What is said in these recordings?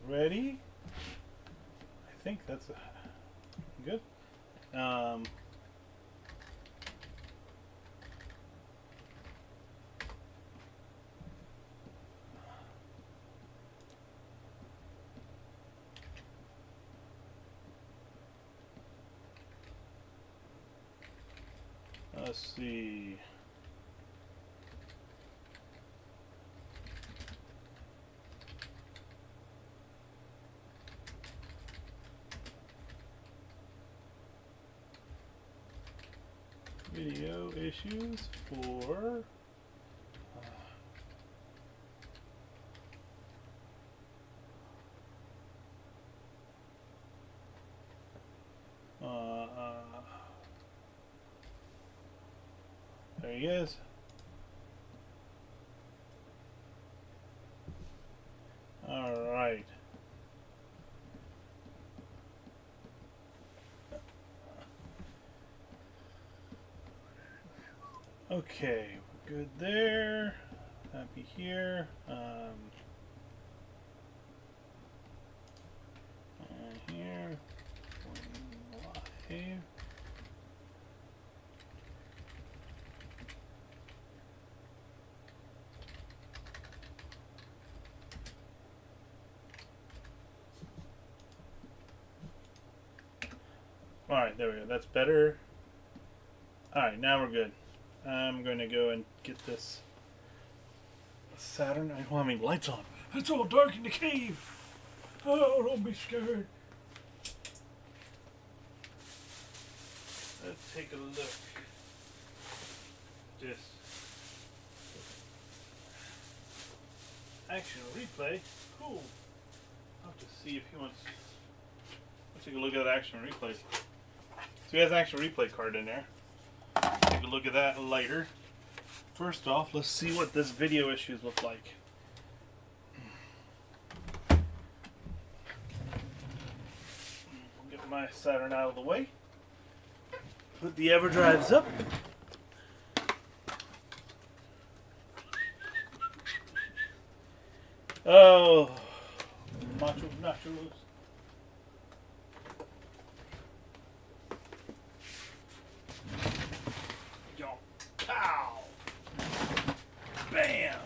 ready. I think that's good. Let's see. Video issues for there he is. All right. Okay, we're good there. Happy here. And here. Live. Alright, there we go. That's better. Alright, now we're good. I'm going to go and get this Saturn. I don't have any lights on. It's all dark in the cave. Oh, don't be scared. Let's take a look. Just action replay. Cool. I'll have to see if he wants. Let's take a look at that action replay. So he has an action replay card in there. Take a look at that later. First off, let's see what this video issues look like. Get my Saturn out of the way. Put the EverDrives up. Oh, macho nachos. Yo, pow, bam,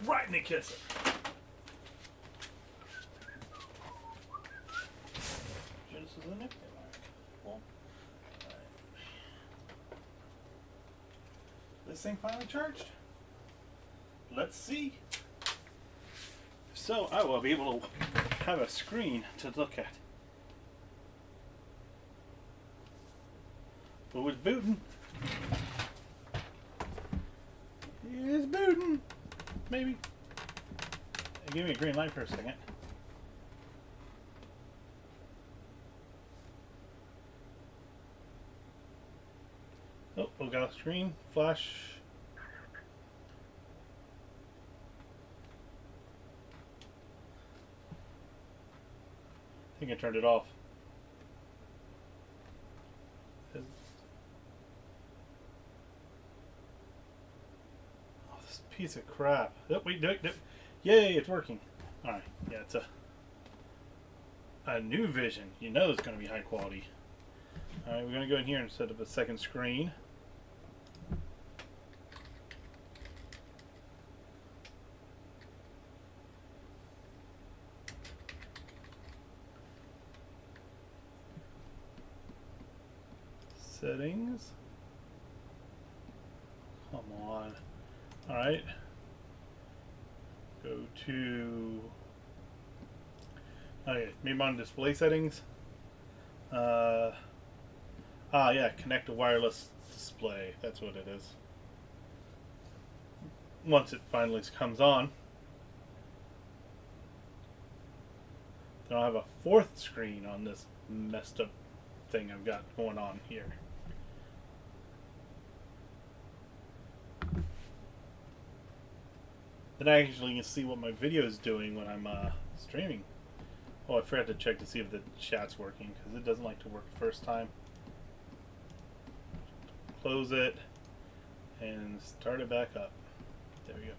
right in the kisser. Genesis in it. Cool. Right. This thing finally charged. Let's see. So I will be able to have a screen to look at. But with booting, it's booting. Maybe. Give me a green light for a second. Oh, we got a screen flash. I think I turned it off. Oh, this piece of crap. Oh, wait, no. Yay, it's working. Alright, yeah, it's a new vision. You know it's going to be high quality. Alright, we're going to go in here and set up a second screen. Settings. Come on. Alright. Go to. Okay, maybe on display settings. Yeah, connect a wireless display. That's what it is. Once it finally comes on, then I'll have a fourth screen on this messed up thing I've got going on here. Then I actually can see what my video is doing when I'm streaming. Oh, I forgot to check to see if the chat's working because it doesn't like to work the first time. Close it and start it back up. There we go.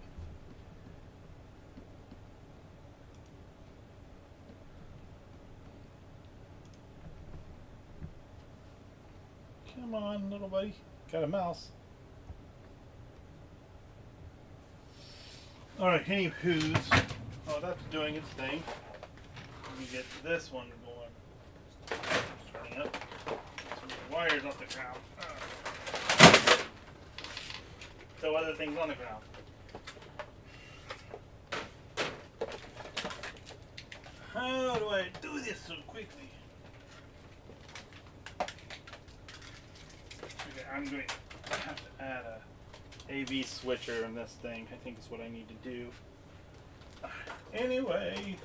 Come on, little buddy. Got a mouse. Alright, anywho's. Oh, that's doing its thing. Let me get this one going. Starting up. Some wires off the ground. So other things on the ground. How do I do this so quickly? Okay, I'm going to have to add a AV switcher in this thing. I think is what I need to do. Anyway,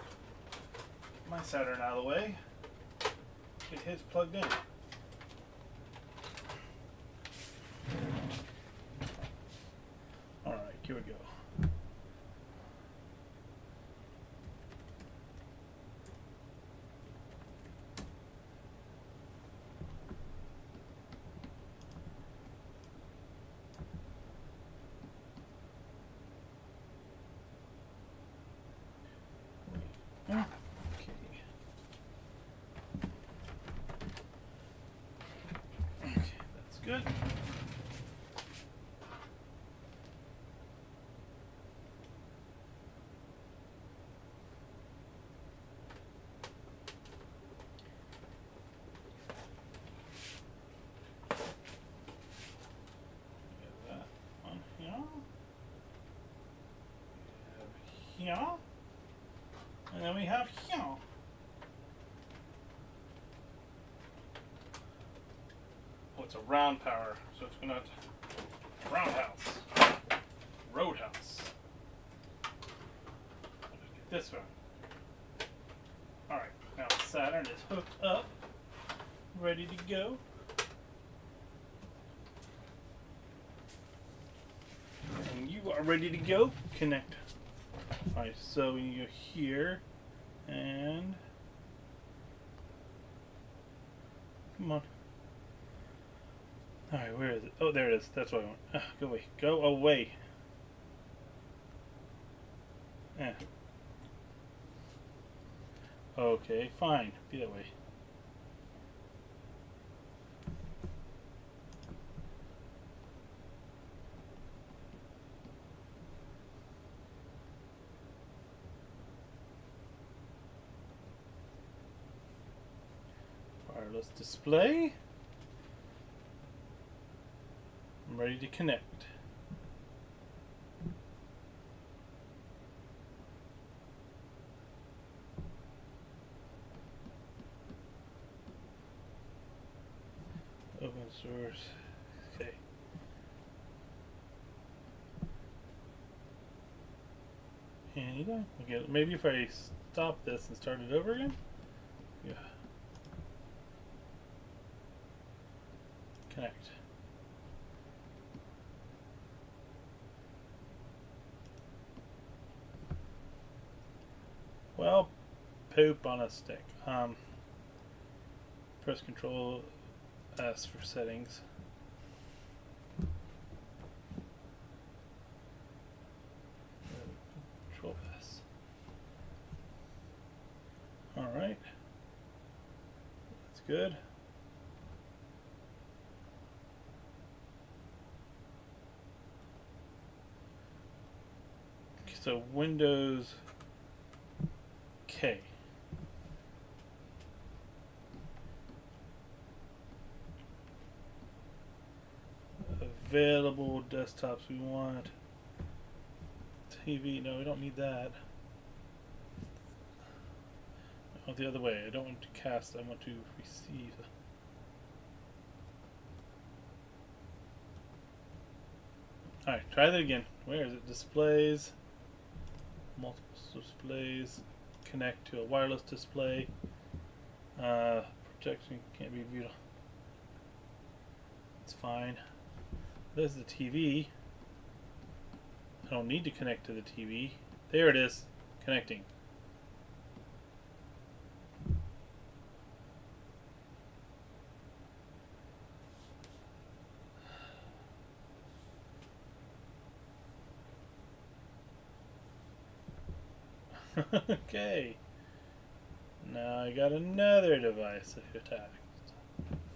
my Saturn out of the way. Get his plugged in. Alright, here we go. Good. Get that on here. We have here. And then we have here. It's a round power, so it's gonna roundhouse, roadhouse. Let's get this one. All right, now Saturn is hooked up, ready to go. And you are ready to go. Connect. All right, so you go here, and come on. Alright, where is it? Oh, there it is. That's what I want. Go away. Go away. Yeah. Okay, fine. Be that way. Wireless display. I'm ready to connect. Open source. Okay. And you know, okay, maybe if I stop this and start it over again. Yeah. Connect. Well, poop on a stick. Press Control S for settings. Control S. All right. That's good. So Windows K. Available desktops we want. TV, no, we don't need that. Oh, the other way. I don't want to cast, I want to receive. Alright, try that again. Where is it? Displays. Multiple displays. Connect to a wireless display. Protection can't be viewed. It's fine. There's the TV. I don't need to connect to the TV. There it is. Connecting. Okay. Now I got another device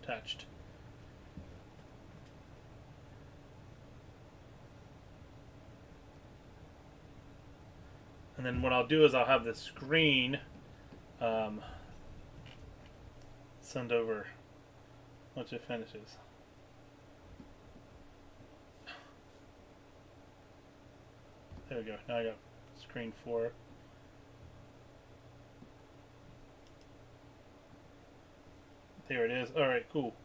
attached. And then what I'll do is I'll have the screen send over once it finishes. There we go. Now I got screen 4. There it is. Alright, cool.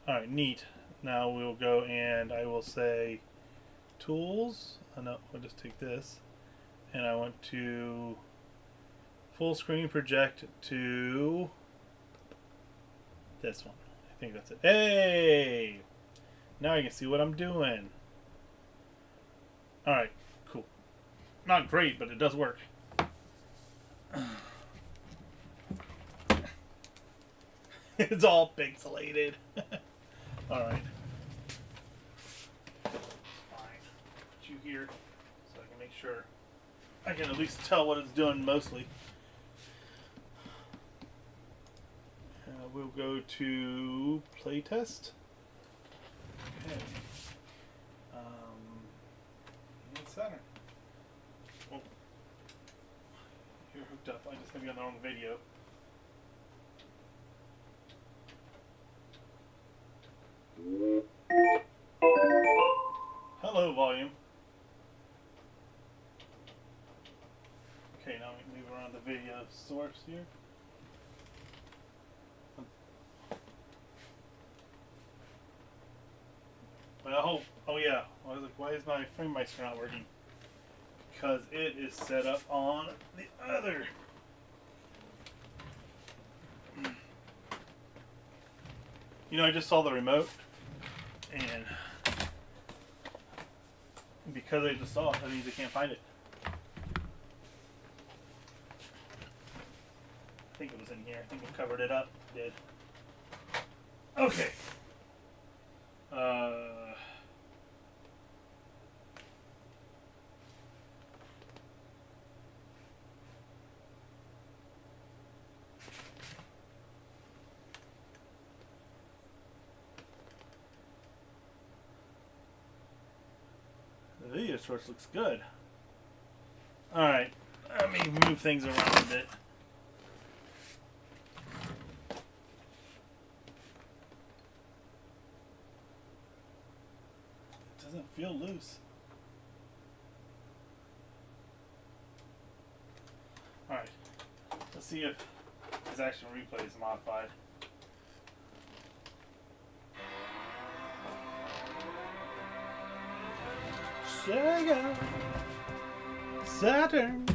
Alright, neat. Now we'll go and I will say tools. Oh, no, we'll just take this. And I want to full screen project to this one. I think that's it. Hey! Now you can see what I'm doing. Alright, cool. Not great, but it does work. It's all pixelated. Alright. Fine. Put you here so I can make sure I can at least tell what it's doing mostly. We'll go to playtest. Okay. Saturn. Oh. You're hooked up. I just got to be on the wrong video. Hello, volume. Okay, now we can move around the video source here. Well, oh yeah. I was like, why is my frame meister not working? Because it is set up on the other. You know, I just saw the remote, and because I just saw it, that means I can't find it. I think it was in here. I think I covered it up. It did. Okay. The video source looks good. Alright, let me move things around a bit. It doesn't feel loose. Alright, let's see if his action replay is modified. Sega Saturn.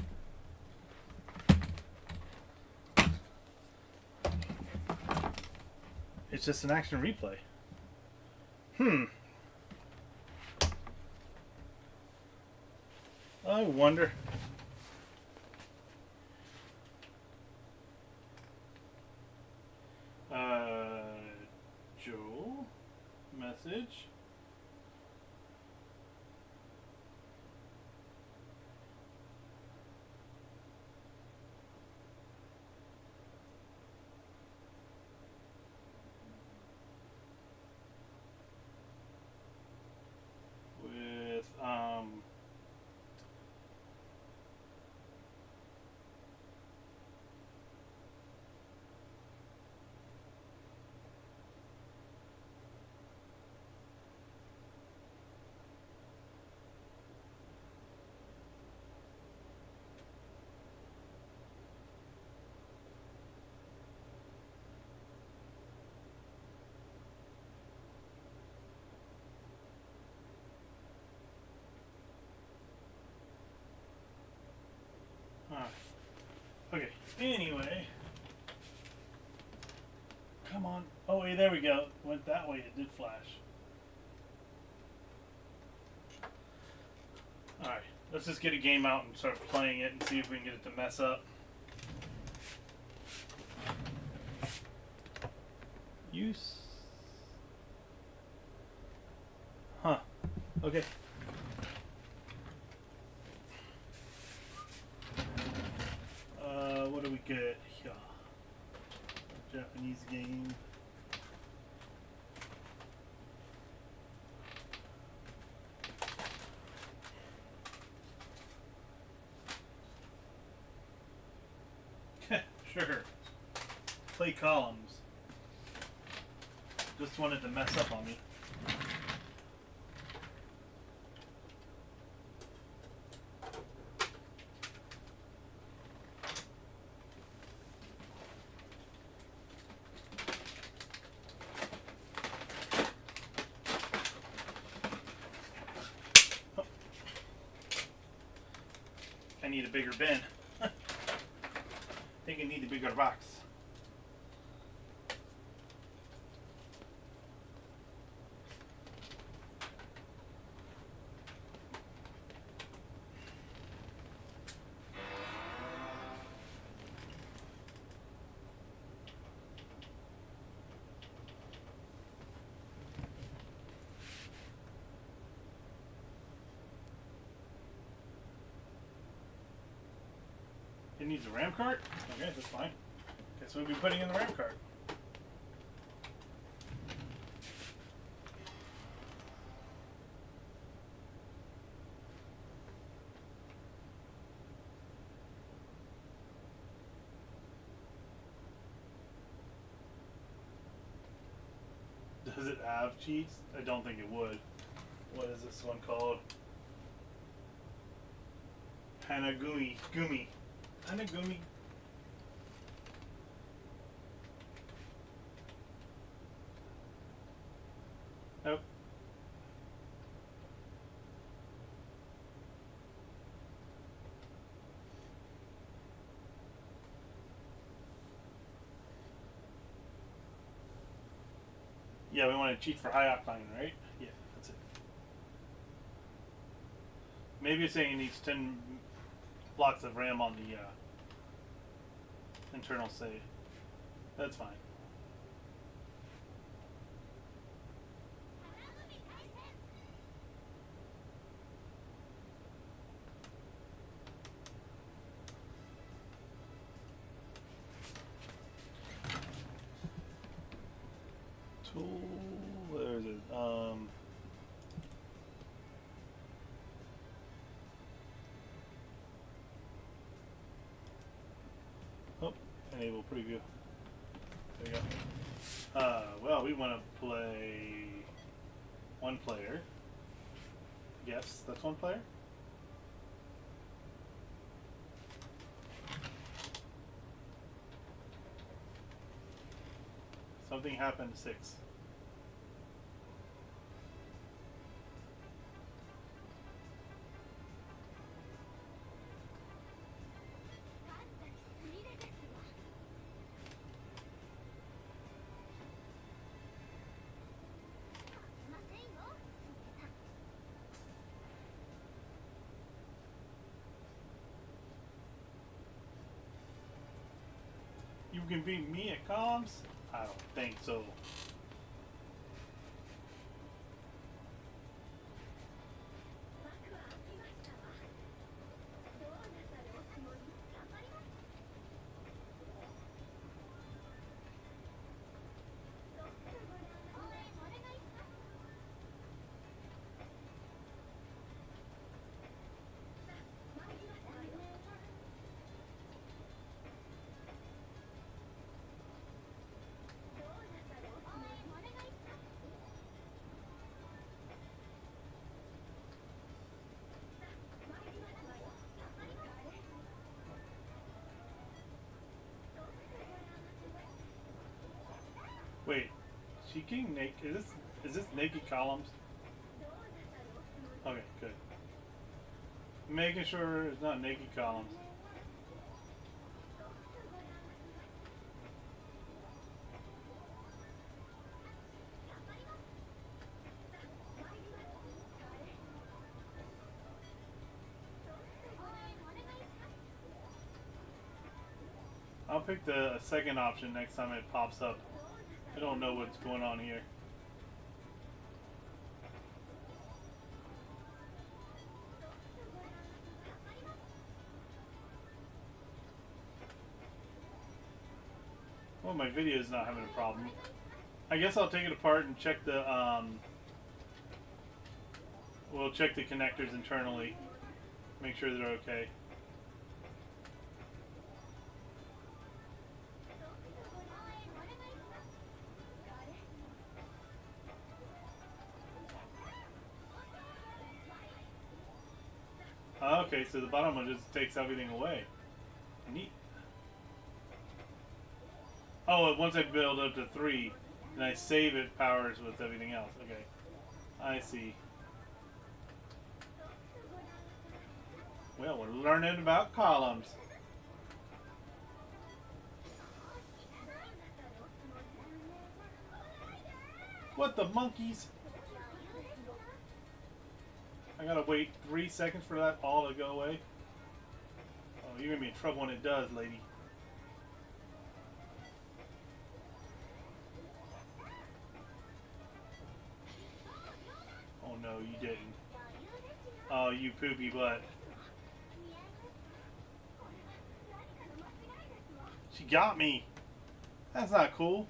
It's just an action replay. I wonder. Joel message. Okay, anyway. Come on. Oh, wait, there we go. Went that way, it did flash. Alright, let's just get a game out and start playing it and see if we can get it to mess up. Use. Huh. Okay. What do we get here? Japanese game. Sure. Plate columns. Just wanted to mess up on me. I need a bigger bin. I think I need a bigger box. It needs a RAM card? Okay, that's fine. Guess we'll be putting in the RAM card. Does it have cheats? I don't think it would. What is this one called? Hanagumi. Gumi. Hanagumi. Nope. Yeah, we want to cheat for high octane, right? Yeah, that's it. Maybe it's saying it needs 10 blocks of RAM on the internal save. That's fine. Tool, where is it? Oh, enable preview. There you go. Well, we want to play one player. Yes, that's one player. Something happened to 6. You can beat me at comms? I don't think so. Wait, she getting naked? Is this naked columns? Okay, good. Making sure it's not naked columns. I'll pick the second option next time it pops up. I don't know what's going on here. Well, my video is not having a problem. I guess I'll take it apart and check the, we'll check the connectors internally. Make sure they're okay. Okay, so the bottom one just takes everything away. Neat. Oh, and once I build up to 3, and I save it, powers with everything else. Okay, I see. Well, we're learning about columns. What the monkeys? I gotta wait 3 seconds for that all to go away. Oh, you're gonna be in trouble when it does, lady. Oh no, you didn't. Oh, you poopy butt. She got me. That's not cool.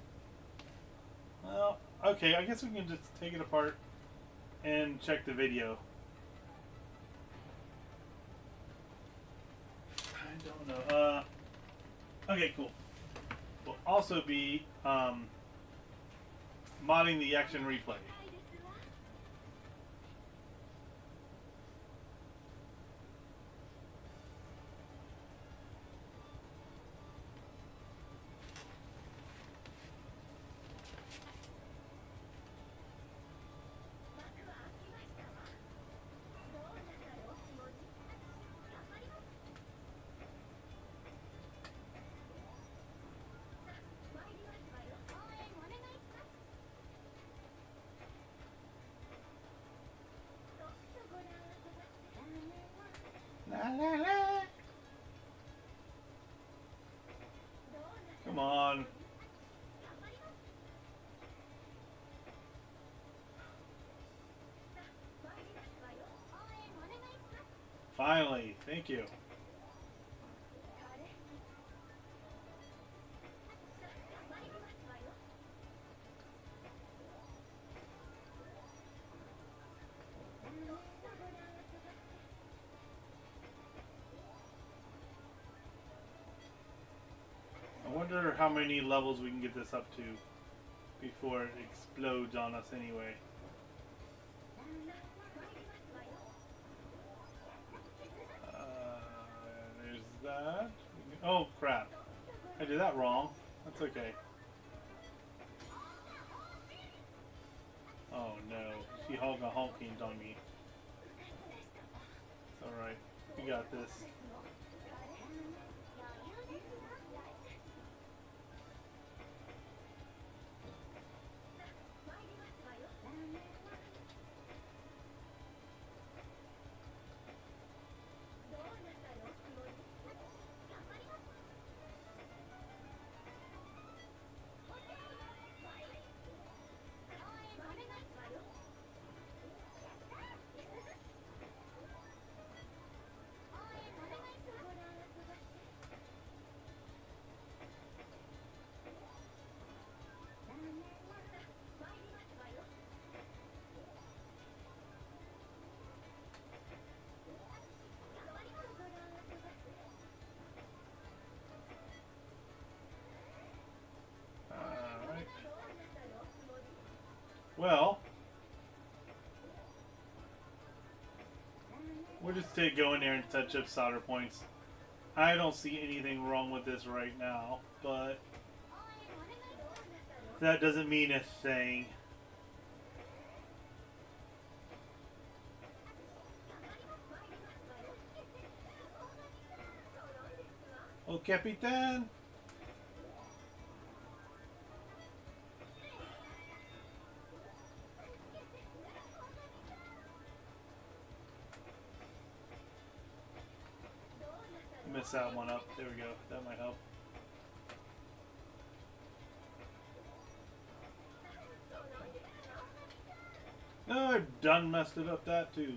Well, okay, I guess we can just take it apart and check the video. I don't know. Okay, cool. We'll also be modding the action replay. La, la, la. Come on. Finally, thank you. I wonder how many levels we can get this up to before it explodes on us anyway. There's that. Oh crap. I did that wrong. That's okay. Oh no. She Hulka hulking on me. It's alright. We got this. Well, we'll just go in there and touch up solder points. I don't see anything wrong with this right now, but that doesn't mean a thing. Oh, Capitan! Mess that one up. There we go. That might help. No, I've done messed it up that too.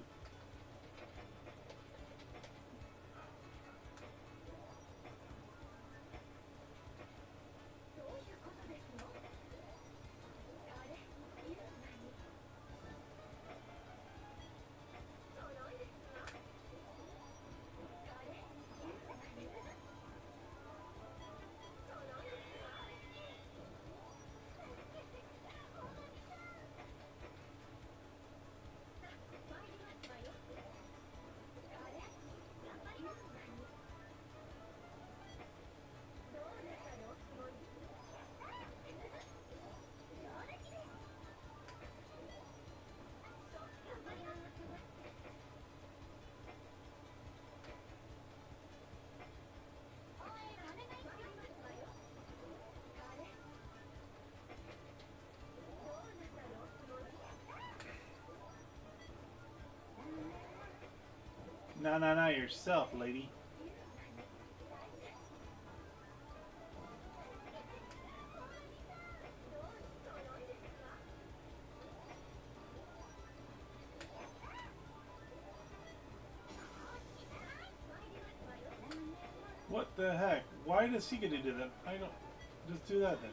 Nah, yourself, lady. What the heck? Why does he get to do that? I don't. Just do that then.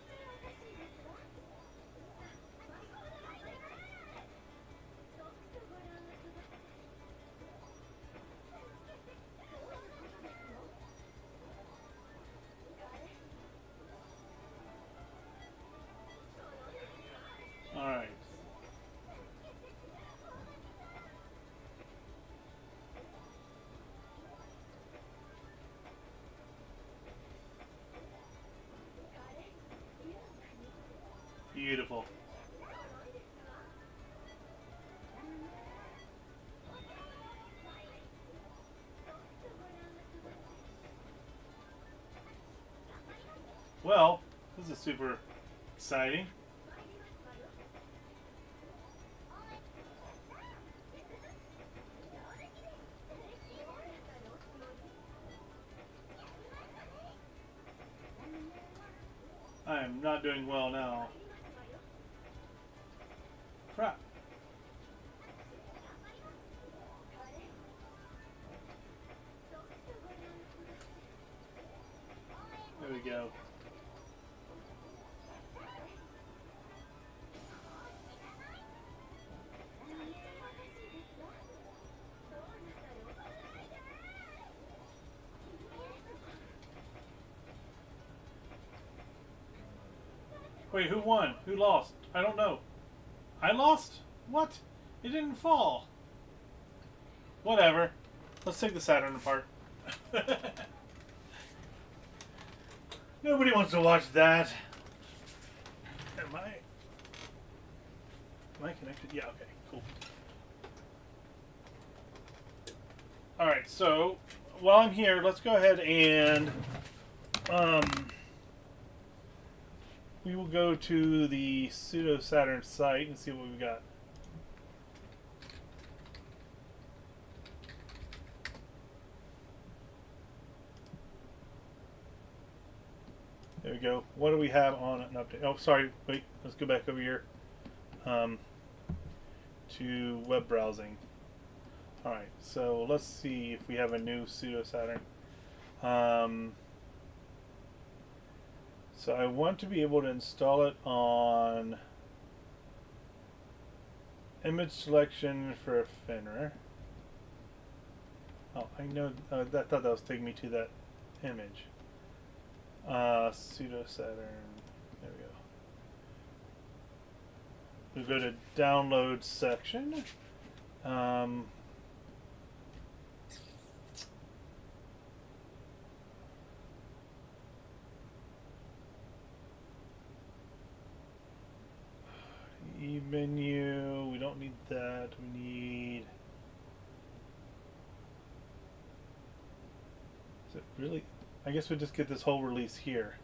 Alright. Beautiful. Well, this is super exciting. I am not doing well now. Crap. There we go. Wait, who won? Who lost? I don't know. I lost? What? It didn't fall. Whatever. Let's take the Saturn apart. Nobody wants to watch that. Am I connected? Yeah, okay, cool. Alright, so while I'm here, let's go ahead and we will go to the pseudo Saturn site and see what we've got. There we go. What do we have on an update? Oh, sorry. Wait. Let's go back over here to web browsing. All right. So let's see if we have a new pseudo Saturn. So I want to be able to install it on image selection for Fenrir. Oh, I know. I thought that was taking me to that image. Pseudo Saturn. There we go. We'll go to download section. E-menu. We don't need that. We need. Is it really? I guess we just get this whole release here.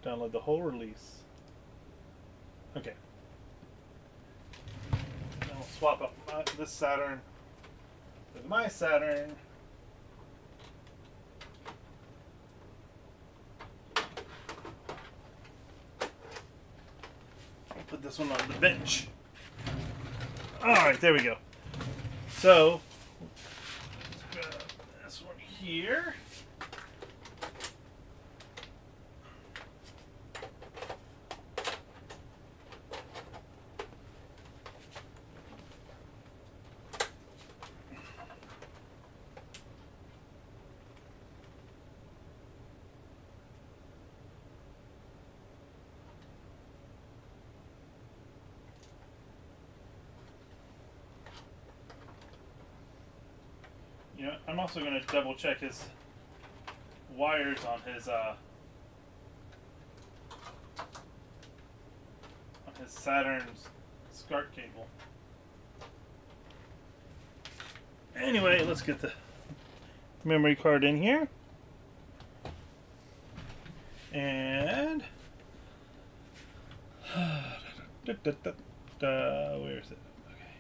Download the whole release. Okay. Now we'll swap up this Saturn with my Saturn. I'll put this one on the bench. Alright, there we go. So, this one here. You know, I'm also going to double check his wires on his Saturn's SCART cable. Anyway, let's get the memory card in here. And where is it? Okay.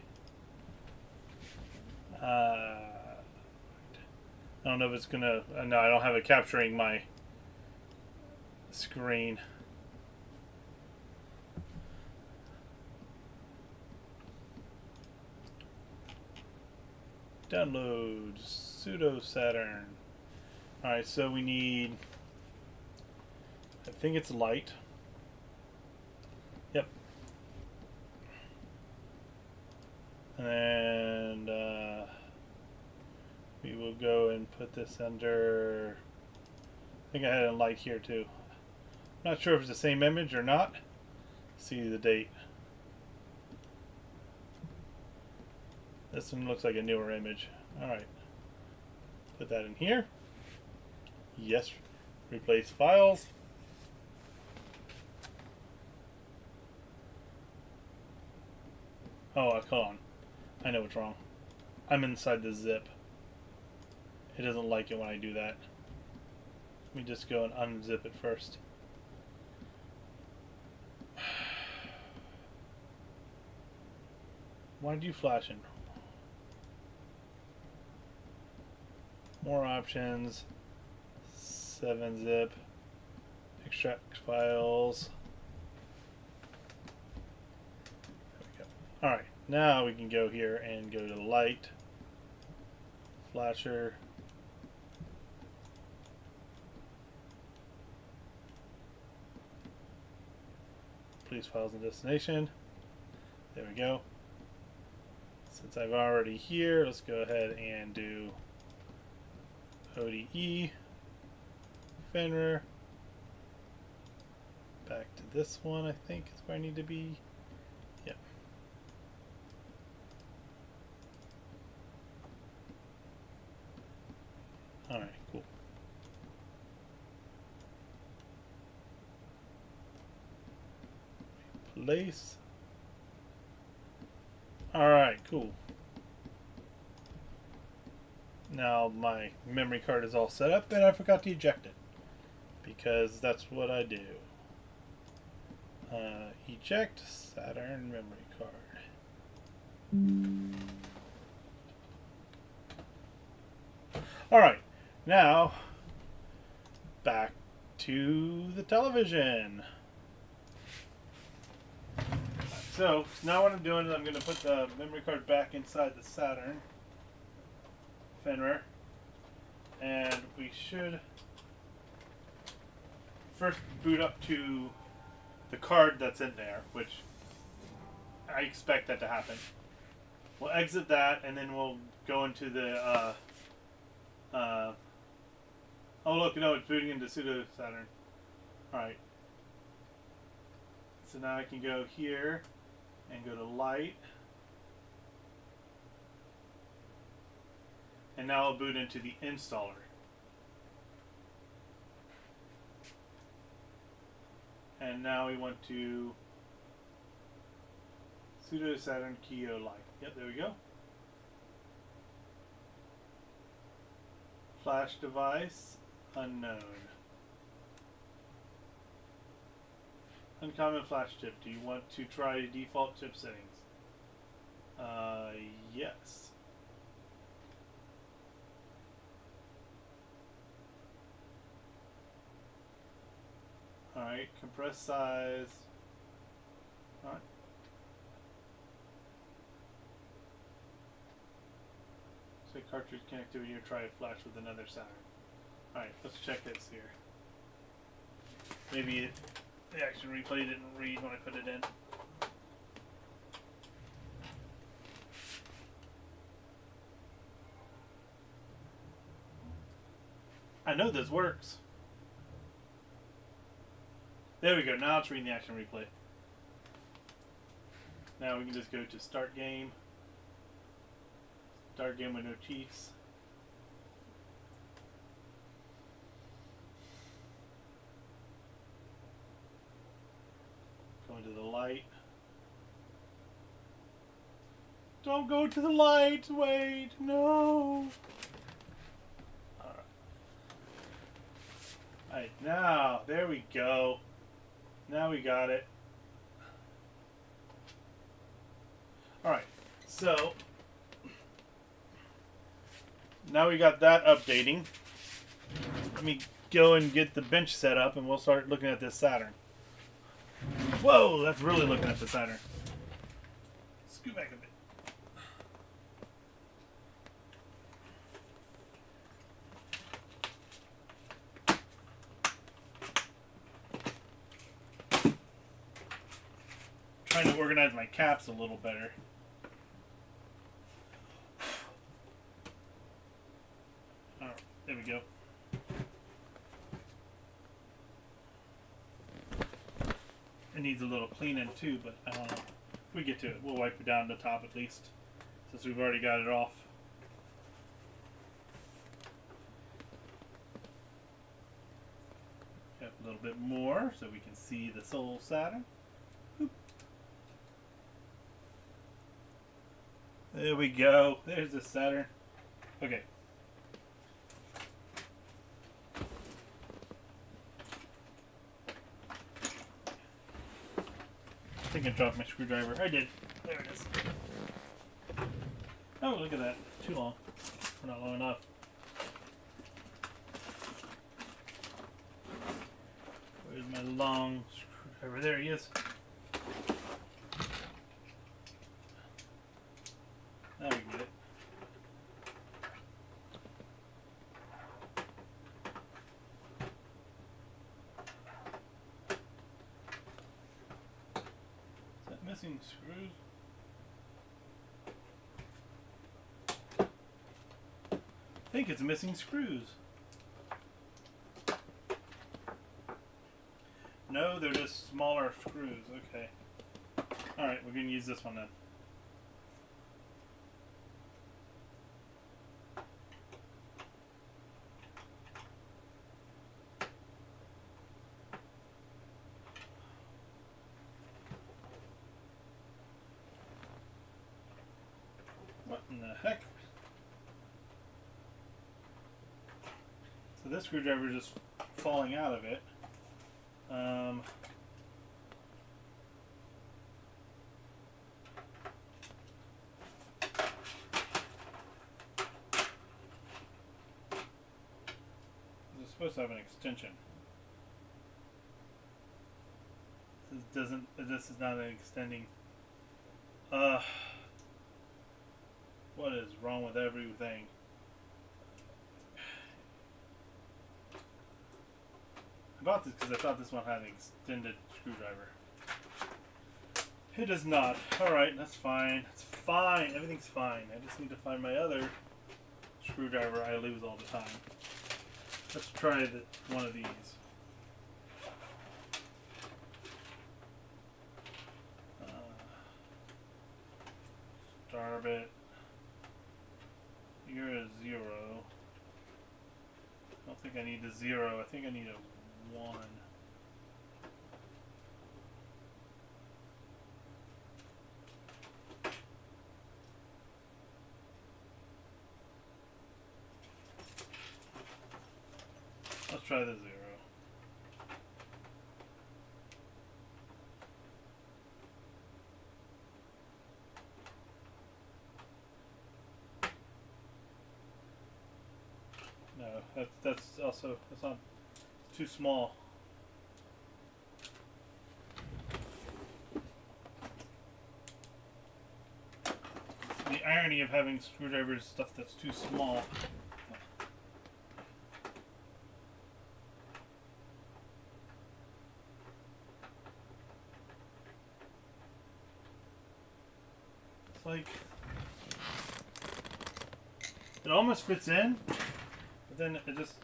I don't know if it's gonna. No, I don't have it capturing my screen. Download pseudo Saturn. Alright, so we need, I think it's light. Yep. And we will go and put this under, I think I had a light here too. Not sure if it's the same image or not. See the date. This one looks like a newer image. Alright. Put that in here. Yes. Replace files. Oh, hold on. I know what's wrong. I'm inside the zip. It doesn't like it when I do that. Let me just go and unzip it first. Why did you flash in? More options. 7-zip. Extract files. There we go. Alright, now we can go here and go to light. Flasher. Please files and destination. There we go. Since I've already here, let's go ahead and do ODE, Fenrir, back to this one, I think is where I need to be. Yep. Alright, cool. Place. Alright, cool. Now my memory card is all set up and I forgot to eject it. Because that's what I do. Eject Saturn memory card. Alright, now back to the television. So now what I'm doing is I'm going to put the memory card back inside the Saturn Fenrir, and we should first boot up to the card that's in there, which I expect that to happen. We'll exit that, and then we'll go into the oh look, no, it's booting into pseudo Saturn. Alright, so now I can go here and go to light, and now I'll boot into the installer. And now we want to pseudo Saturn Kyo light. Yep, there we go. Flash device unknown. Uncommon flash chip. Do you want to try default chip settings? Yes. Alright, compress size. Alright. Say cartridge connectivity or try a flash with another Saturn. Alright, let's check this here. Maybe the action replay didn't read when I put it in. I know this works. There we go. Now it's reading the action replay. Now we can just go to start game. Start game with no Chiefs. Go into the light. Don't go to the light. Wait. No. Alright, now, there we go. Now we got it. Alright, so now we got that updating. Let me go and get the bench set up, and we'll start looking at this Saturn. Whoa, that's really looking at the Saturn. Scoot back a bit. Trying to organize my caps a little better. Alright, there we go. It needs a little cleaning too, but I don't know. If we get to it, we'll wipe it down the top at least, since we've already got it off. Got a little bit more so we can see the Soul Saturn. Boop. There we go. There's the Saturn. Okay. I think I dropped my screwdriver. I did. There it is. Oh, look at that. Too long. Or not long enough. Where's my long screwdriver? There he is. Now we can get it. Is that missing screws? I think it's missing screws. No, they're just smaller screws. Okay. Alright, we're going to use this one then. What in the heck? So this screwdriver is just falling out of it. It's supposed to have an extension. This is not an extending. What is wrong with everything? I bought this because I thought this one had an extended screwdriver. It does not. Alright, that's fine. It's fine. Everything's fine. I just need to find my other screwdriver I lose all the time. Let's try one of these. Starbit. You're a 0. I don't think I need a 0. I think I need a 1. Let's try the 0. No, that's not too small. The irony of having screwdrivers stuff that's too small. It's like it almost fits in. But then it just...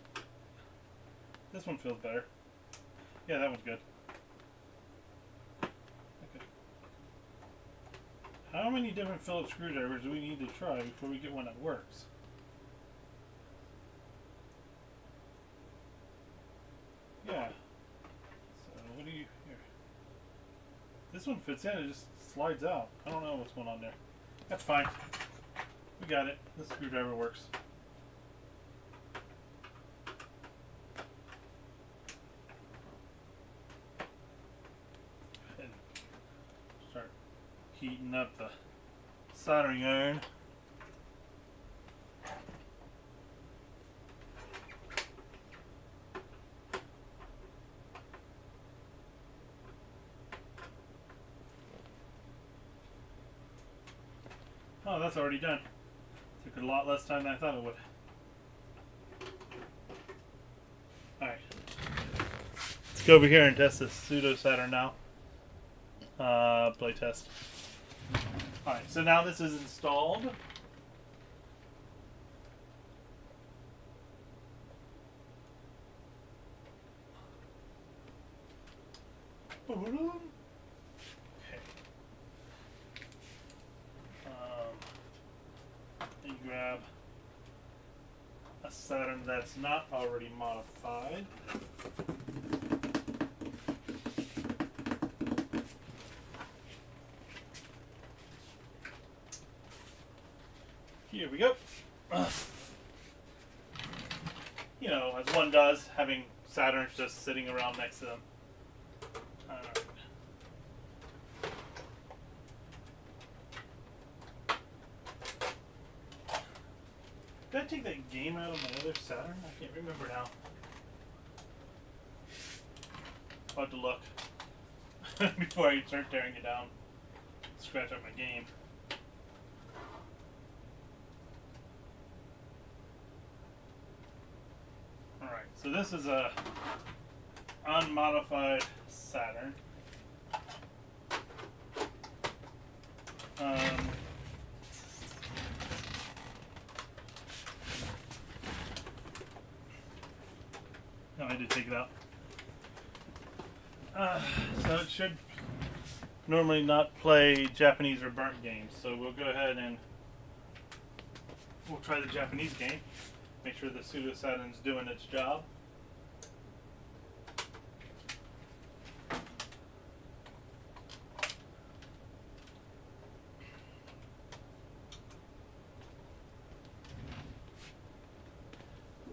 This one feels better. Yeah, that one's good. Okay. How many different Phillips screwdrivers do we need to try before we get one that works? Yeah. So, what do you... Here. This one fits in, it just slides out. I don't know what's going on there. That's fine. We got it. This screwdriver works. Start heating up the soldering iron. that's already done. Took a lot less time than I thought it would. Alright. Let's go over here and test this pseudo Saturn now. Play test. Alright, so now this is installed. Okay. You grab a Saturn that's not already modified. Here we go. You know, as one does, having Saturns just sitting around next to them. Alright. Did I take that game out of my other Saturn? I can't remember now. I'll have to look before I start tearing it down. Scratch up my game. Alright, so this is a unmodified Saturn. No, I did take it out. So it should normally not play Japanese or burnt games. So we'll go ahead and we'll try the Japanese game. Make sure the pseudo Saturn's doing its job.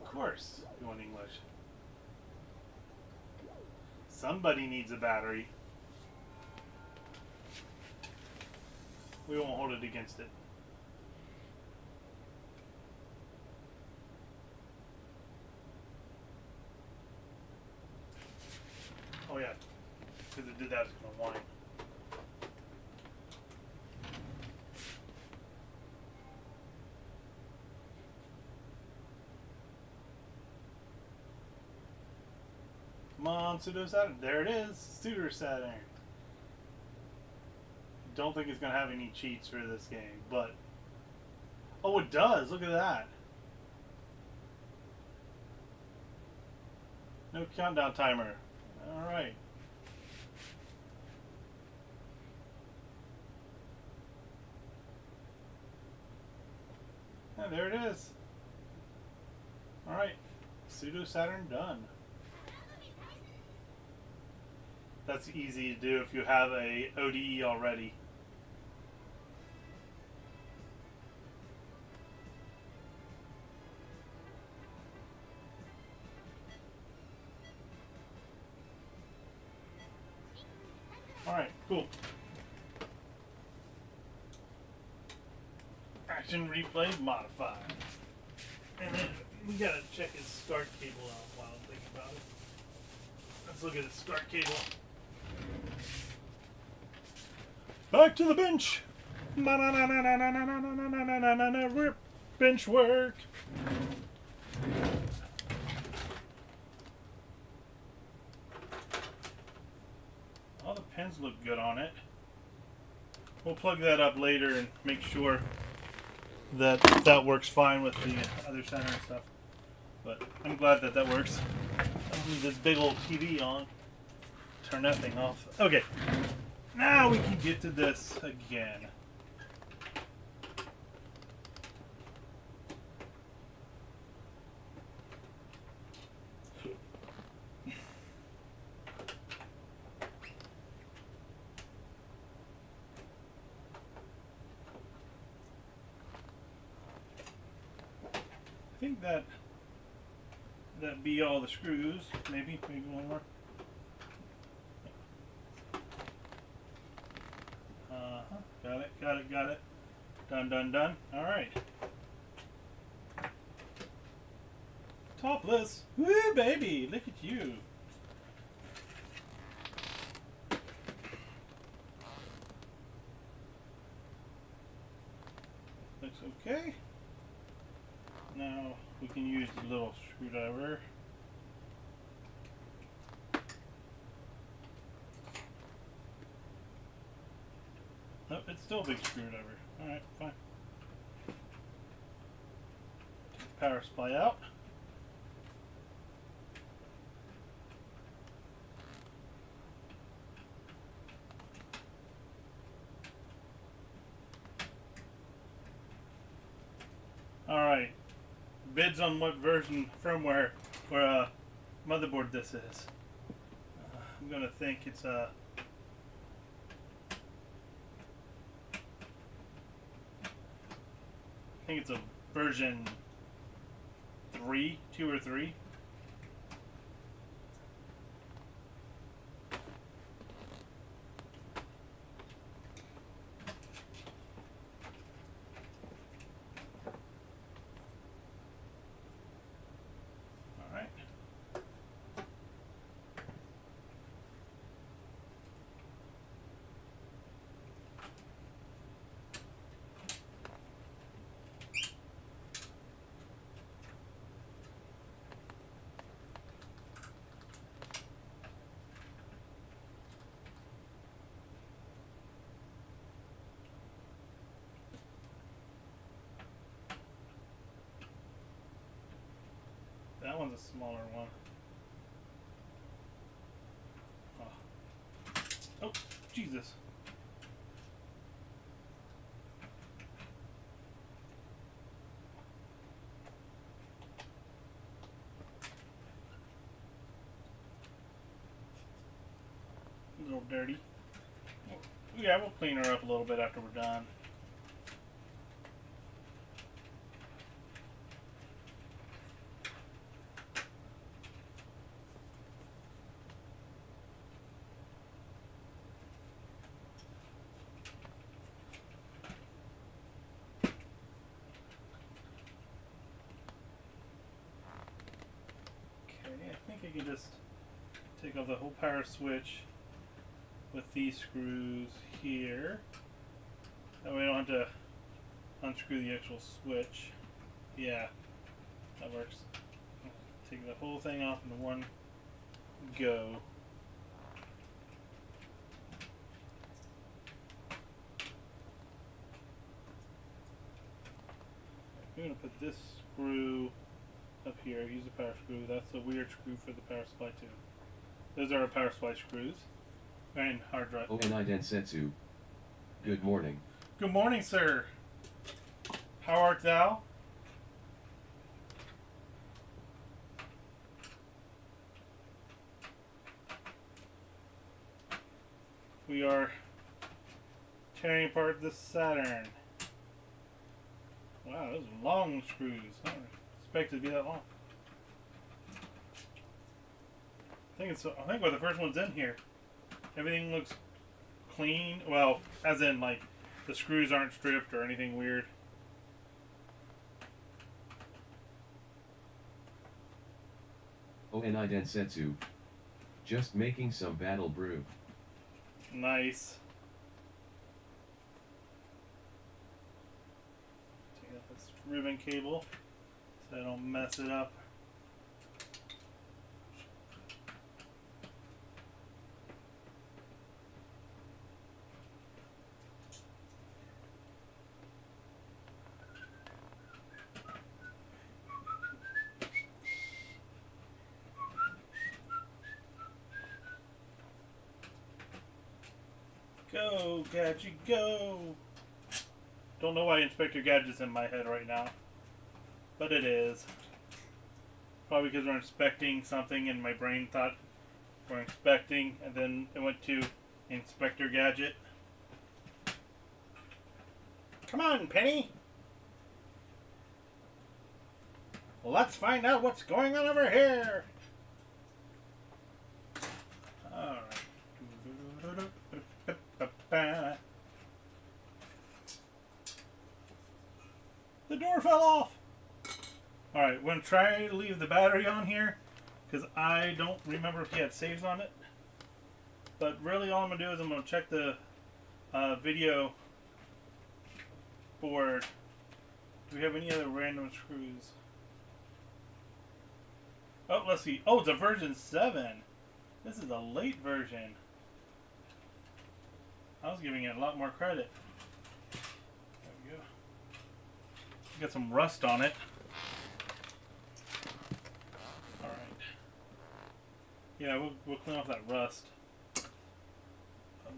Of course, going English. Somebody needs a battery. We won't hold it against it. Oh yeah, because it did that, it's going to whine. Come on, pseudo Saturn. There it is, pseudo Saturn. Don't think it's going to have any cheats for this game, but oh, it does. Look at that. No countdown timer. All right. And there it is. All right. Pseudo Saturn done. That's easy to do if you have a ODE already. Alright, cool. Action replay modified. And then we gotta check his SCART cable out while I'm thinking about it. Let's look at his SCART cable. Back to the bench! Rip bench work! All the pins look good on it. We'll plug that up later and make sure that that works fine with the other center and stuff. But I'm glad that that works. I don't need this big old TV on. Turn that thing off. Okay. Now we can get to this again. I think that be all the screws. Maybe one more. Got it. Done. All right. Topless. Woo, baby! Look at you. Now we can use the little screwdriver. Nope, it's still a big screwdriver. Alright, fine. Take the power supply out. Alright. Bids on what version firmware or motherboard this is. I'm gonna think it's a I think it's a version 3, 2 or 3. Alright. That one's a smaller one. Oh, Jesus. A little dirty. Yeah, we'll clean her up a little bit after we're done. I think I can just take off the whole power switch with these screws here. That way I don't have to unscrew the actual switch. Yeah, that works. Take the whole thing off in one go. I'm going to put this screw up here. Use the power screw. That's a weird screw for the power supply too. Those are our power supply screws. And hard drive. Onai Densetsu. Good morning. Good morning, sir. How art thou? We are tearing apart the Saturn. Wow, those are long screws. I didn't expect it to be that long. I think we're the first ones in here. Everything looks clean. Well, as in like the screws aren't stripped or anything weird. Onai Densetsu. Just making some battle brew. Nice. Take out this ribbon cable so I don't mess it up. Go, Gadget, go! Don't know why Inspector Gadget's in my head right now, but it is. Probably because we're inspecting something and my brain thought we're inspecting, and then it went to Inspector Gadget. Come on, Penny! Let's find out what's going on over here! Alright. The door fell off! Alright, we're going to try to leave the battery on here because I don't remember if he had saves on it. But really all I'm going to do is I'm going to check the video board. Do we have any other random screws? Oh, let's see. Oh, it's a version 7. This is a late version. I was giving it a lot more credit. There we go. Got some rust on it. Alright. Yeah, we'll clean off that rust.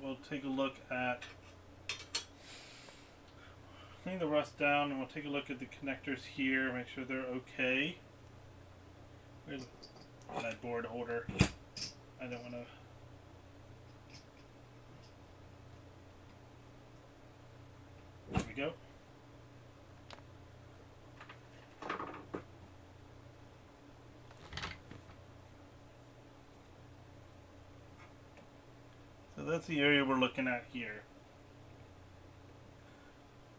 We'll take a look at... Clean the rust down, and we'll take a look at the connectors here. Make sure they're okay. Where's that board holder? I don't want to... There we go. So that's the area we're looking at here.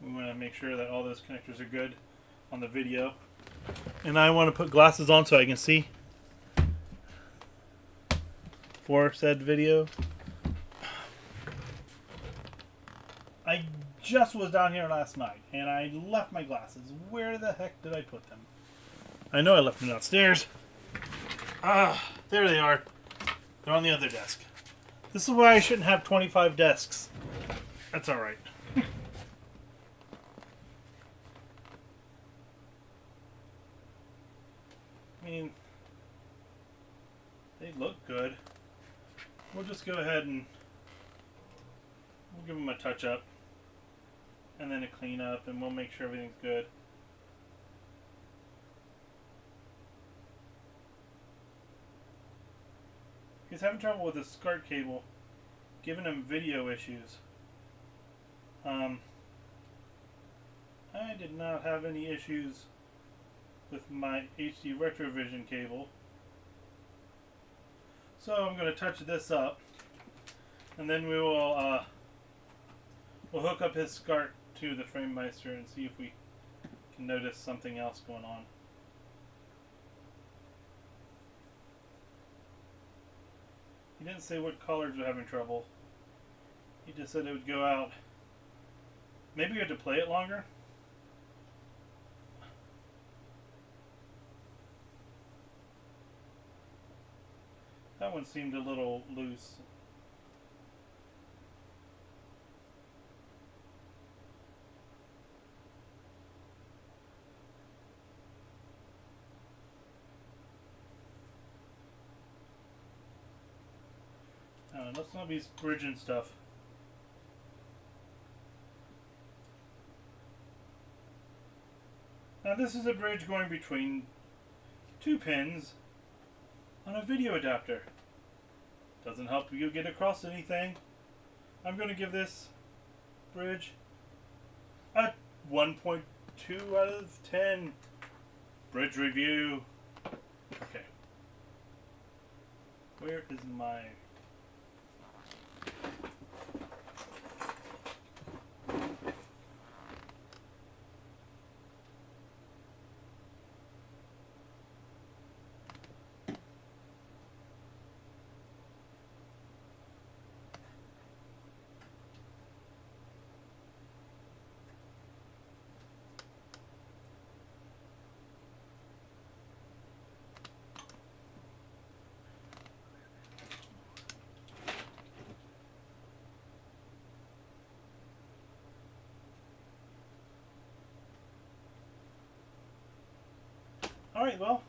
We want to make sure that all those connectors are good on the video. And I want to put glasses on so I can see for said video. I just was down here last night and I left my glasses. Where the heck did I put them? I know I left them downstairs. Ah, there they are. They're on the other desk. This is why I shouldn't have 25 desks. That's alright. I mean, they look good. We'll just go ahead and we'll give them a touch up and then a clean up, and we'll make sure everything's good. He's having trouble with his SCART cable, giving him video issues. I did not have any issues with my HD Retrovision cable. So I'm going to touch this up, and then we will we'll hook up his SCART to the FrameMeister and see if we can notice something else going on. He didn't say what colors were having trouble. He just said it would go out. Maybe we had to play it longer. That one seemed a little loose. Let's not be bridging stuff. Now this is a bridge going between two pins on a video adapter. Doesn't help you get across anything. I'm going to give this bridge a 1.2 out of 10. Bridge review. Okay. Where is my... Alright, well,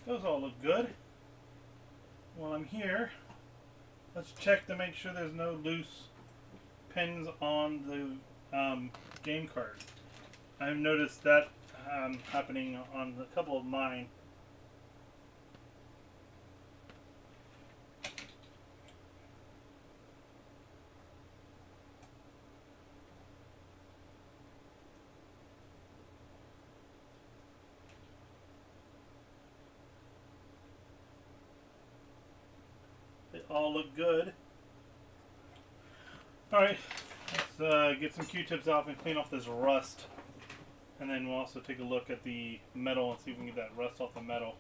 those all look good. While I'm here, let's check to make sure there's no loose pins on the game card. I've noticed that happening on a couple of mine. They all look good. Alright, let's get some Q-tips off and clean off this rust. And then we'll also take a look at the metal and see if we can get that rust off the metal.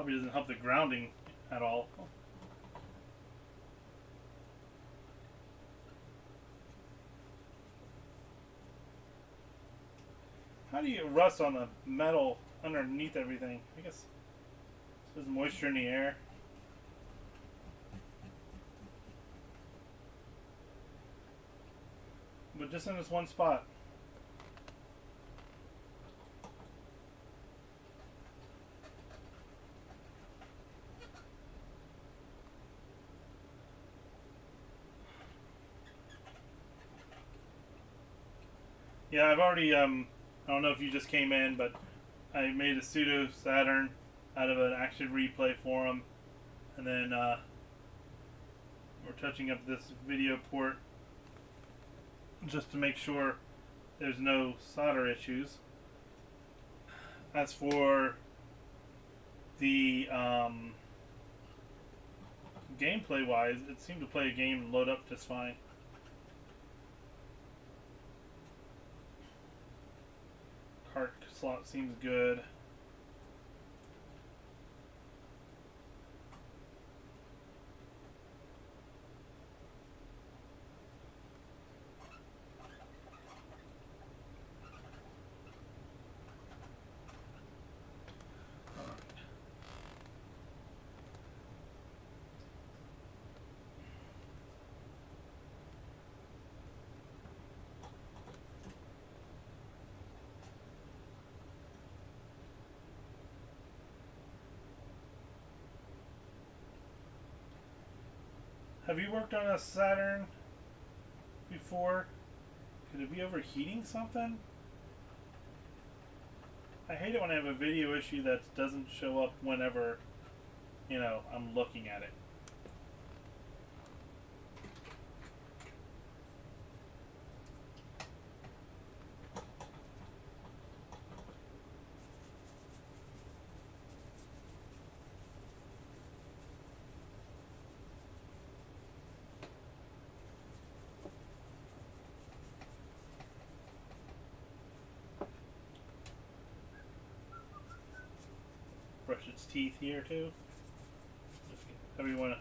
Probably doesn't help the grounding at all. How do you get rust on the metal underneath everything? I guess there's moisture in the air. But just in this one spot. Yeah, I've already, I don't know if you just came in, but I made a pseudo Saturn out of an action replay forum. And then we're touching up this video port just to make sure there's no solder issues. As for the gameplay wise, it seemed to play a game and load up just fine. Cart slot seems good. Have you worked on a Saturn before? Could it be overheating something? I hate it when I have a video issue that doesn't show up whenever, you know, I'm looking at it. Brush its teeth here too. Everyone,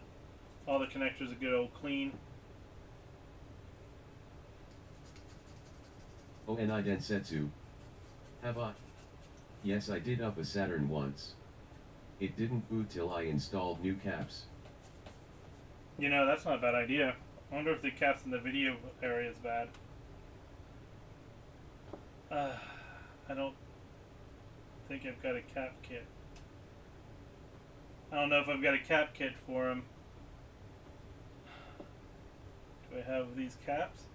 all the connectors a good old clean. Oni Densetsu. Have I? Yes, I did up a Saturn once. It didn't boot till I installed new caps. You know, that's not a bad idea. I wonder if the caps in the video area is bad. I don't think I've got a cap kit. I don't know if I've got a cap kit for him. Do I have these caps?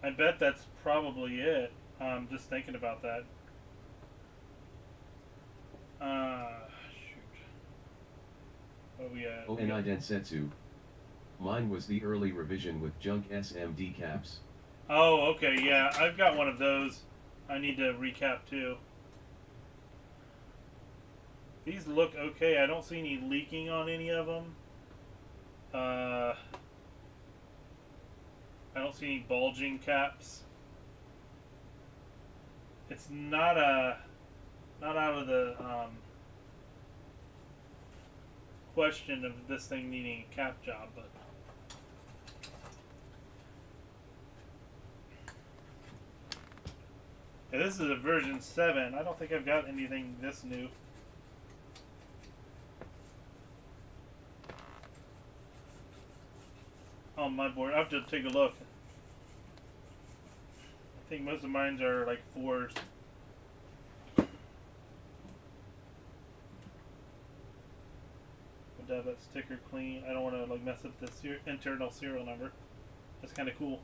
I bet that's probably it. Just thinking about that. Shoot. What are we at? Oni Densetsu. Mine was the early revision with junk SMD caps. Oh, okay, yeah. I've got one of those. I need to recap too. These look okay. I don't see any leaking on any of them. I don't see any bulging caps. It's not out of the question of this thing needing a cap job, but yeah, this is a version 7. I don't think I've got anything this new. On my board, I have to take a look. I think most of mine are like 4s. We'll have that sticker clean. I don't want to like mess up the internal serial number. That's kind of cool.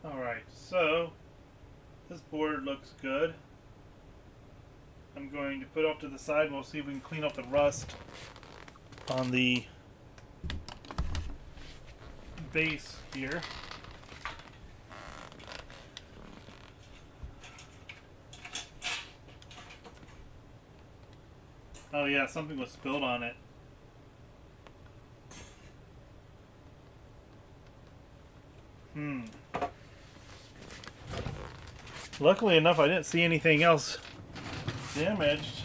Alright, so this board looks good. I'm going to put off to the side and we'll see if we can clean up the rust on the base here. Oh yeah, something was spilled on it. Luckily enough, I didn't see anything else damaged.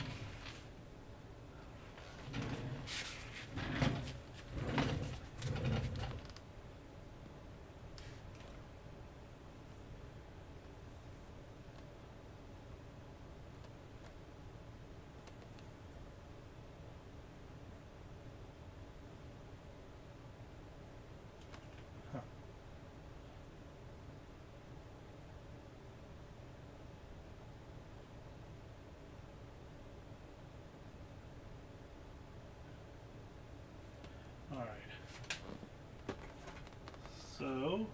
Alright. So,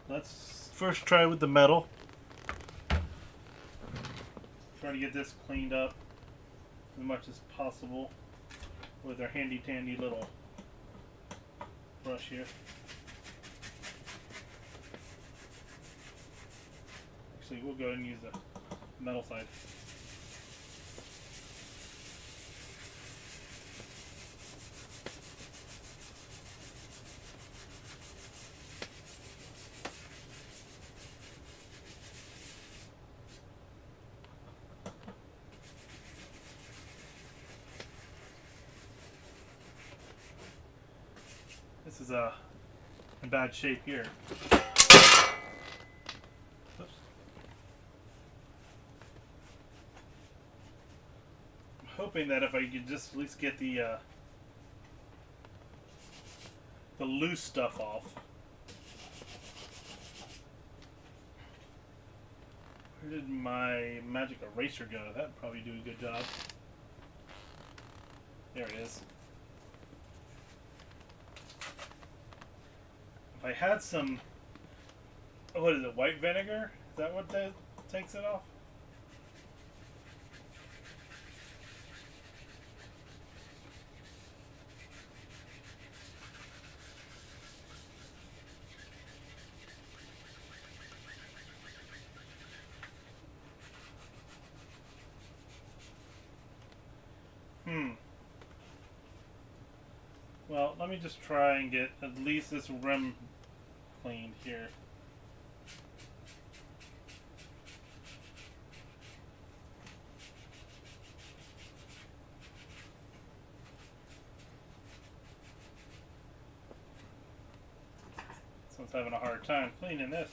let's first try with the metal. Try to get this cleaned up as much as possible with our handy dandy little brush here. Actually, we'll go ahead and use the metal side. This is in bad shape here. Oops. I'm hoping that if I could just at least get the loose stuff off. Where did my magic eraser go? That'd probably do a good job. There it is. If I had some, what is it, white vinegar? Is that what that takes it off? Well, let me just try and get at least this rim cleaned here. Someone's having a hard time cleaning this.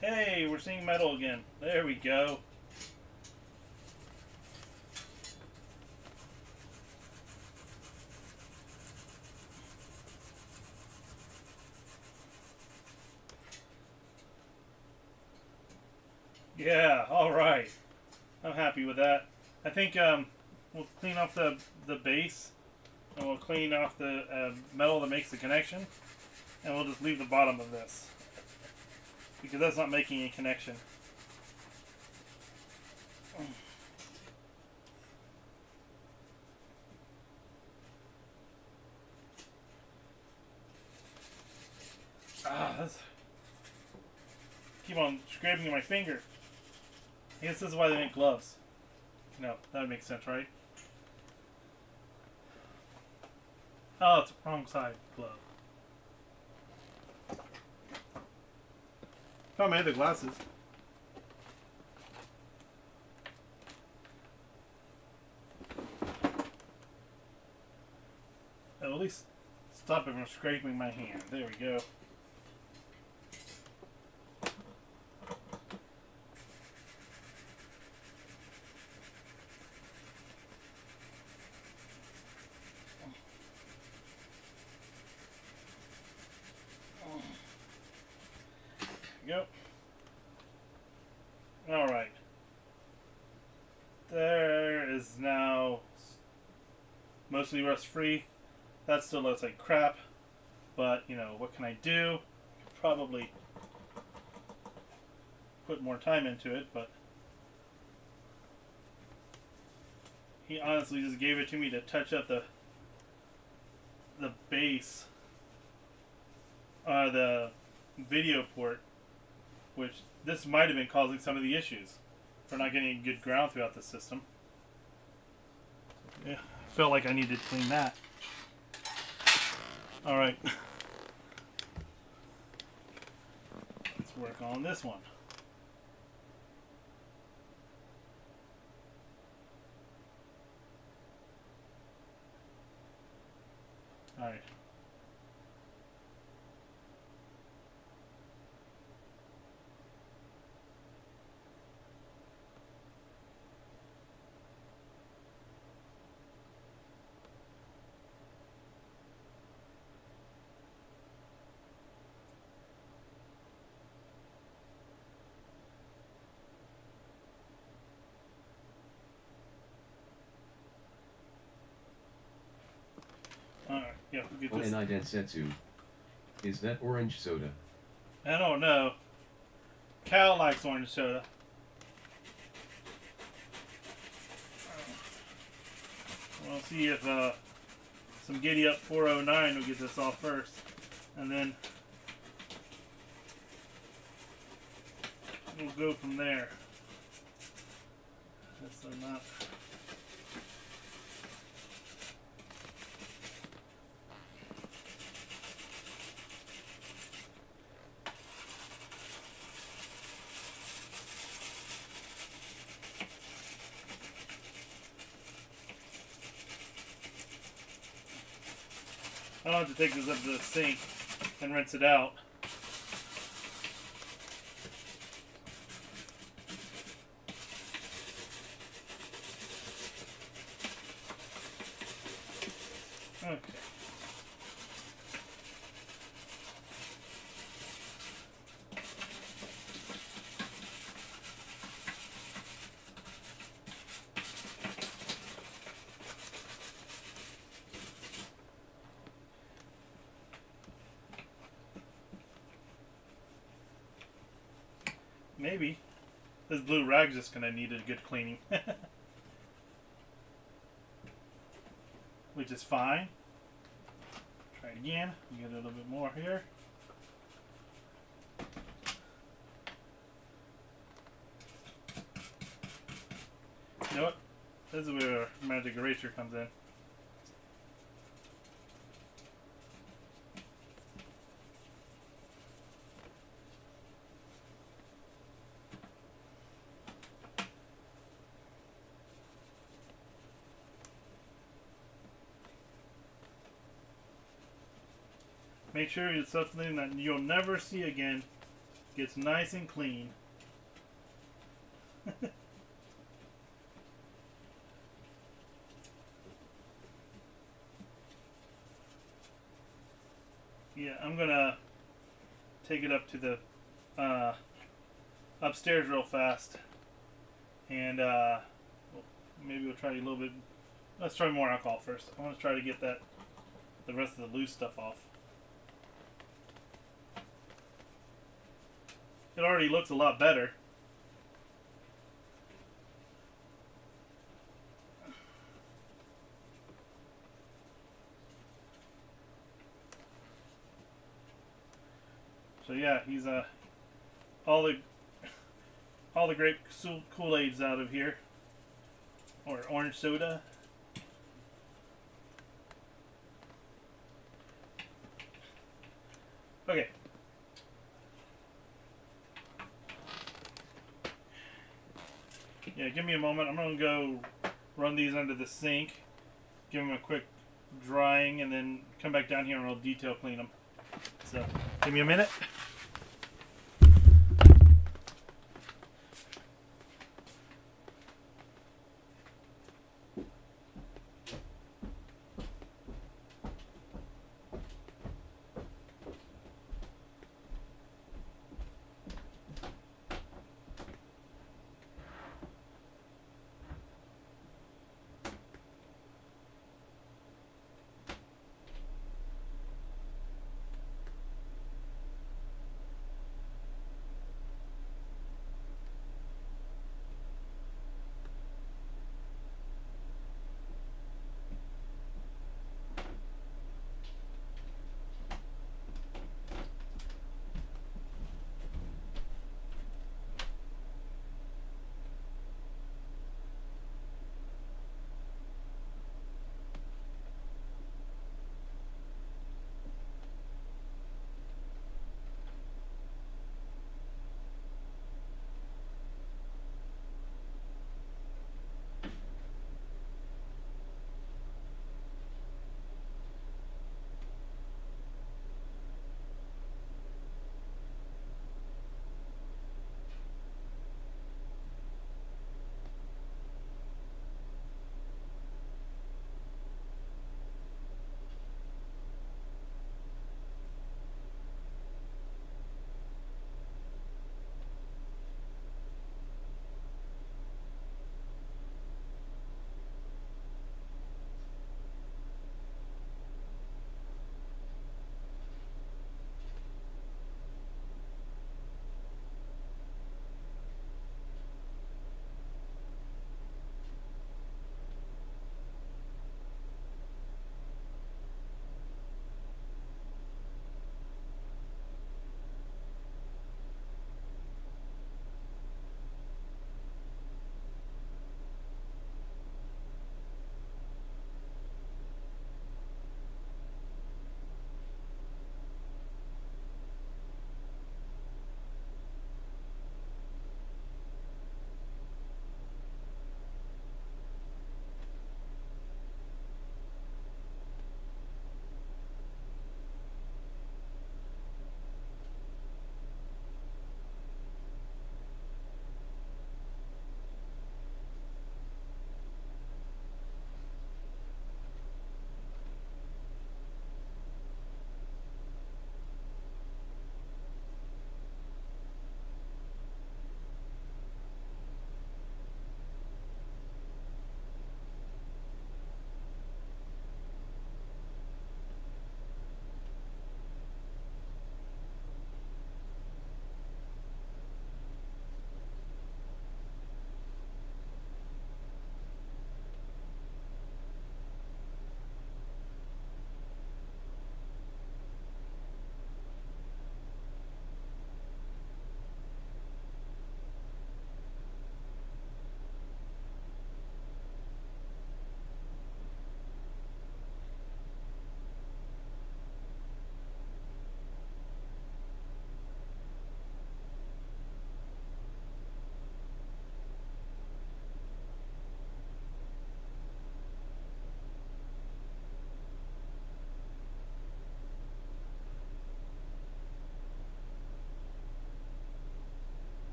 Hey, we're seeing metal again. There we go. Yeah, alright. I'm happy with that. I think we'll clean off the base and we'll clean off the metal that makes the connection and we'll just leave the bottom of this because that's not making a connection. That's... keep on scraping my finger. I guess this is why they make gloves. No, that would make sense, right? Oh, it's the wrong side glove. Found my other glasses. At least stop it from scraping my hand. There we go. Yep. All right. there is now mostly rust free. That still looks like crap, but you know, what can I do? Probably put more time into it, but he honestly just gave it to me to touch up the base, the video port, which this might have been causing some of the issues for not getting good ground throughout the system. Yeah, felt like I needed to clean that. Alright. Let's work on this one. Alright. Alright, yeah, we'll get this. Onenai Densetsu. Is that orange soda? I don't know. Cal likes orange soda. We'll see if some Giddy Up 409 will get this off first. And then we'll go from there. That's enough. I'll have to take this up to the sink and rinse it out. Okay. Maybe. This blue rag's just gonna need a good cleaning. Which is fine. Try it again. Get a little bit more here. You know what? This is where magic eraser comes in. Make sure it's something that you'll never see again. Gets nice and clean. Yeah, I'm gonna take it up to the upstairs real fast, and maybe we'll try a little bit. Let's try more alcohol first. I want to try to get the rest of the loose stuff off. It already looks a lot better. So yeah, he's all the grape Kool-Aids out of here, or orange soda. Okay. Yeah, give me a moment. I'm going to go run these under the sink, give them a quick drying, and then come back down here and I'll detail clean them. So, give me a minute.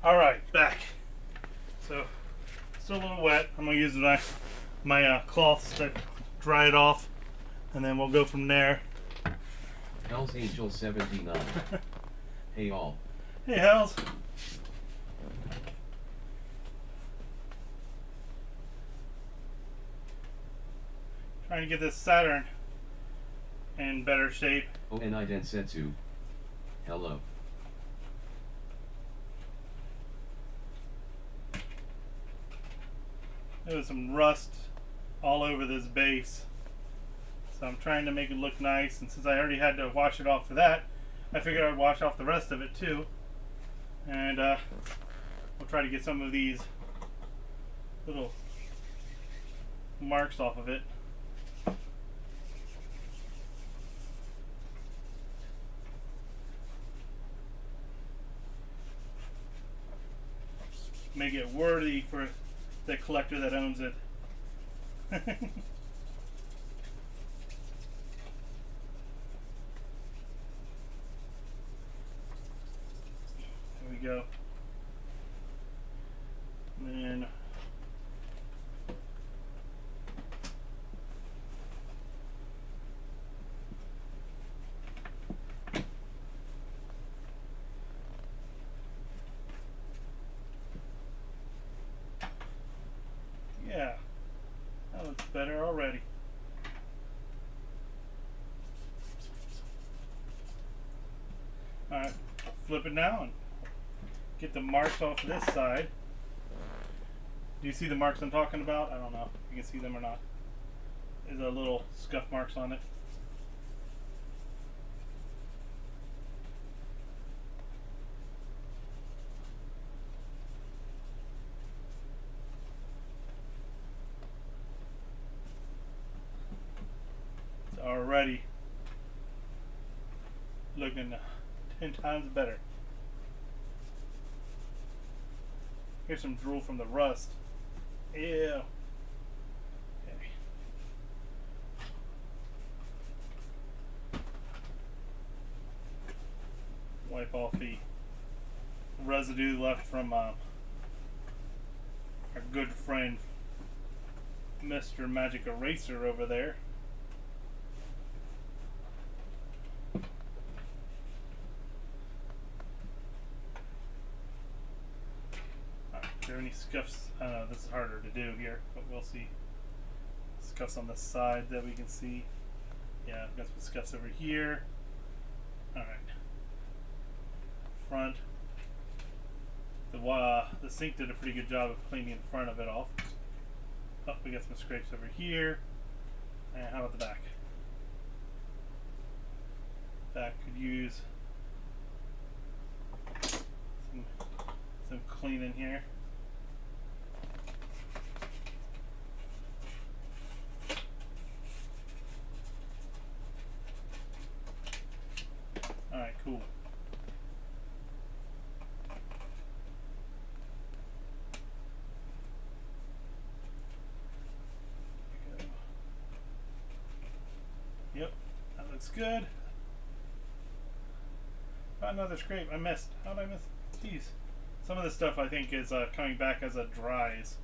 Alright, back. So, still a little wet. I'm going to use my cloths to dry it off, and then we'll go from there. Hell's Angel 79. Hey all. Hey, Hells. Trying to get this Saturn in better shape. Oh, and I Densetsu. Hello. There was some rust all over this base. So I'm trying to make it look nice, and since I already had to wash it off for that, I figured I'd wash off the rest of it too. And we'll try to get some of these little marks off of it. Make it worthy for the collector that owns it. There we go. And then yeah, that looks better already. Alright, flip it now and get the marks off this side. Do you see the marks I'm talking about? I don't know if you can see them or not. There's a little scuff marks on it. It's already looking 10 times better. Here's some drool from the rust. Ew. Okay. Wipe off the residue left from our good friend Mr. Magic Eraser over there. Are there any scuffs? I don't know, this is harder to do here, but we'll see. Scuffs on the side that we can see. Yeah, I've got some scuffs over here. Alright. Front. The sink did a pretty good job of cleaning the front of it off. Oh, we got some scrapes over here. And how about the back? Back could use some cleaning here. Alright, cool. Yep, that looks good. Oh, another scrape. I missed. How did I miss? Jeez. Some of this stuff I think is coming back as it dries.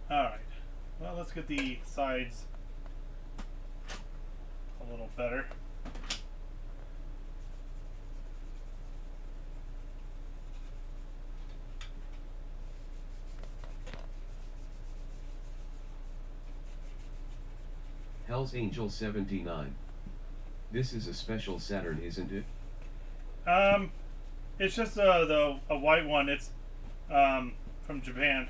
Alright. Well, let's get the sides a little better. Hell's Angel 79. This is a special Saturn, isn't it? It's just a white one. It's from Japan.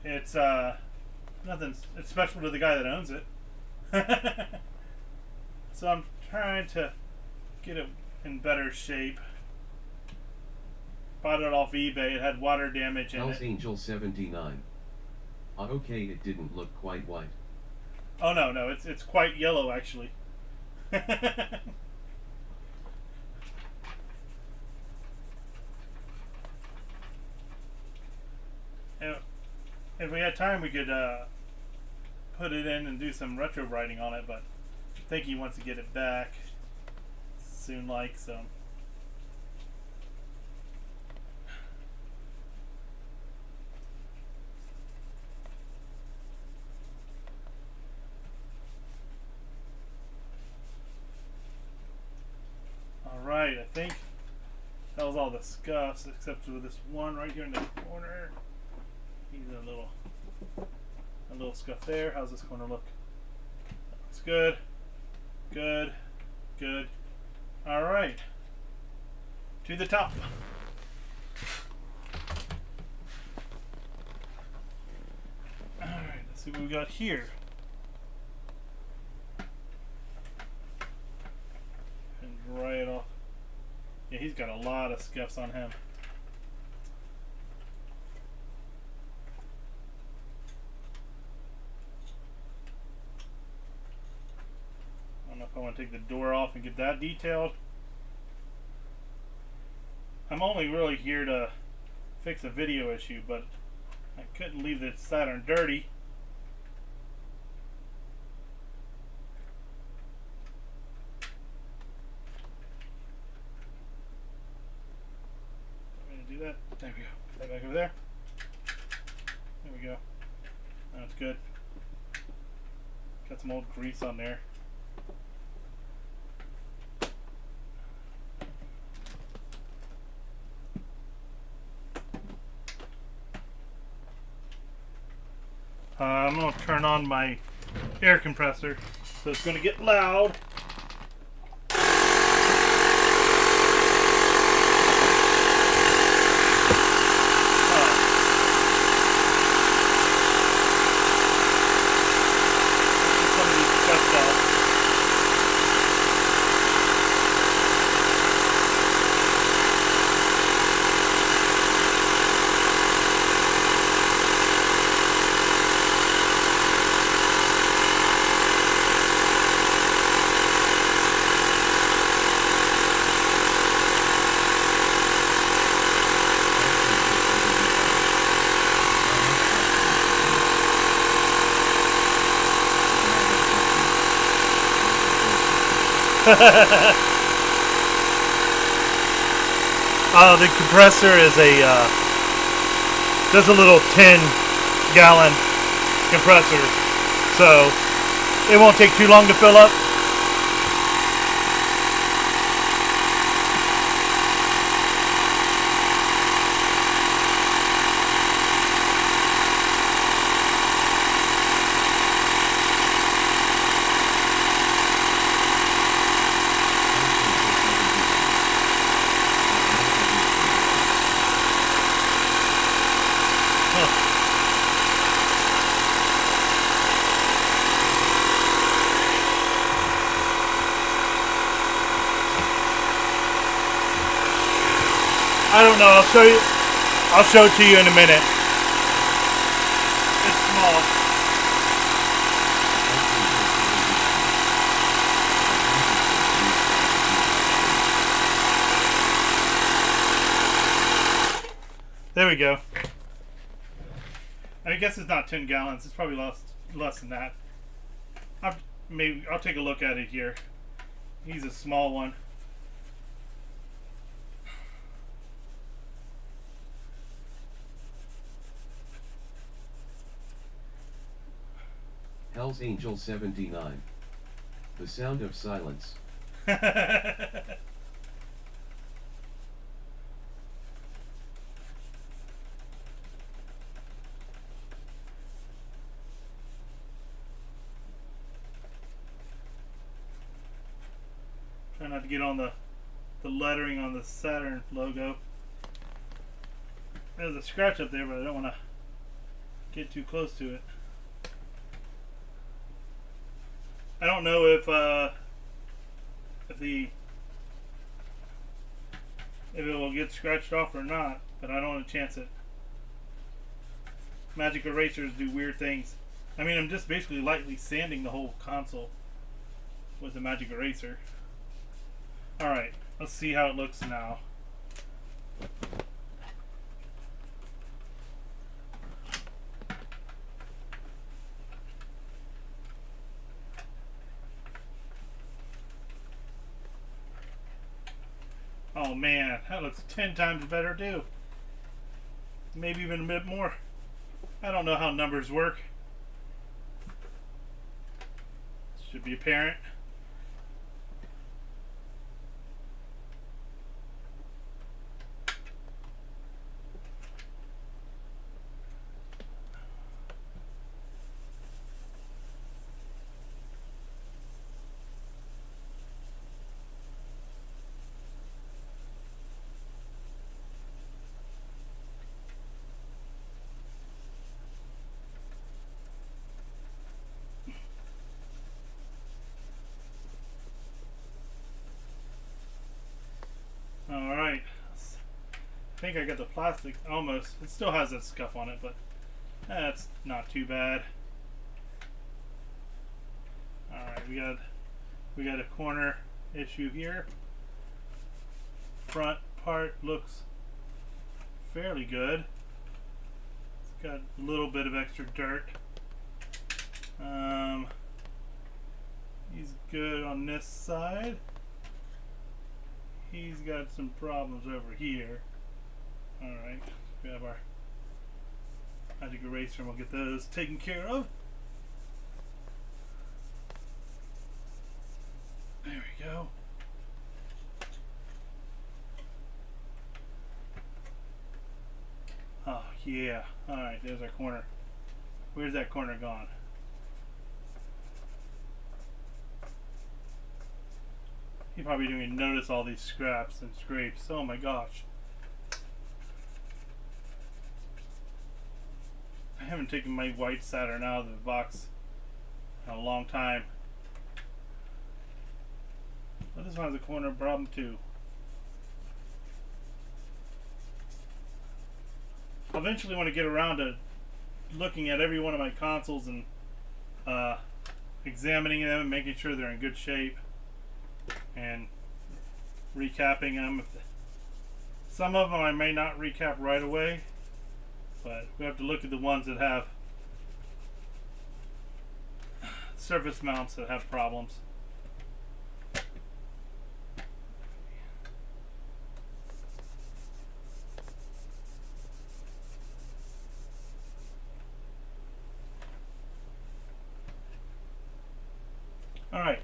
It's nothing. It's special to the guy that owns it. So I'm trying to get it in better shape. Bought it off eBay. It had water damage in Hell's it. Angel 79. Okay, it didn't look quite white. Oh no, it's quite yellow actually. If we had time, we could put it in and do some retro writing on it, but I think he wants to get it back soon, like so. Alright, I think that was all the scuffs except for this one right here in the corner. He's a little scuff there. How's this corner look? That looks good. Good. Good. Alright. To the top. Alright, let's see what we got here. And dry it off. Yeah, he's got a lot of scuffs on him. I don't know if I want to take the door off and get that detailed. I'm only really here to fix a video issue, but I couldn't leave the Saturn dirty. Do that. There we go. Put that back over there. There we go. That's good. Got some old grease on there. I'm going to turn on my air compressor, so it's going to get loud. The compressor is does a little 10-gallon compressor, so it won't take too long to fill up. I don't know. I'll show you. I'll show it to you in a minute. It's small. There we go. I guess it's not 10 gallons. It's probably less than that. I'll take a look at it here. He's a small one. Hell's Angel 79. The sound of silence. Try not to get on the lettering on the Saturn logo. There's a scratch up there, but I don't want to get too close to it. I don't know if it will get scratched off or not, but I don't want to chance it. Magic erasers do weird things. I mean, I'm just basically lightly sanding the whole console with the magic eraser. Alright, let's see how it looks now. Oh man, that looks 10 times better too. Maybe even a bit more. I don't know how numbers work. Should be apparent. Alright. I think I got the plastic almost. It still has that scuff on it, but that's not too bad. Alright, we got a corner issue here. Front part looks fairly good. It's got a little bit of extra dirt. He's good on this side. He's got some problems over here. Alright, grab our magic eraser and we'll get those taken care of. There we go. Oh yeah. Alright, there's our corner. Where's that corner gone? You probably didn't even notice all these scraps and scrapes. Oh my gosh. I haven't taken my white Saturn out of the box in a long time. But this one has a corner problem too. I'll eventually want to get around to looking at every one of my consoles and examining them and making sure they're in good shape and recapping them. Some of them I may not recap right away, but we have to look at the ones that have surface mounts that have problems. All right.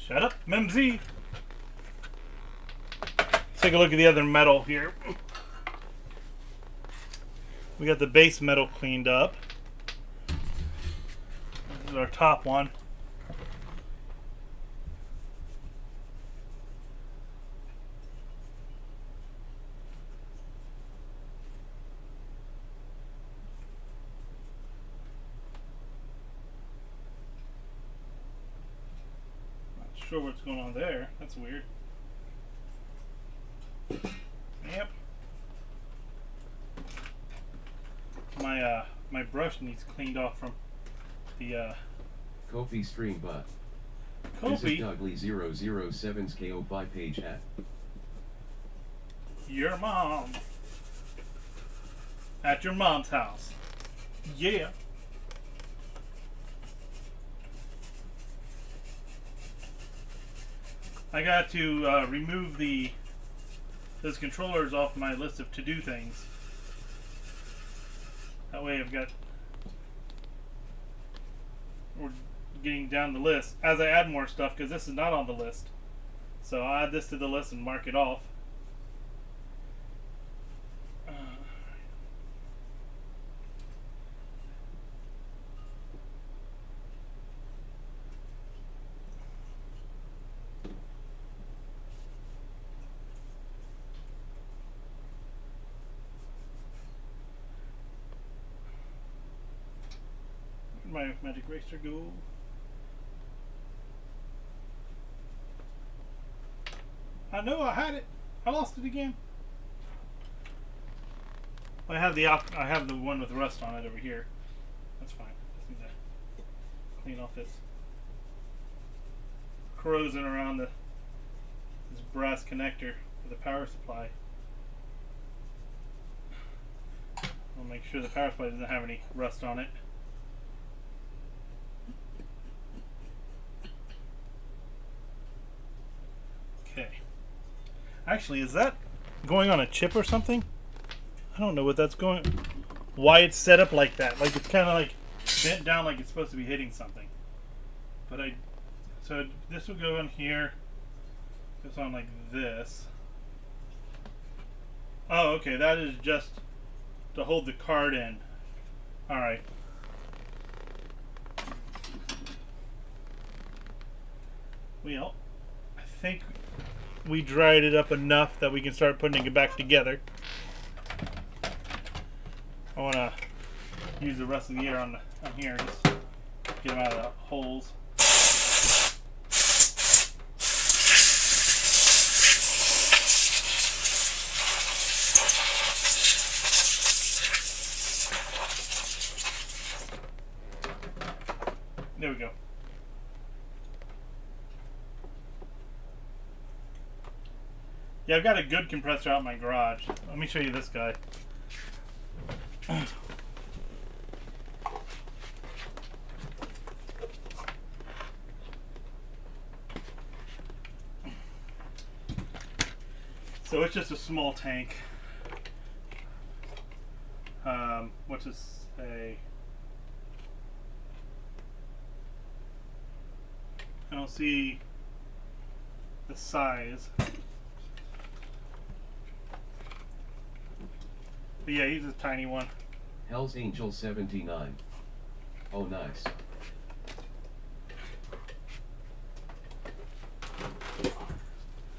Shut up, Mimsy. Let's take a look at the other metal here. We got the base metal cleaned up. This is our top one. Sure what's going on there. That's weird. Yep. My brush needs cleaned off from the Kofi stream but. Kofi. Visit Dougly007's KO5 page at Your mom. At your mom's house. Yeah. I got to remove those controllers off my list of to-do things. That way I've got, we're getting down the list as I add more stuff, because this is not on the list. So I'll add this to the list and mark it off. My magic eraser go. I know I had it. I lost it again. I have the one with rust on it over here. That's fine. Just need to clean off this corrosion around this brass connector for the power supply. I'll make sure the power supply doesn't have any rust on it. Okay. Actually, is that going on a chip or something? I don't know what that's going. Why it's set up like that? Like it's kind of like bent down, like it's supposed to be hitting something. But so this will go in here. Goes on like this. Oh, okay. That is just to hold the card in. All right. Well, I think we dried it up enough that we can start putting it back together. I want to use the rest of the air on here, just get them out of the holes. There we go. Yeah, I've got a good compressor out in my garage. Let me show you this guy. So it's just a small tank. What's this say? I don't see the size. But yeah, he's a tiny one. Hell's Angel 79. Oh, nice.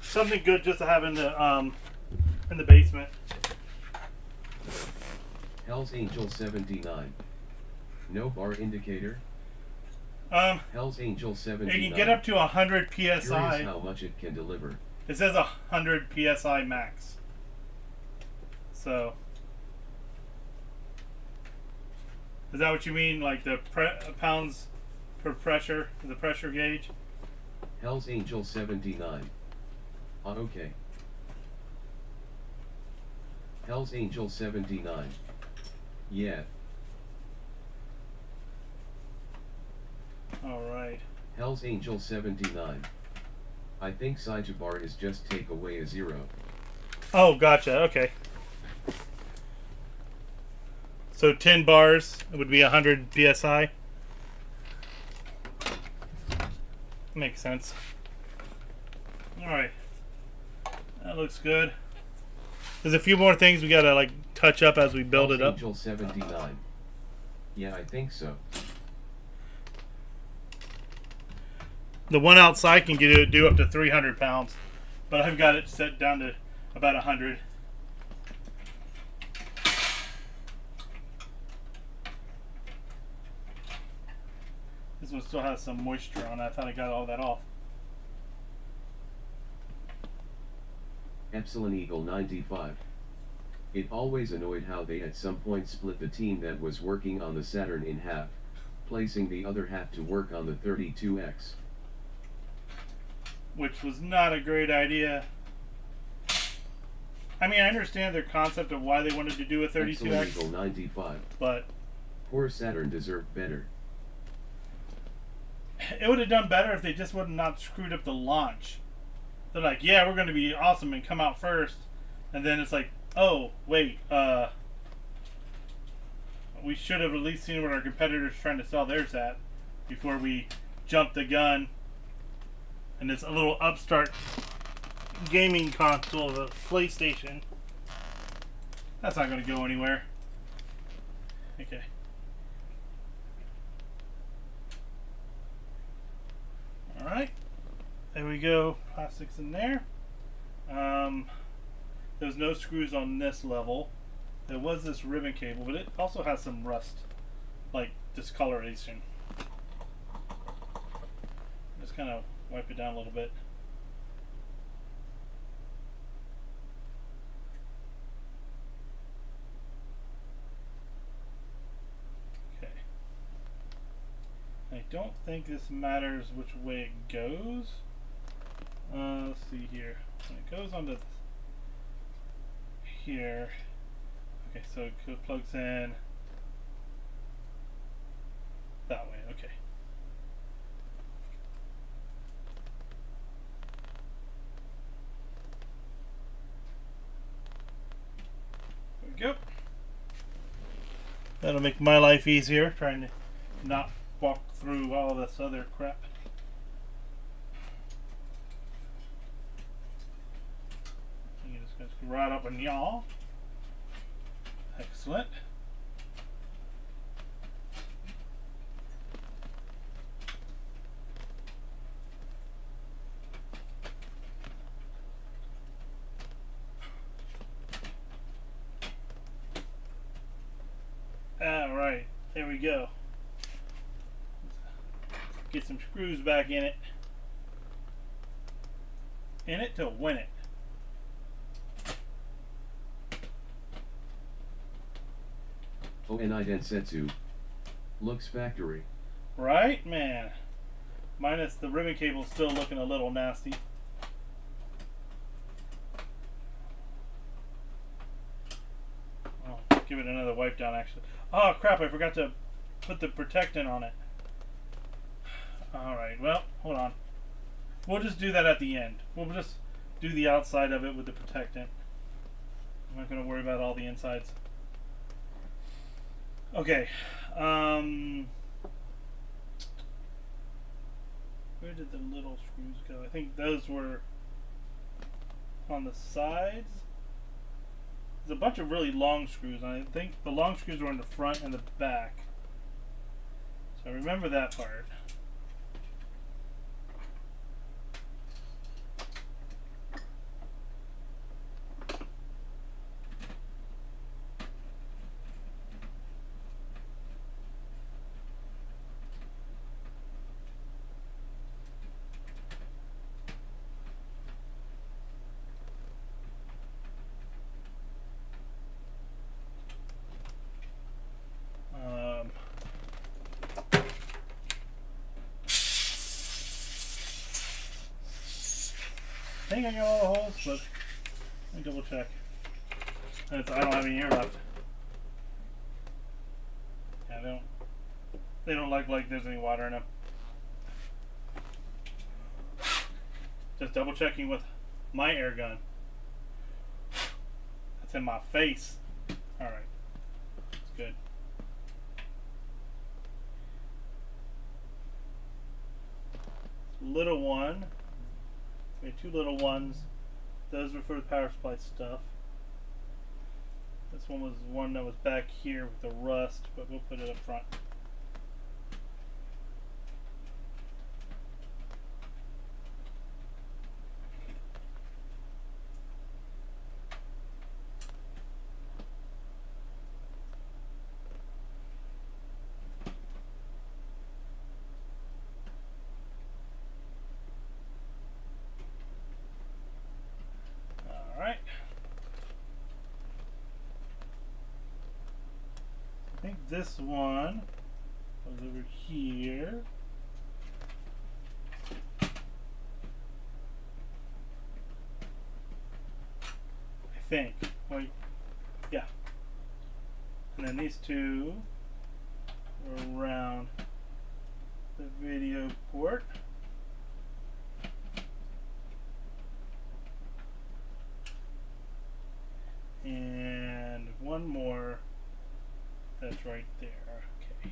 Something good just to have in the basement. Hell's Angel 79. No bar indicator. Hell's Angel 79. It can get up to 100 Curious psi. how much it can deliver. It says 100 psi max. So, is that what you mean? Like the pounds per pressure, the pressure gauge? Hell's Angel 79. Okay. Hell's Angel 79. Yeah. Alright. Hell's Angel 79. I think side bar is just take away a 0. Oh, gotcha. Okay. So 10 bars would be 100 psi. Makes sense. Alright. That looks good. There's a few more things we gotta like touch up as we build it up. Angel 79. Yeah, I think so. The one outside can do up to 300 pounds, but I've got it set down to about 100. This one still has some moisture on it. I thought I got all that off. Epsilon Eagle 95. It always annoyed how they at some point split the team that was working on the Saturn in half, placing the other half to work on the 32X. Which was not a great idea. I mean, I understand their concept of why they wanted to do a 32X. Epsilon Eagle 95. But poor Saturn deserved better. It would have done better if they just would have not screwed up the launch. They're like, yeah, we're going to be awesome and come out first. And then it's like, oh, wait, we should have at least seen what our competitors trying to sell theirs at before we jumped the gun. And it's a little upstart gaming console of a PlayStation. That's not going to go anywhere. Okay. Alright. There we go. Plastics in there. There's no screws on this level. There was this ribbon cable, but it also has some rust, like discoloration. Just kind of wipe it down a little bit. Okay. I don't think this matters which way it goes. Let's see here. When it goes onto here. Okay, so it plugs in that way. Okay. There we go. That'll make my life easier, trying to not walk through all this other crap. You just gonna screw right up and yaw. Excellent. Alright, there we go. Get some screws back in it. In it to win it. Onai Densetsu. Looks factory. Right, man. Minus the ribbon cable still looking a little nasty. Oh, give it another wipe down actually. Oh crap, I forgot to put the protectant on it. Alright, well, hold on. We'll just do that at the end. We'll just do the outside of it with the protectant. I'm not going to worry about all the insides. Okay. Where did the little screws go? I think those were on the sides. There's a bunch of really long screws, and I think the long screws were in the front and the back. So remember that part. I think I got all the holes, but let me double check. I don't have any here left. Yeah, they don't look like there's any water in them. Just double checking with my air gun. That's in my face. Alright. That's good. Little one. We have two little ones. Those were for the power supply stuff. This one was one that was back here with the rust, but we'll put it up front. Alright. I think this one was over here. I think. Wait. Yeah. And then these two are around the video port. And one more That's right there. Okay.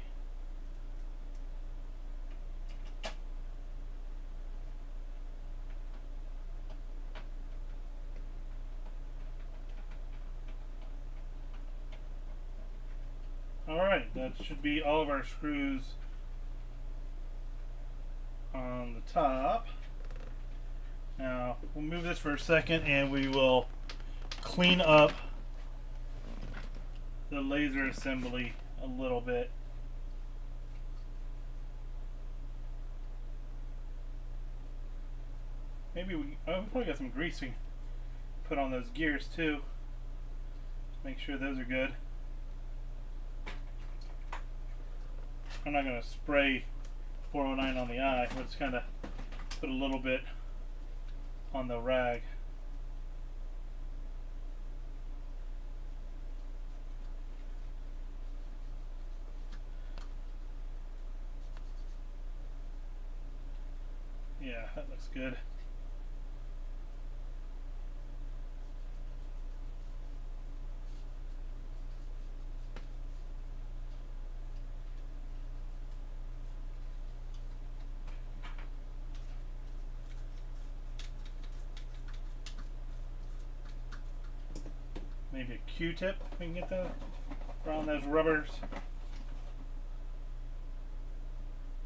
Alright, that should be all of our screws on the top. Now, we'll move this for a second and we will clean up the laser assembly a little bit. Maybe we probably got some grease we can put on those gears too. Make sure those are good. I'm not going to spray 409 on the eye, but just kind of put a little bit on the rag. Yeah, that looks good. Maybe a Q-tip, we can get that around those rubbers.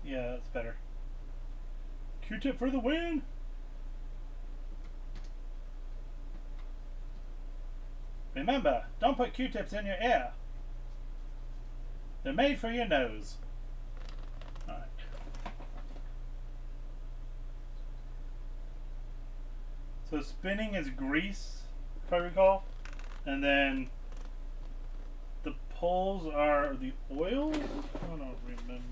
Yeah, that's better. Q-tip for the win! Remember, don't put Q-tips in your ear. They're made for your nose. Alright. So spinning is grease, if I recall. And then the poles are the oil? I don't remember.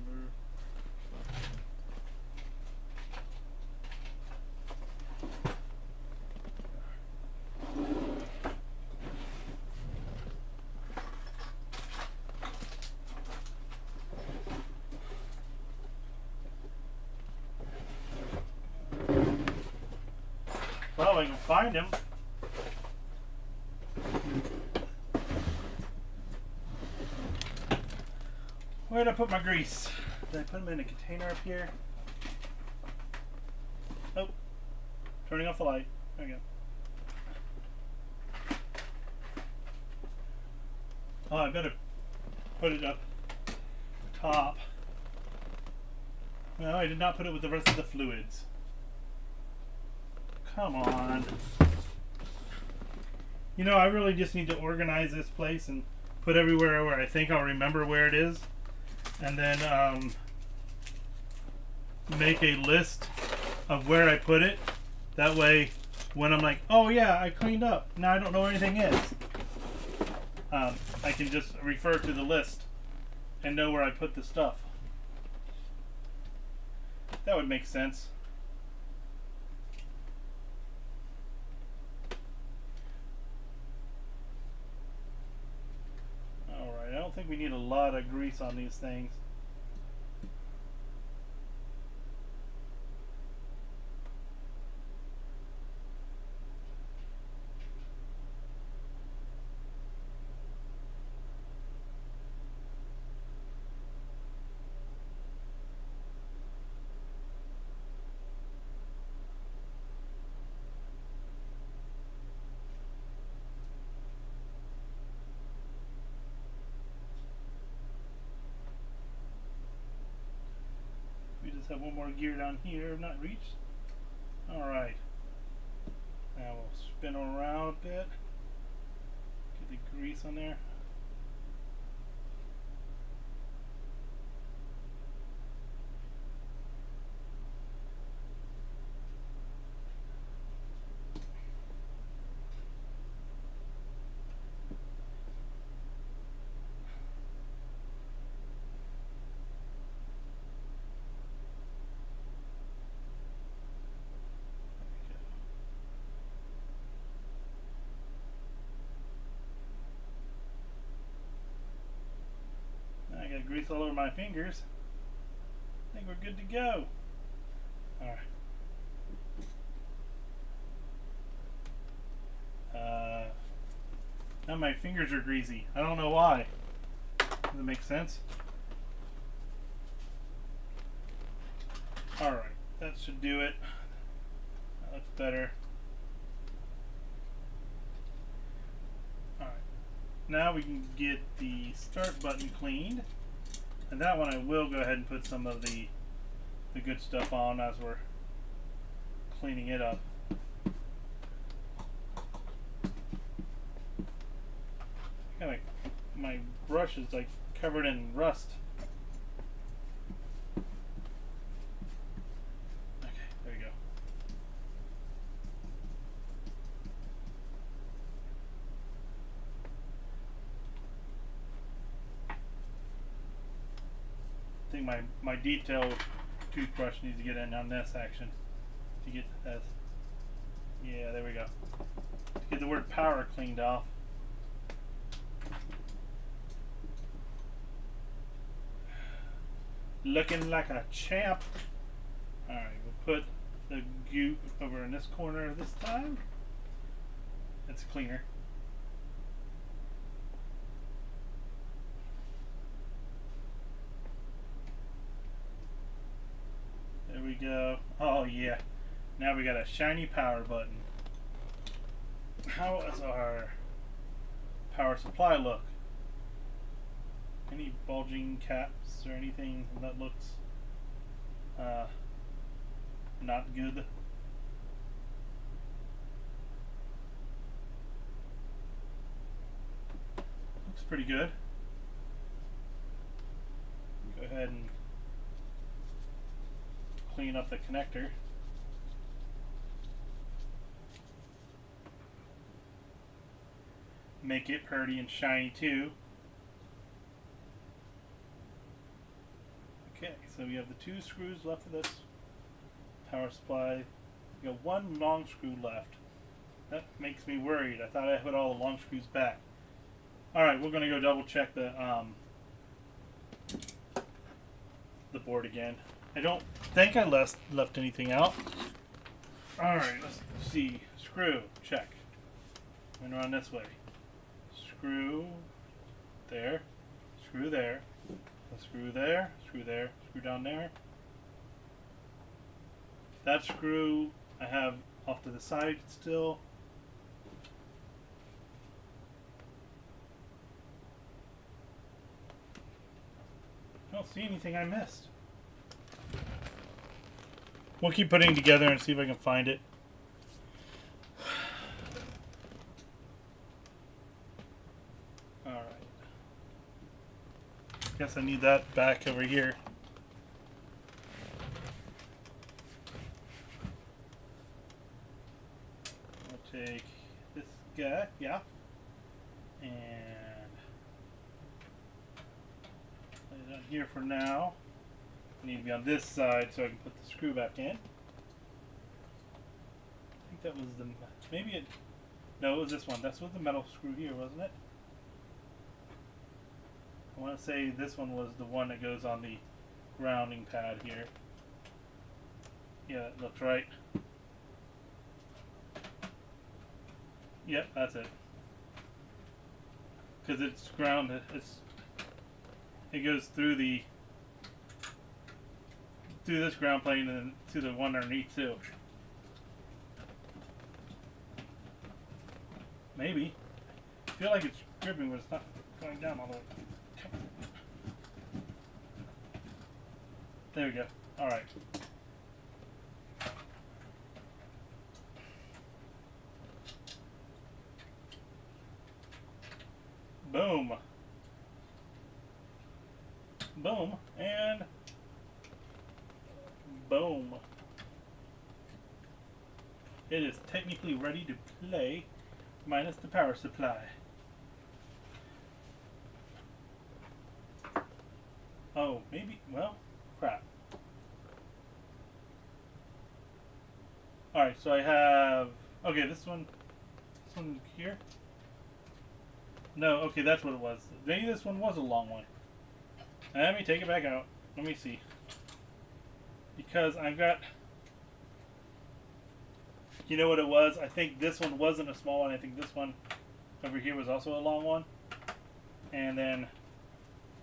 Well, I can find him. Where did I put my grease? Did I put them in a container up here? Oh, turning off the light. There we go. Oh, I better put it up top. No, I did not put it with the rest of the fluids. Come on. You know, I really just need to organize this place and put everywhere where I think I'll remember where it is. And then make a list of where I put it. That way, when I'm like, oh yeah, I cleaned up. Now I don't know where anything is. I can just refer to the list and know where I put the stuff. That would make sense. Alright, I don't think we need a lot of grease on these things. Have one more gear down here, not reached. Alright. Now we'll spin around a bit. Get the grease on there. I got grease all over my fingers. I think we're good to go. Alright. Now my fingers are greasy. I don't know why. Does that make sense? Alright, that should do it. That looks better. Alright, now we can get the start button cleaned. And that one I will go ahead and put some of the good stuff on as we're cleaning it up. Kinda, my brush is like covered in rust. Okay, there you go. I think my detail toothbrush needs to get in on this action to get that. Yeah, there we go. To get the word power cleaned off. Looking like a champ. Alright, we'll put the goop over in this corner this time. That's cleaner. There we go. Oh yeah. Now we got a shiny power button. How does our power supply look? Any bulging caps or anything that looks not good? Looks pretty good. Go ahead and clean up the connector. Make it pretty and shiny too. Okay, so we have the 2 screws left for this power supply. We got 1 long screw left. That makes me worried. I thought I put all the long screws back. Alright, we're going to go double check the board again. I don't think I left anything out. Alright, let's see. Screw, check. And run this way. Screw there. Screw there. A screw there, screw down there. That screw I have off to the side still. I don't see anything I missed. We'll keep putting it together and see if I can find it. Guess I need that back over here. I'll take this guy, yeah, and lay it on here for now. I need to be on this side so I can put the screw back in. I think that was the, maybe it, no, it was this one. That's with the metal screw here, wasn't it? I want to say this one was the one that goes on the grounding pad here. Yeah, that looks right. Yep, that's it. Because it's grounded. It goes through this ground plane and to the one underneath too. Maybe. I feel like it's gripping, but it's not going down all the way. There we go. Alright. Boom. Boom. And boom. It is technically ready to play, minus the power supply. Oh, maybe, well, crap. Alright, so I have, okay, this one here? No, okay, that's what it was. Maybe this one was a long one. Let me take it back out. Let me see. Because I've got, you know what it was? I think this one wasn't a small one. I think this one over here was also a long one. And then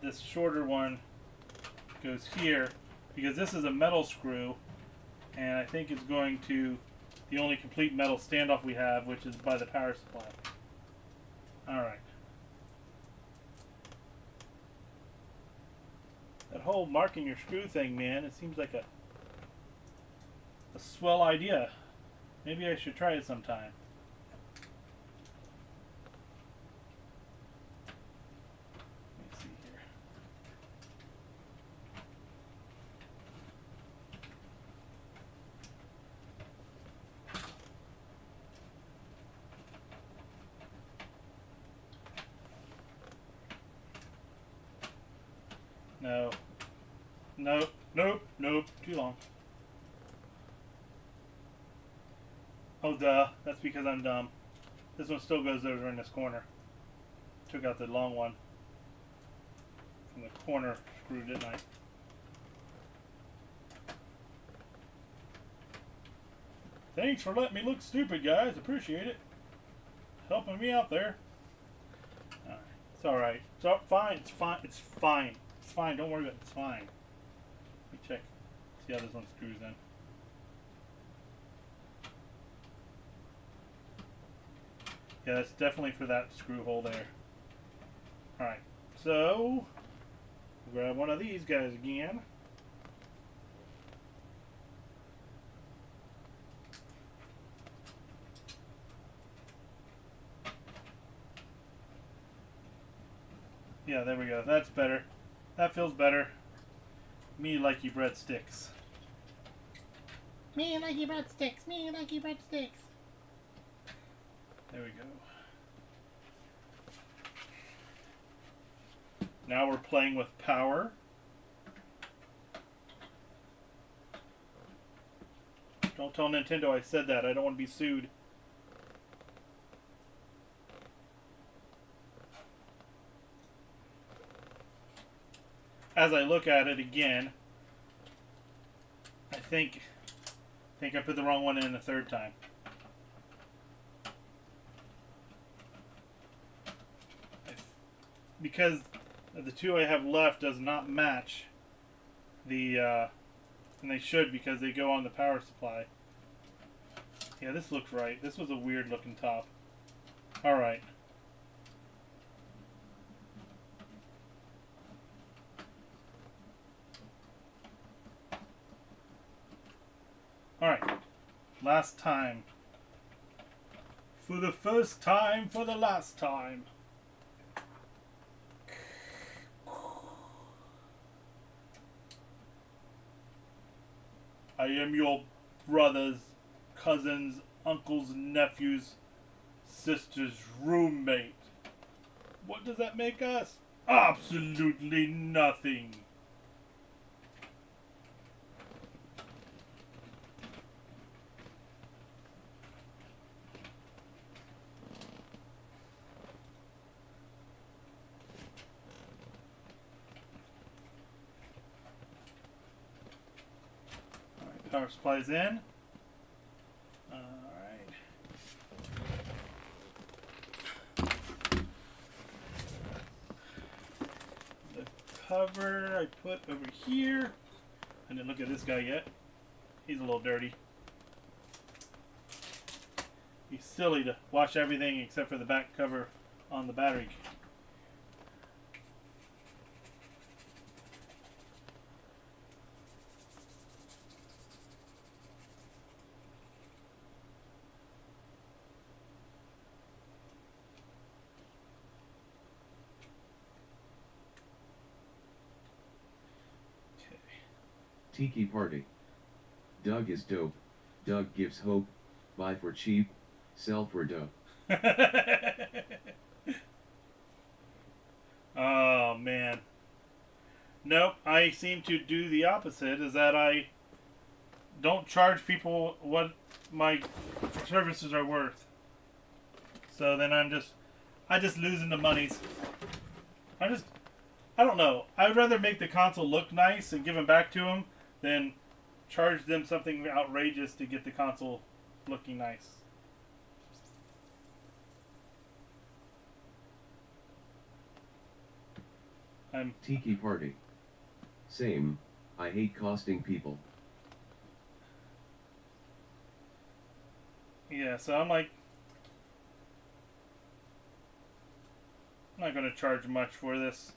this shorter one goes here, because this is a metal screw, and I think it's going to the only complete metal standoff we have, which is by the power supply. Alright. That whole marking your screw thing, man, it seems like a swell idea. Maybe I should try it sometime. Let me see here. No. Nope. Nope. Nope. Too long. Oh, duh. That's because I'm dumb. This one still goes over in this corner. Took out the long one from the corner screw, didn't I? Thanks for letting me look stupid, guys. Appreciate it. Helping me out there. Alright. It's alright. It's fine. It's fine. It's fine. It's fine. Don't worry about it. It's fine. Let me check. See how this one screws in. Yeah, that's definitely for that screw hole there. Alright, so grab one of these guys again. Yeah, there we go. That's better. That feels better. Me likey breadsticks. Me likey breadsticks. Me likey breadsticks. There we go. Now we're playing with power. Don't tell Nintendo I said that. I don't want to be sued. As I look at it again, I think I put the wrong one in the third time. Because the two I have left does not match the, and they should because they go on the power supply. Yeah, this looks right. This was a weird looking top. Alright. Alright. Last time. For the first time, for the last time. I am your brother's, cousin's, uncle's, nephew's, sister's roommate. What does that make us? Absolutely nothing. Power supply's in. Alright. The cover I put over here. I didn't look at this guy yet. He's a little dirty. He's silly to wash everything except for the back cover on the battery. Tiki Party. Doug is dope. Doug gives hope. Buy for cheap. Sell for dope. Oh man. Nope, I seem to do the opposite, is that I don't charge people what my services are worth. So then I just losing the monies. I don't know. I would rather make the console look nice and give them back to them than charge them something outrageous to get the console looking nice. I'm Tiki party. Same, I hate costing people. yeah. So I'm like, I'm not gonna charge much for this.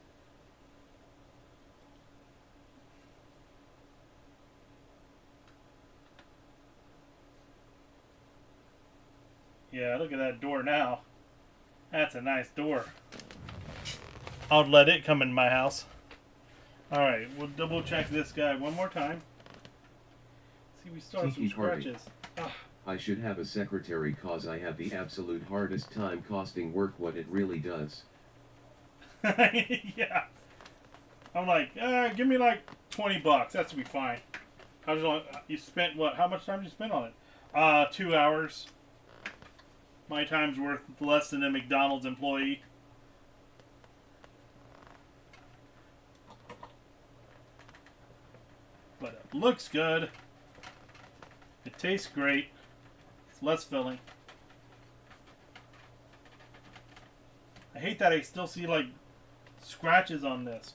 Yeah, look at that door now. That's a nice door. I'll let it come in my house. Alright, we'll double check this guy one more time. See, we still have some Tiki party. scratches. Ah. I should have a secretary cause I have the absolute hardest time costing work what it really does. Yeah. I'm like, give me like $20. That's be fine. You spent what? How much time did you spend on it? 2 hours. My time's worth less than a McDonald's employee. But it looks good. It tastes great. It's less filling. I hate that I still see like scratches on this.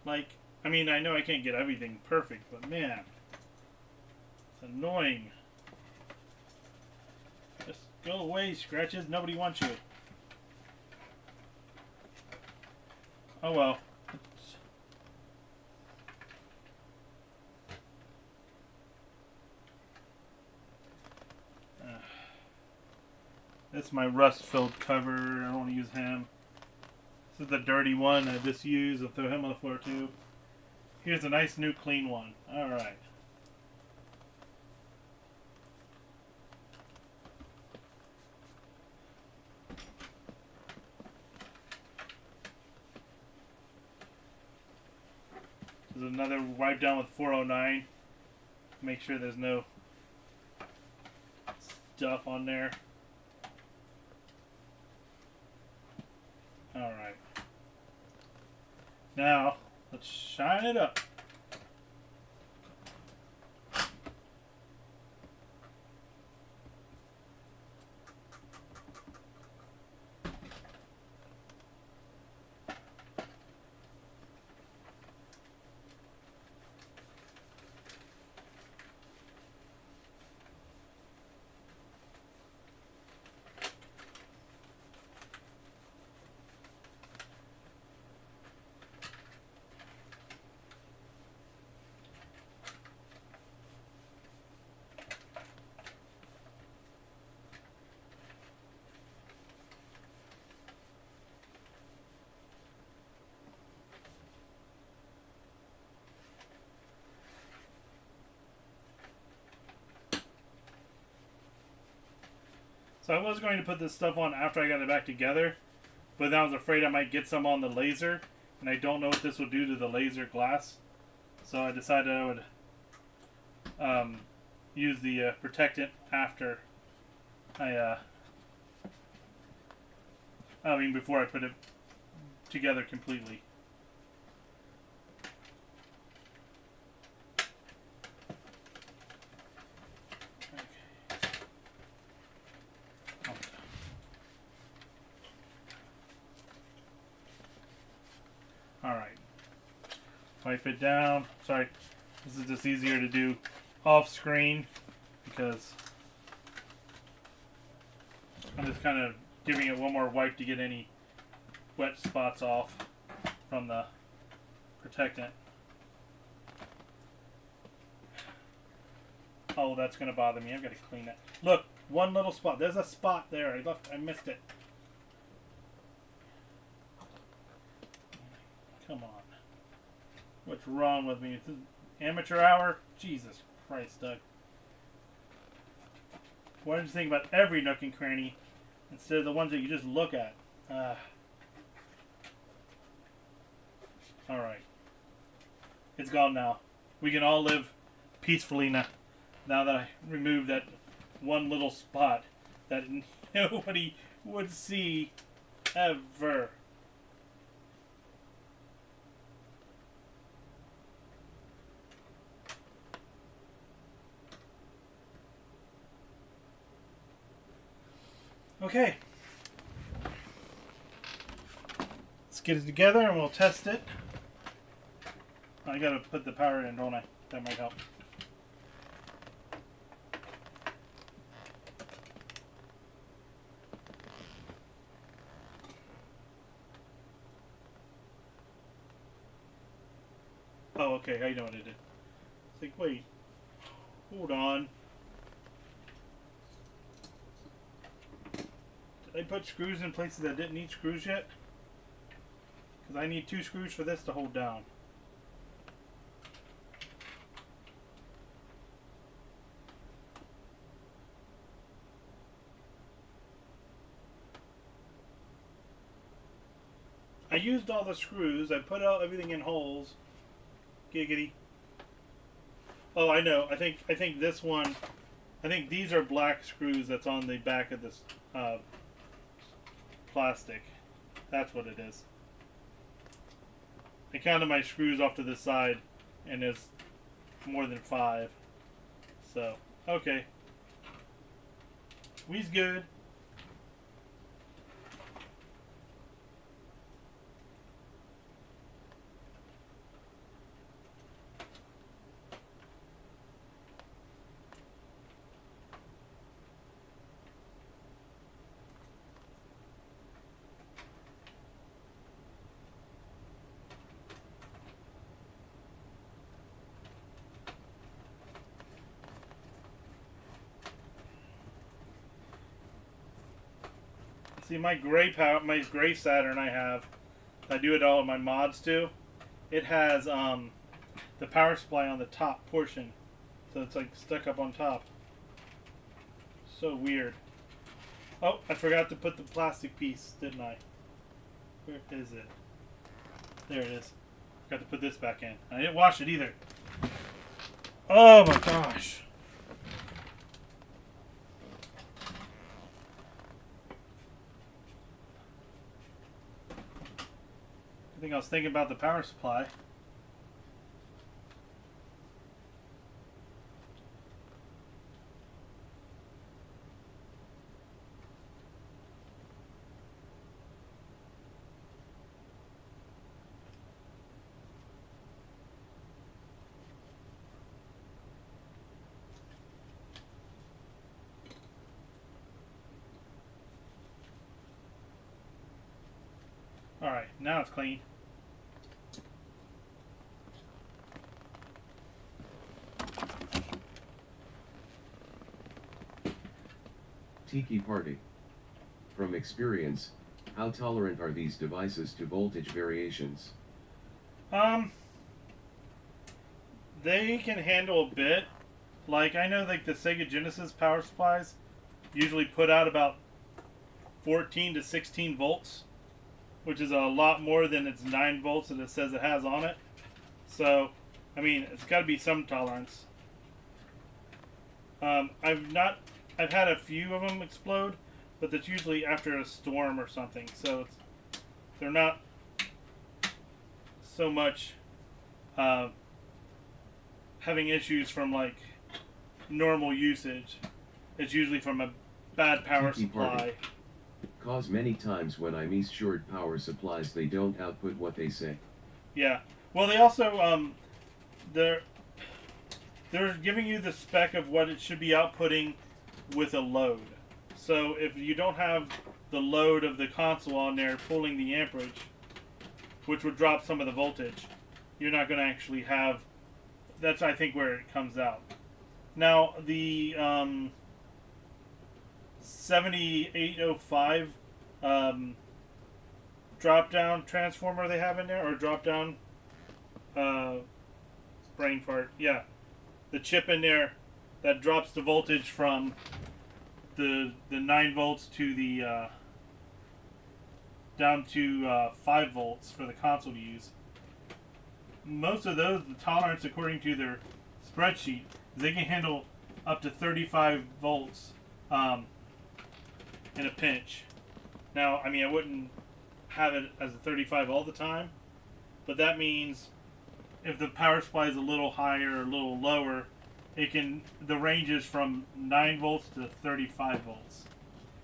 Like, I mean, I know I can't get everything perfect, but man, it's annoying. Just go away, scratches. Nobody wants you. Oh well. That's my rust-filled cover. I don't want to use him. This is the dirty one I just used. I'll throw him on the floor too. Here's a nice new clean one. Alright. There's another wipe down with 409. Make sure there's no stuff on there. Alright. Now, let's shine it up. So I was going to put this stuff on after I got it back together, but then I was afraid I might get some on the laser, and I don't know what this will do to the laser glass. So I decided I would use the protectant after before I put it together completely. Alright. Wipe it down. Sorry. This is just easier to do off screen because I'm just kind of giving it one more wipe to get any wet spots off from the protectant. Oh, that's going to bother me. I've got to clean it. Look, one little spot. There's a spot there. I missed it. Come on. What's wrong with me? Is this amateur hour? Jesus Christ, Doug. Why don't you think about every nook and cranny instead of the ones that you just look at? Alright. It's gone now. We can all live peacefully now that I removed that one little spot that nobody would see ever. Okay. Let's get it together and we'll test it. I gotta put the power in, don't I? That might help. Oh, okay, I know what I did. It's like, wait, hold on. Did I put screws in places that didn't need screws yet? Because I need 2 screws for this to hold down. I used all the screws. I put out everything in holes. Giggity. Oh, I know. I think this one. I think these are black screws that's on the back of this plastic. That's what it is. I counted my screws off to the side, and there's more than 5. So, okay. We's good. See, my gray Saturn I have, I do it all in my mods too. It has the power supply on the top portion, so it's like stuck up on top. So weird. Oh, I forgot to put the plastic piece, didn't I? Where is it? There it is. Forgot to put this back in. I didn't wash it either. Oh my gosh. I think I was thinking about the power supply. Alright, now it's clean. Tiki Party. From experience, how tolerant are these devices to voltage variations? They can handle a bit. Like, I know like the Sega Genesis power supplies usually put out about 14 to 16 volts, which is a lot more than its 9 volts that it says it has on it. So, I mean, it's got to be some tolerance. I've had a few of them explode, but that's usually after a storm or something. So they're not so much having issues from like normal usage. It's usually from a bad power supply. Cause many times when I'm short power supplies, they don't output what they say. Yeah. Well, they also they're giving you the spec of what it should be outputting with a load. So if you don't have the load of the console on there pulling the amperage, which would drop some of the voltage, you're not going to actually have. That's, I think, where it comes out. Now the 7805 drop down transformer they have in there, or drop down brain fart. Yeah, the chip in there that drops the voltage from the 9 volts to the down to 5 volts for the console to use. Most of those, the tolerance according to their spreadsheet, they can handle up to 35 volts in a pinch. Now, I mean, I wouldn't have it as a 35 all the time, but that means if the power supply is a little higher or a little lower, the range is from 9 volts to 35 volts.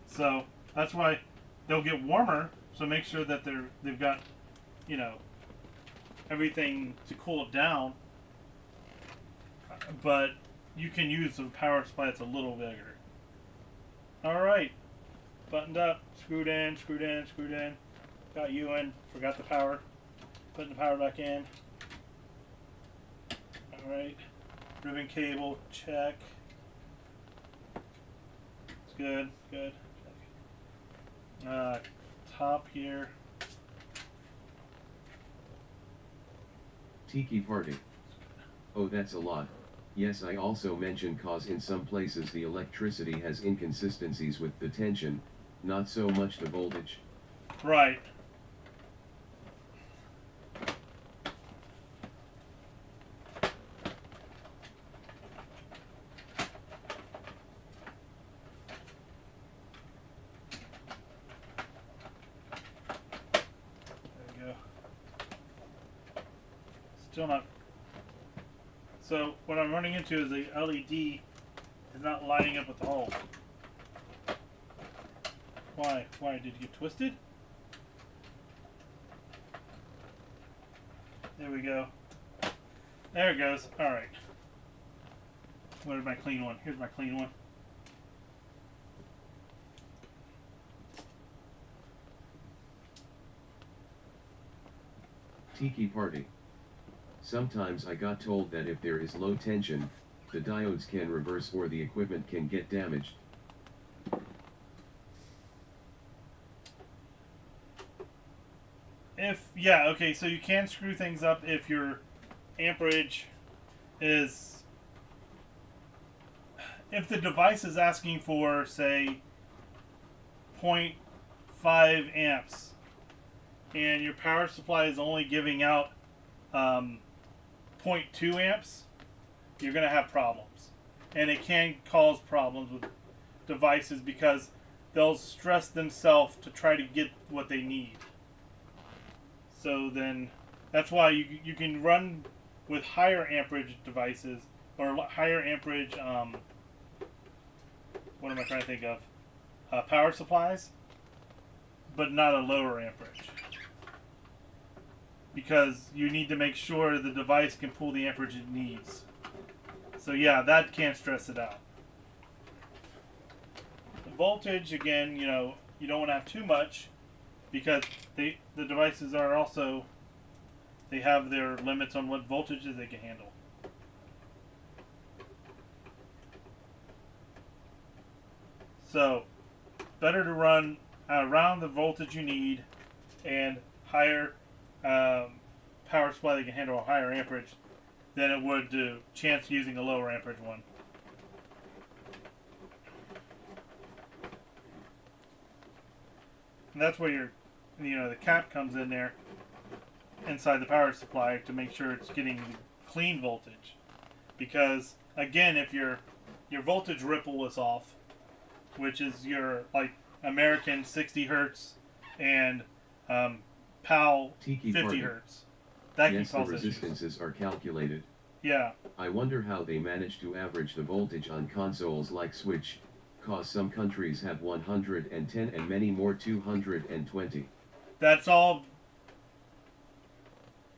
So that's why they'll get warmer. So make sure that they've got you know, everything to cool it down. But you can use a power supply that's a little bigger. Alright. Buttoned up, screwed in, screwed in, screwed in. Got you in, forgot the power. Putting the power back in. Alright. Ribbon cable, check. It's good, good. Top here. Tiki party. Oh, that's a lot. Yes, I also mentioned cause in some places the electricity has inconsistencies with the tension, not so much the voltage. Right. There we go. Still not. So what I'm running into is the LED is not lining up with the hole. Why? Why? Did you get twisted? There we go. There it goes. Alright. Where's my clean one? Here's my clean one. Tiki party. Sometimes I got told that if there is low tension, the diodes can reverse or the equipment can get damaged. Yeah, okay, so you can screw things up if your amperage is, if the device is asking for, say, 0.5 amps, and your power supply is only giving out 0.2 amps, you're going to have problems. And it can cause problems with devices because they'll stress themselves to try to get what they need. So then, that's why you can run with higher amperage devices, or higher amperage, what am I trying to think of? Power supplies, but not a lower amperage. Because you need to make sure the device can pull the amperage it needs. So yeah, that can't stress it out. The voltage, again, you know, you don't want to have too much, because the devices are also, they have their limits on what voltages they can handle. So, better to run around the voltage you need and higher power supply that can handle a higher amperage than it would to chance using a lower amperage one. And that's where your, the cap comes in there inside the power supply to make sure it's getting clean voltage. Because again, if your voltage ripple is off, which is your like American 60 hertz and PAL 50 hertz, that yes, can cause the resistances issues. are calculated. Yeah. I wonder how they manage to average the voltage on consoles like Switch, cause some countries have 110 and many more 220. That's all.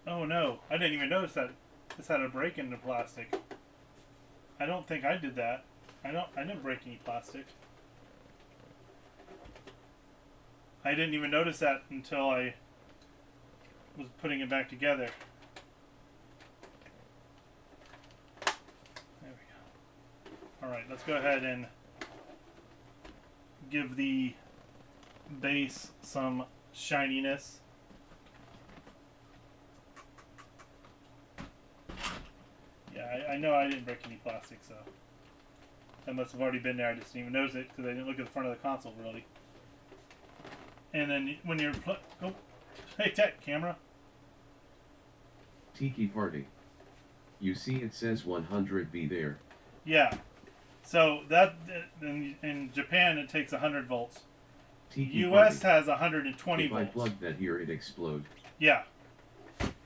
Oh no, I didn't even notice that this had a break in the plastic. I don't think I did that. I didn't break any plastic. I didn't even notice that until I was putting it back together. There we go. Alright, let's go ahead and give the base some shininess. Yeah, I know I didn't break any plastic, so that must have already been there. I just didn't even notice it because I didn't look at the front of the console really. And then when you're oh, hey tech camera. Tiki party. You see it says 100B there. Yeah. So that in Japan it takes 100 volts. Tiki US party. has 120 If volts. I plug that here, it explode. Yeah.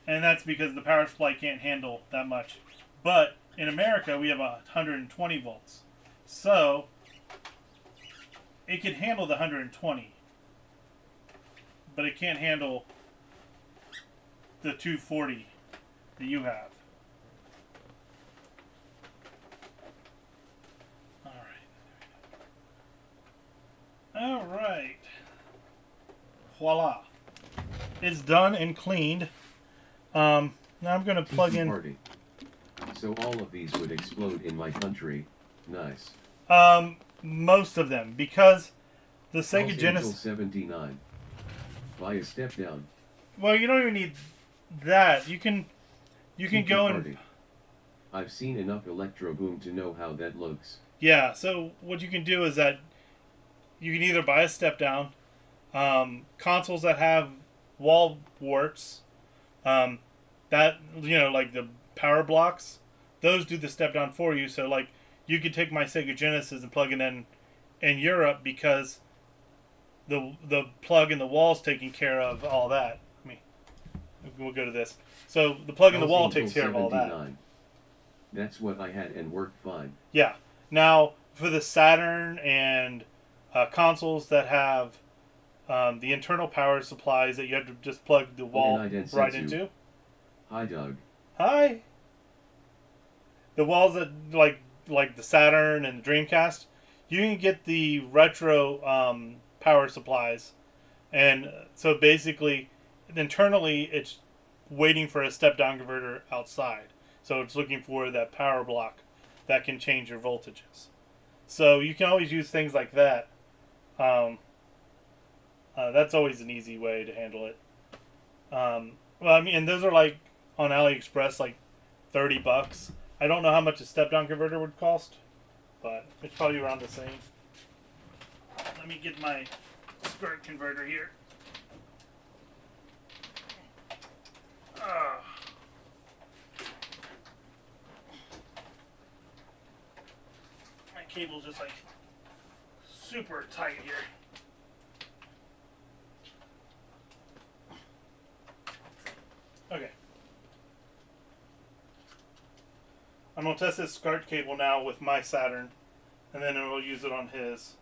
And that's because the power supply can't handle that much. But in America we have 120 volts. So it can handle the 120. But it can't handle the 240 that you have. All right. Voila. It's done and cleaned. Now I'm going to plug in. Party. So all of these would explode in my country. Nice. Most of them, because the Sega Angel Genesis. 79. Buy a step down. Well, you don't even need that. You can go and. Party. I've seen enough Electro Boom to know how that looks. Yeah. So what you can do is that you can either buy a step down, consoles that have wall warts, that like the power blocks, those do the step down for you. So like you could take my Sega Genesis and plug it in Europe because the plug in the wall's taking care of all that. We'll go to this. So the plug in the wall takes care of all that. That's what I had and worked fine. Yeah. Now for the Saturn and consoles that have the internal power supplies that you have to just plug the wall right into. Hi, Doug. Hi. The walls that like the Saturn and the Dreamcast, you can get the retro power supplies, and so basically internally it's waiting for a step down converter outside. So it's looking for that power block that can change your voltages. So you can always use things like that. That's always an easy way to handle it. And those are like on AliExpress, like $30. I don't know how much a step down converter would cost, but it's probably around the same. Let me get my skirt converter here. My cable's just like super tight here. Okay. I'm going to test this SCART cable now with my Saturn, and then we'll use it on his.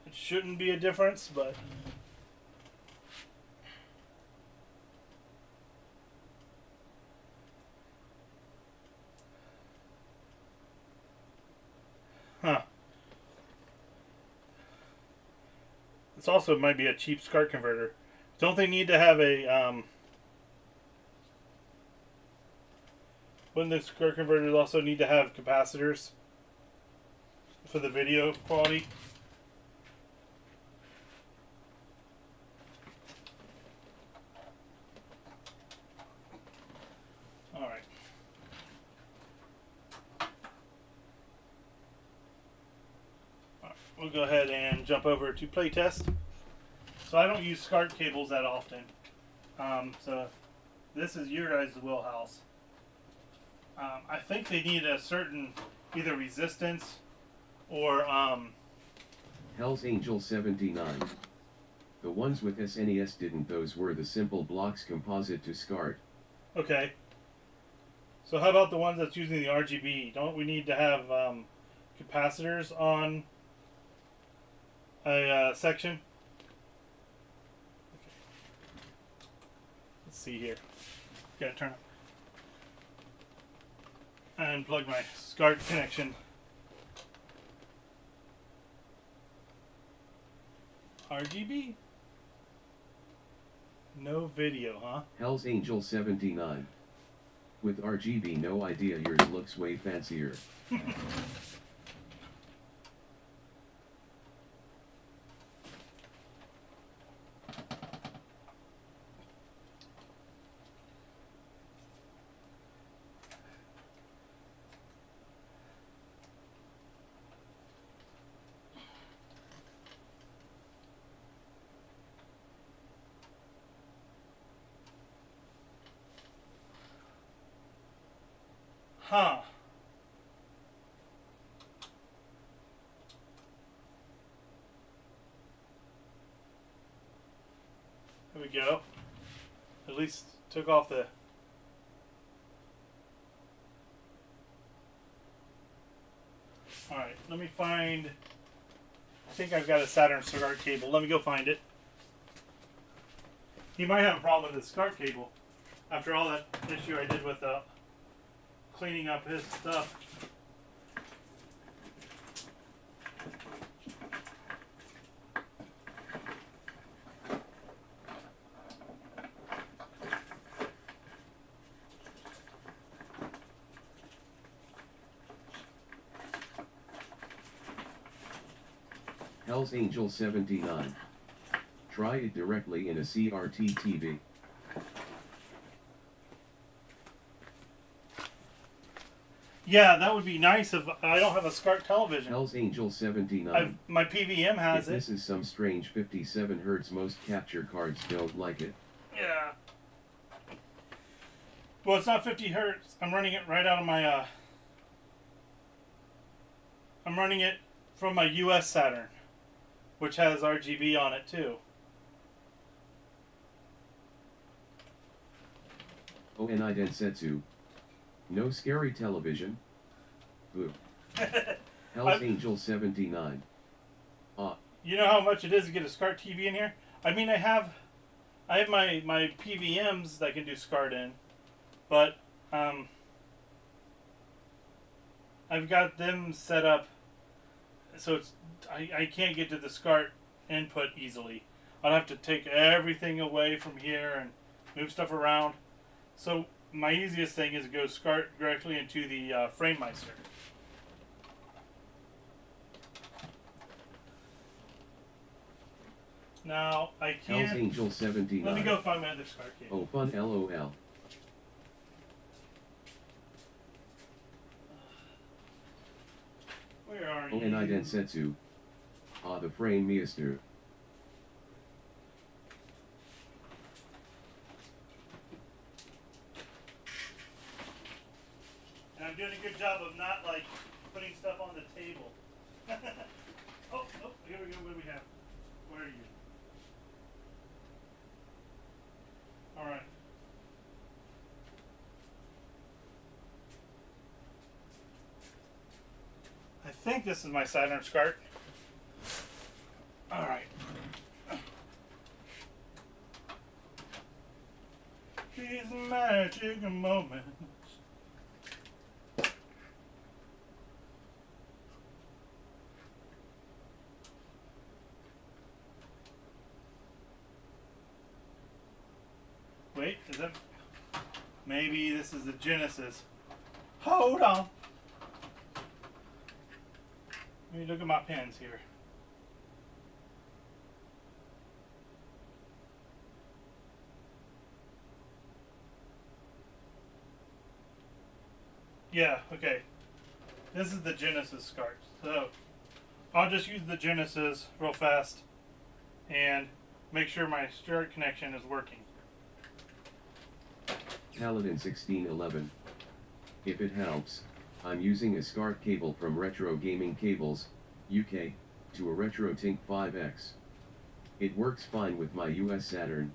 It shouldn't be a difference, but... Huh. This also might be a cheap SCART converter. Don't they need to have a... Wouldn't the SCART converters also need to have capacitors for the video quality? Alright. We'll go ahead and jump over to playtest. So I don't use SCART cables that often. So this is your guys' wheelhouse. I think they need a certain either resistance or Hell's Angel 79. The ones with SNES didn't. Those were the simple blocks composite to SCART. Okay. So how about the ones that's using the RGB? Don't we need to have capacitors on a section? Okay. Let's see here. Gotta turn up. And plug my SCART connection. RGB? No video, huh? Hell's Angel 79. With RGB, no idea, yours looks way fancier. Huh. There we go. At least took off the... Alright, let me find... I think I've got a Saturn SCART cable. Let me go find it. He might have a problem with his SCART cable. After all that issue I did with cleaning up his stuff. Hell's Angel 79. Try it directly in a CRT TV. Yeah, that would be nice if I don't have a SCART television. Hell's Angel 79. My PVM has if it. This is some strange 57 Hz. Most capture cards don't like it. Yeah. Well, it's not 50 Hertz. I'm running it right out of my, I'm running it from my US Saturn, which has RGB on it too. Onai Densetsu. No scary television. Boo. Hell's Angel 79. You know how much it is to get a SCART TV in here? I mean, I have my PVMs that I can do SCART in, but I've got them set up so I can't get to the SCART input easily. I'd have to take everything away from here and move stuff around. So my easiest thing is to go SCART directly into the FrameMeister. Now I can't. Hell's Angel 79. Let me go find my other SCART cable. Oh, fun, LOL. Where are you? Onai Densetsu. The FrameMeister. And I'm doing a good job of not like putting stuff on the table. oh, here we go. What do we have? Where are you? All right. I think this is my Saturn SCART. All right. These magic moments. Wait, is that... Maybe this is the Genesis. Hold on. Let me look at my pens here. Yeah, okay. This is the Genesis SCART. So, I'll just use the Genesis real fast and make sure my SCART connection is working. Paladin 1611. If it helps, I'm using a SCART cable from Retro Gaming Cables, UK, to a RetroTink 5X. It works fine with my US Saturn.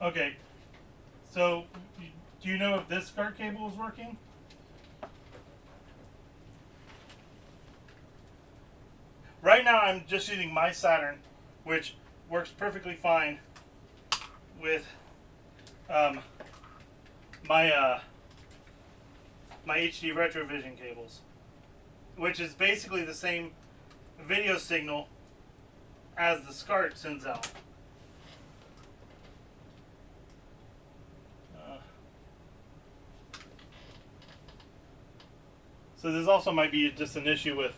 Okay, so do you know if this SCART cable is working? Right now I'm just using my Saturn, which works perfectly fine with my HD Retrovision cables, which is basically the same video signal as the SCART sends out. So this also might be just an issue with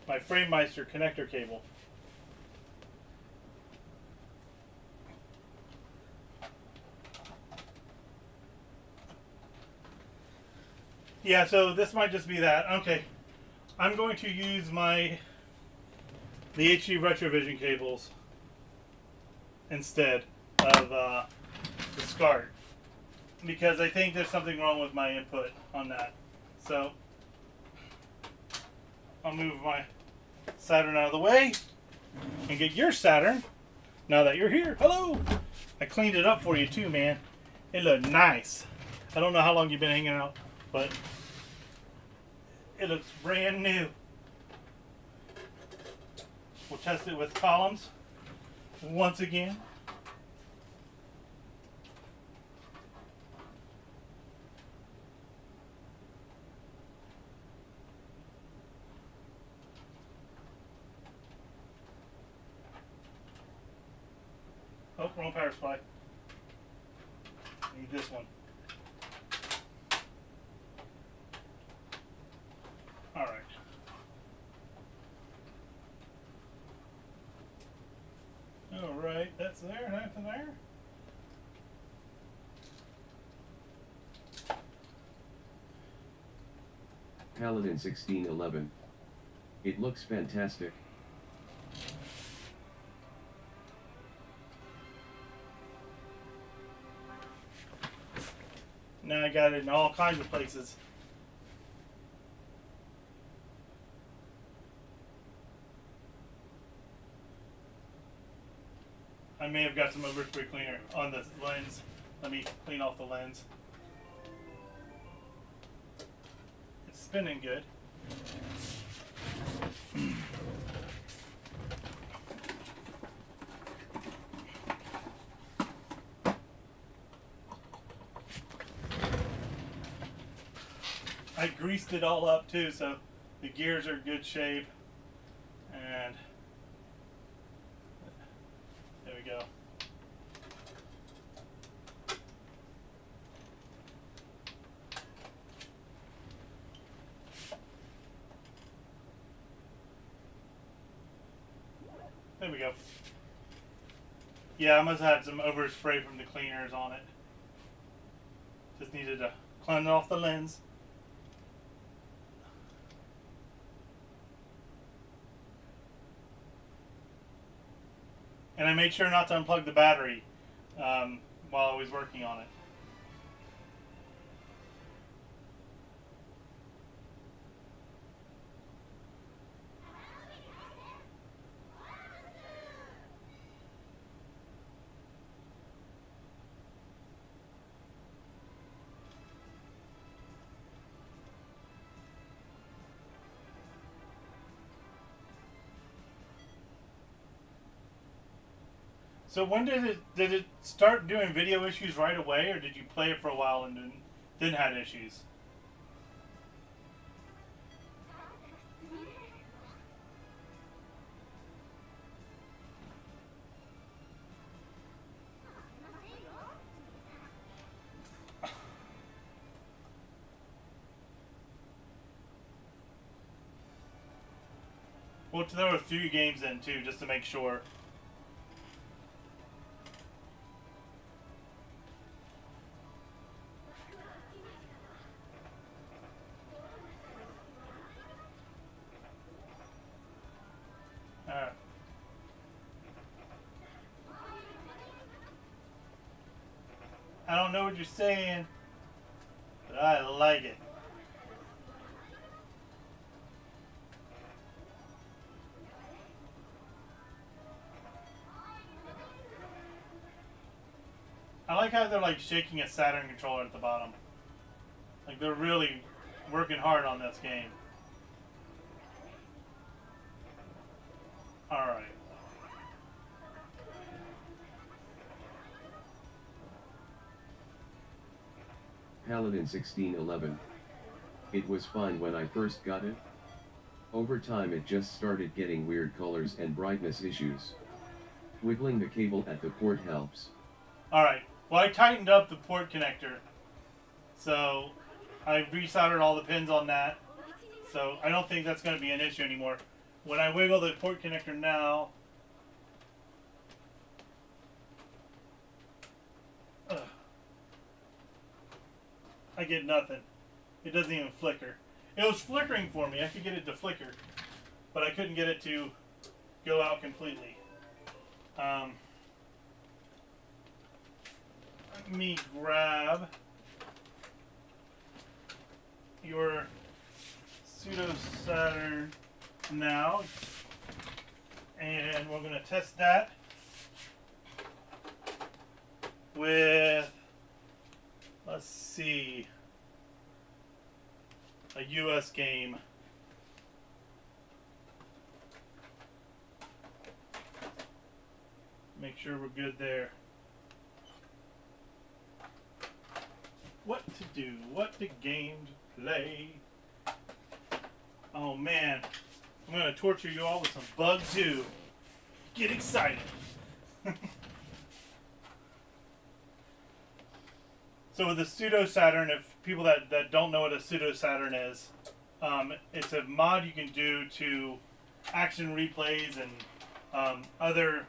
my FrameMeister connector cable. Yeah, so this might just be that. Okay, I'm going to use the HD Retrovision cables instead of the SCART, because I think there's something wrong with my input on that. So I'll move my Saturn out of the way and get your Saturn now that you're here. Hello! I cleaned it up for you too, man. It looked nice. I don't know how long you've been hanging out, but it looks brand new. We'll test it with columns. once again. Oh, wrong power supply. Need this one. Alright. Alright, that's there, that's there. Paladin 1611. It looks fantastic. Now I got it in all kinds of places. I may have got some overspray cleaner on the lens. Let me clean off the lens. It's spinning good. I greased it all up too, so the gears are in good shape. And there we go. There we go. Yeah, I must have had some overspray from the cleaners on it. Just needed to clean off the lens. And I made sure not to unplug the battery while I was working on it. So when did it start doing video issues right away, or did you play it for a while and then had issues? Well, there were 3 games in too, just to make sure. I don't know what you're saying, but I like it. I like how they're like shaking a Saturn controller at the bottom. Like they're really working hard on this game. Alright. Paladin 1611. It was fine when I first got it. Over time it just started getting weird colors and brightness issues. Wiggling the cable at the port helps. Alright. Well, I tightened up the port connector. So I resoldered all the pins on that. So I don't think that's going to be an issue anymore. When I wiggle the port connector now, I get nothing. It doesn't even flicker. It was flickering for me. I could get it to flicker, but I couldn't get it to go out completely. Let me grab your pseudo Saturn now, and we're going to test that with, let's see, a US game. sure we're good there. What to do? What the game to play? Oh man, I'm gonna torture you all with some Bug 2. Get excited! So with the pseudo Saturn, if people that don't know what a pseudo Saturn is, it's a mod you can do to action replays and other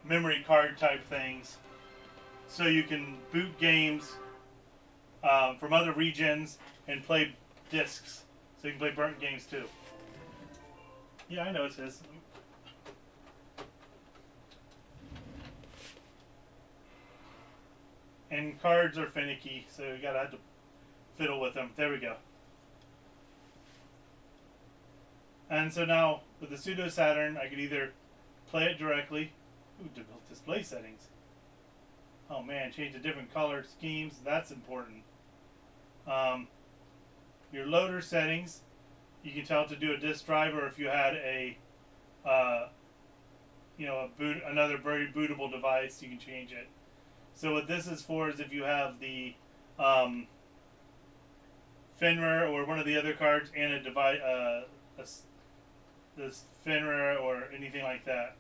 memory card type things, so you can boot games from other regions and play discs, so you can play burnt games too. Yeah, I know it says. And cards are finicky, so you gotta have to fiddle with them. There we go. And so now, with the pseudo Saturn, I could either play it directly. Ooh, display settings. Oh man, change the different color schemes. That's important. Your loader settings, you can tell it to do a disk drive, or if you had a, another very bootable device, you can change it. So what this is for is if you have the FINRA or one of the other cards and a device, this FINRA or anything like that.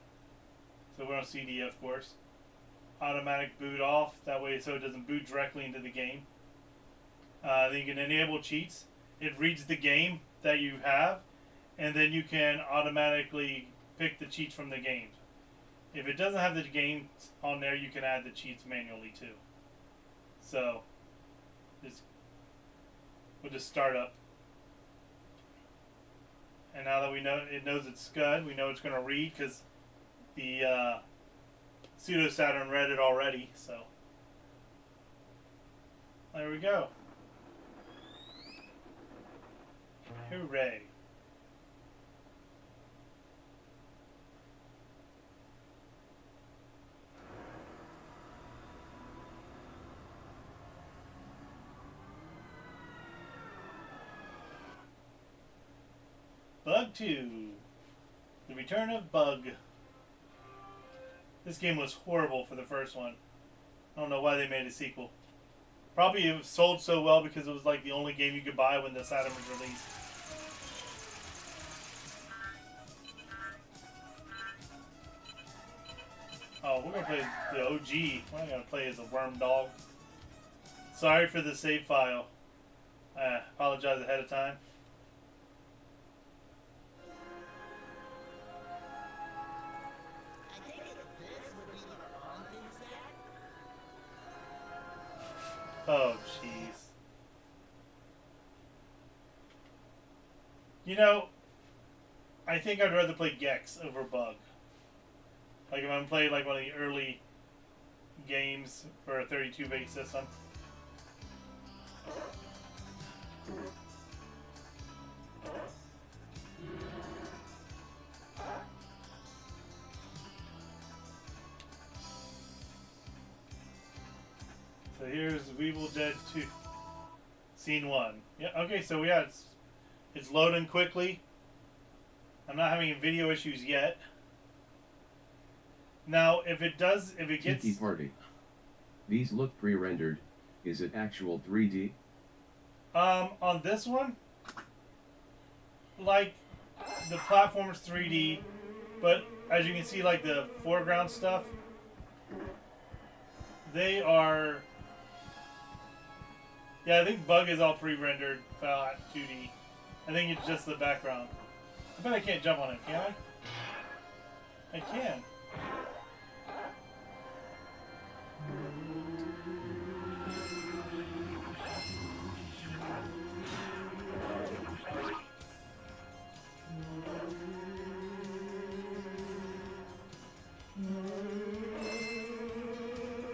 So we're on CD, of course. Automatic boot off, that way so it doesn't boot directly into the game. Then you can enable cheats. It reads the game that you have, and then you can automatically pick the cheats from the game. If it doesn't have the games on there, you can add the cheats manually too. So, we'll just start up. And now that we know it knows it's SCUD, we know it's going to read because the pseudo Saturn read it already. So, there we go. Hooray. Bug 2. The Return of Bug. This game was horrible for the first one. I don't know why they made a sequel. Probably it was sold so well because it was like the only game you could buy when the Saturn was released. Oh, we're going to play the OG. We're not going to play as a worm dog. Sorry for the save file. I apologize ahead of time. Oh, jeez. You know, I think I'd rather play Gex over Bug. Like if I'm playing like one of the early games for a 32-bit system. So here's Evil Dead 2, Scene 1. Yeah, okay, so yeah, it's loading quickly. I'm not having video issues yet. Now, if it gets... Tiki Party. These look pre-rendered. Is it actual 3D? On this one, like, the platform is 3D, but as you can see, like, the foreground stuff, they are... Yeah, I think Bug is all pre-rendered, 2D. I think it's just the background. I bet I can't jump on it, can I? I can.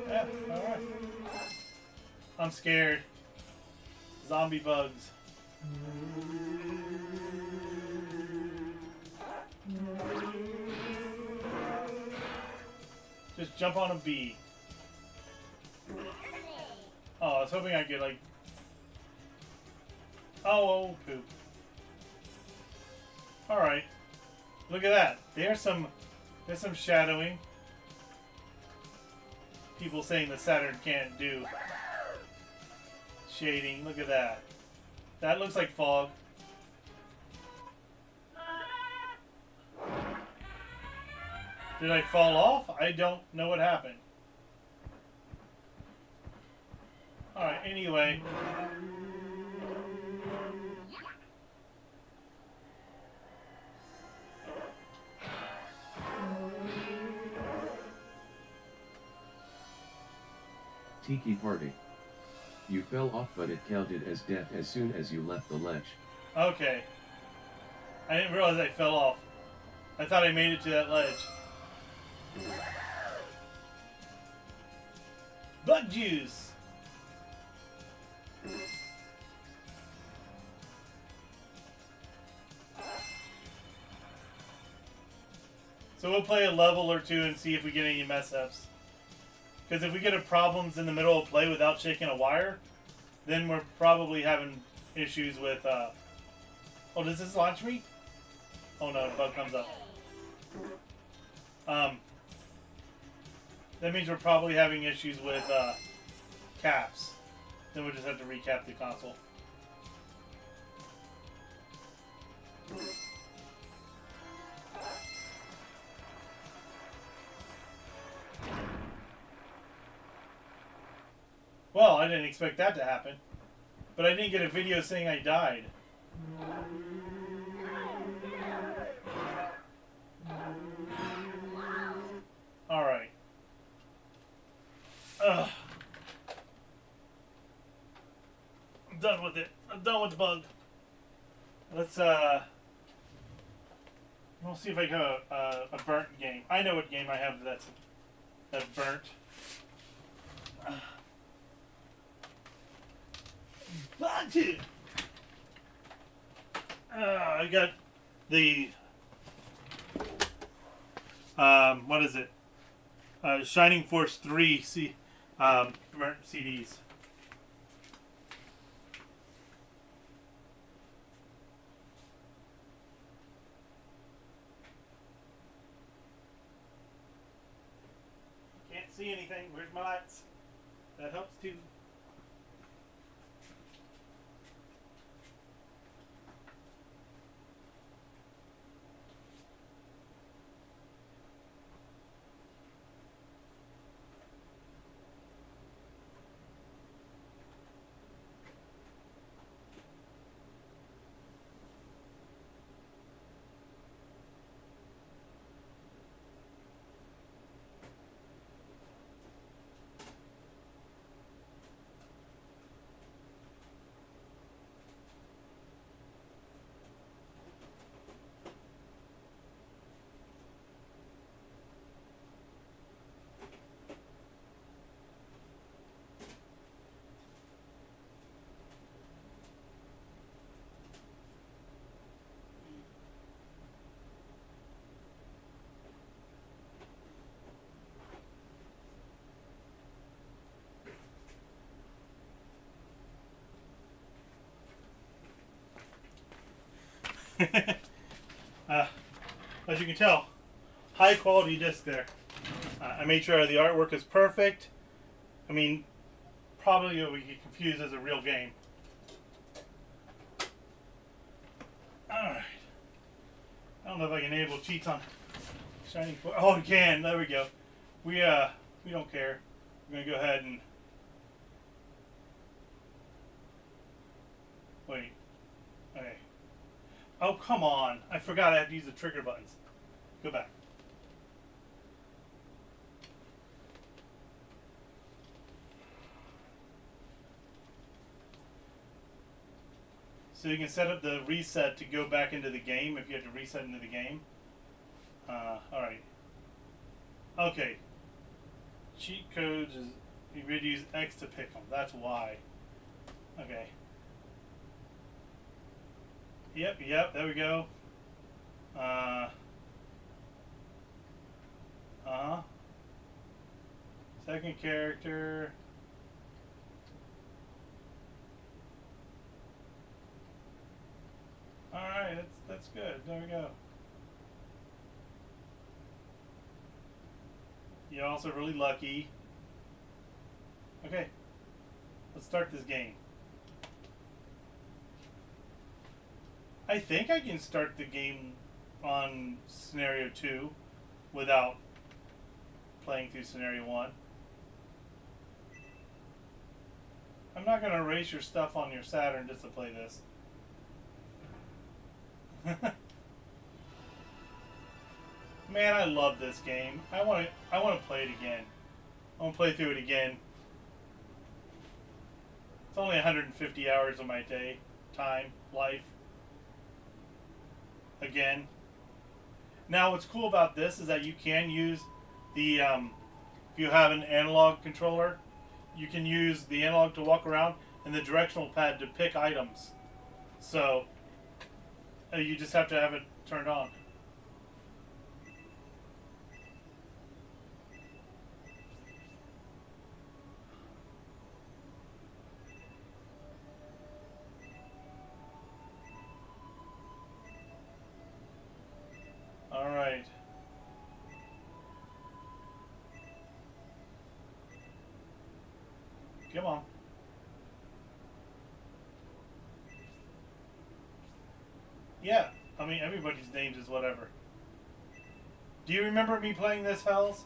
Yeah, alright. I'm scared. Zombie bugs. Just jump on a bee. Oh, I was hoping I'd get like... Oh, poop. Alright. Look at that. There's some shadowing. people saying the Saturn can't do shading. Look at that. That looks like fog. Did I fall off? I don't know what happened. Alright, anyway. Tiki Party. You fell off, but it counted as death as soon as you left the ledge. Okay. I didn't realize I fell off. I thought I made it to that ledge. Bug juice! So we'll play a level or two and see if we get any mess ups. Because if we get a problems in the middle of play without shaking a wire, then we're probably having issues with, Oh, does this launch me? Oh no, the bug comes up. That means we're probably having issues with, caps. Then we'll just have to recap the console. Well, I didn't expect that to happen. But I didn't get a video saying I died. Alright. Ugh. I'm done with it. I'm done with the bug. Let's, we'll see if I have a burnt game. I know what game I have that's burnt. Bug! I got the what is it? Shining Force 3 burnt CDs. Can't see anything. Where's my lights? That helps too. As you can tell, high quality disc there. I made sure the artwork is perfect. I mean, probably it would get confused as a real game. Alright. I don't know if I can enable cheats on Shining Force. Oh, we can. There we go. We don't care. We're going to go ahead and... Wait. Okay. Oh, come on. I forgot I have to use the trigger buttons. Go back. So you can set up the reset to go back into the game if you have to reset into the game. Alright. Okay. Cheat codes is you would use X to pick them. That's why. Okay. Yep, there we go. Second character. Alright, that's good. There we go. You're also really lucky. Okay. Let's start this game. I think I can start the game on scenario 2 without playing through scenario 1. I'm not going to erase your stuff on your Saturn just to play this. Man, I love this game. I want to play it again. I want to play through it again. It's only 150 hours of my day, time, life. Again. Now, what's cool about this is that you can use the, if you have an analog controller, you can use the analog to walk around and the directional pad to pick items. So, you just have to have it turned on. Alright. Come on. Yeah, I mean, everybody's names is whatever. Do you remember me playing this, Hells?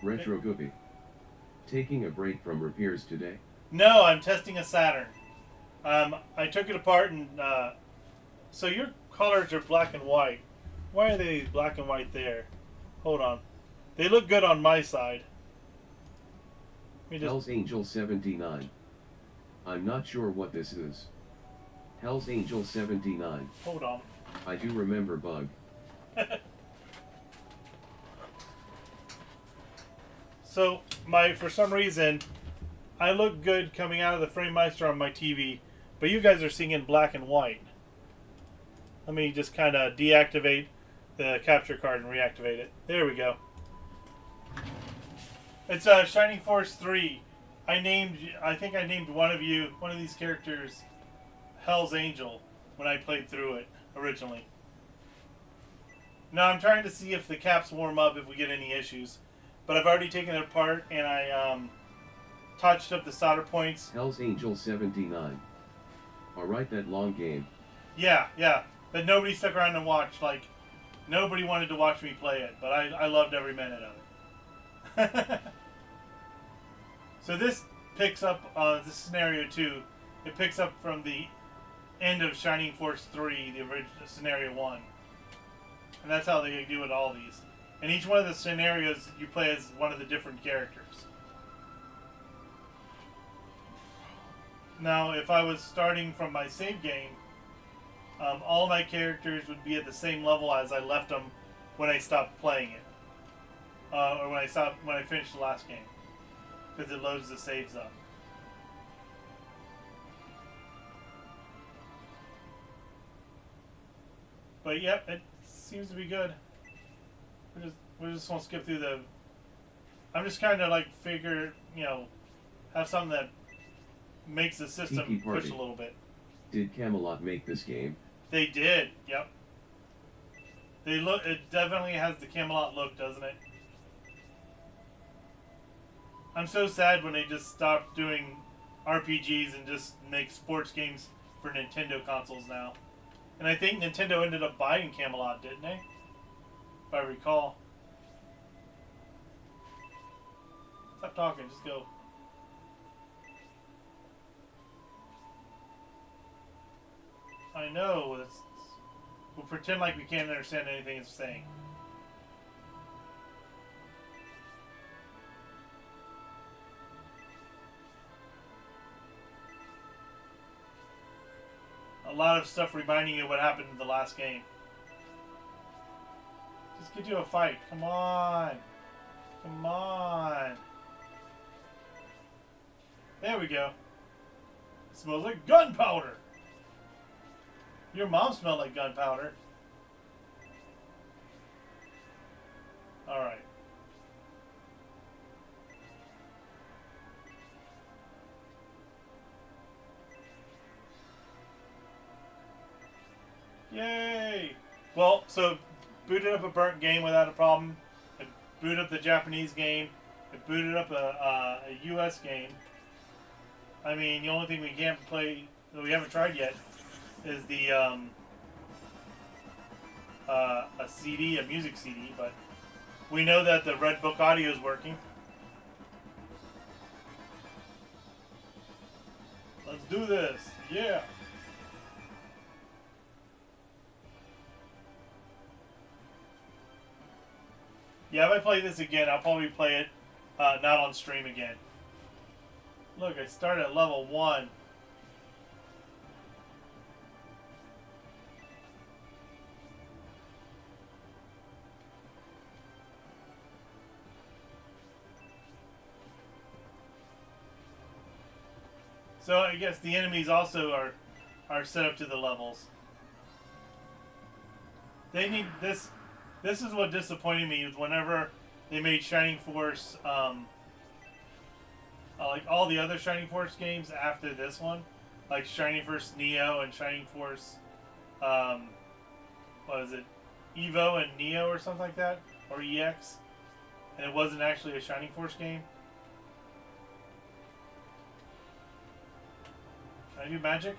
Retro Guppy. Taking a break from repairs today? No, I'm testing a Saturn. I took it apart and, so your colors are black and white. Why are they black and white there? Hold on. They look good on my side. Hell's Angel 79. I'm not sure what this is. Hell's Angel 79. Hold on. I do remember Bug. So, for some reason, I look good coming out of the FrameMeister on my TV, but you guys are seeing in black and white. Let me just kind of deactivate the capture card and reactivate it. There we go. It's Shining Force 3. I think I named one of these characters Hell's Angel when I played through it originally. Now I'm trying to see if the caps warm up if we get any issues. But I've already taken it apart and I touched up the solder points. Hell's Angel 79. Alright, that long game. Yeah. But nobody stuck around and watched. Like, nobody wanted to watch me play it. But I loved every minute of it. So this picks up, this scenario 2, it picks up from the end of Shining Force 3, the original scenario 1. And that's how they do it all these. And each one of the scenarios you play as one of the different characters. Now, if I was starting from my save game, all my characters would be at the same level as I left them when I stopped playing it. Or when I finished the last game. Because it loads the saves up. But yep, it seems to be good. We just won't skip through the. I'm just kind of like have something that makes the system push a little bit. Did Camelot make this game? They did. Yep. It definitely has the Camelot look, doesn't it? I'm so sad when they just stopped doing RPGs and just make sports games for Nintendo consoles now. And I think Nintendo ended up buying Camelot, didn't they? If I recall. Stop talking, just go. I know. We'll pretend like we can't understand anything it's saying. A lot of stuff reminding you of what happened in the last game. Just get to a fight. Come on. Come on. There we go. It smells like gunpowder. Your mom smelled like gunpowder. Alright. Yay! Well, so booted up a burnt game without a problem. I booted up the Japanese game. I booted up a US game. I mean, the only thing we can't play that we haven't tried yet is the a CD, a music CD, but we know that the Red Book audio is working. Let's do this. Yeah. Yeah, if I play this again, I'll probably play it not on stream again. Look, I started at level 1. So I guess the enemies also are set up to the levels. They need this. This is what disappointed me is whenever they made Shining Force, like all the other Shining Force games after this one, like Shining Force Neo and Shining Force, what is it, Evo and Neo or something like that, or EX, and it wasn't actually a Shining Force game. Can I do magic?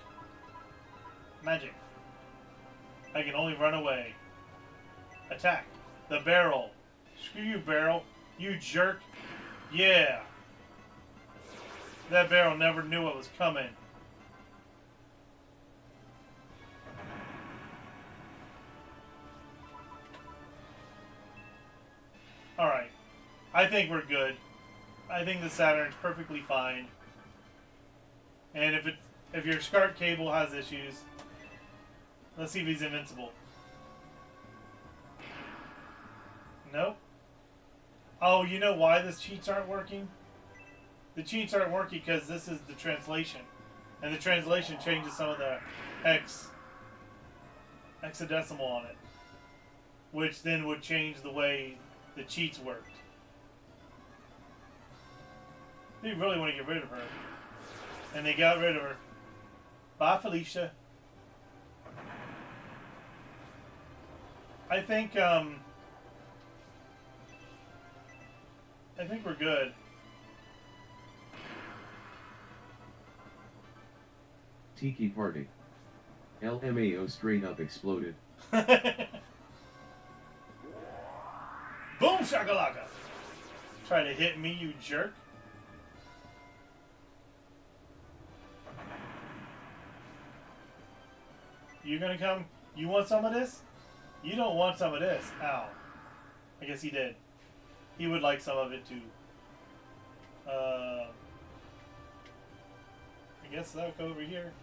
Magic. I can only run away. Attack. The barrel. Screw you, barrel. You jerk. Yeah. That barrel never knew what was coming. Alright. I think we're good. I think the Saturn's perfectly fine. And if your SCART cable has issues, let's see if he's invincible. Nope. Oh, you know why the cheats aren't working? The cheats aren't working because this is the translation. And the translation changes some of the hexadecimal on it. Which then would change the way the cheats worked. They really want to get rid of her. And they got rid of her. Bye, Felicia. I think we're good. Tiki Party. LMAO straight up exploded. Boom shakalaka! Try to hit me, you jerk. You gonna come? You want some of this? You don't want some of this. Ow. I guess he did. He would like some of it too. I guess that'll go over here.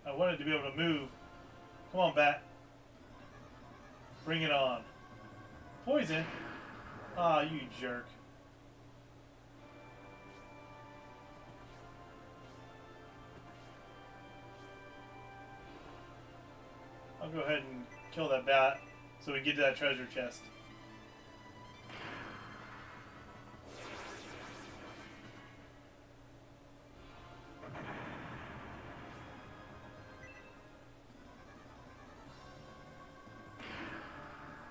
I wanted to be able to move. Come on, bat. Bring it on. Poison? Ah, you jerk. I'll go ahead and kill that bat so we get to that treasure chest.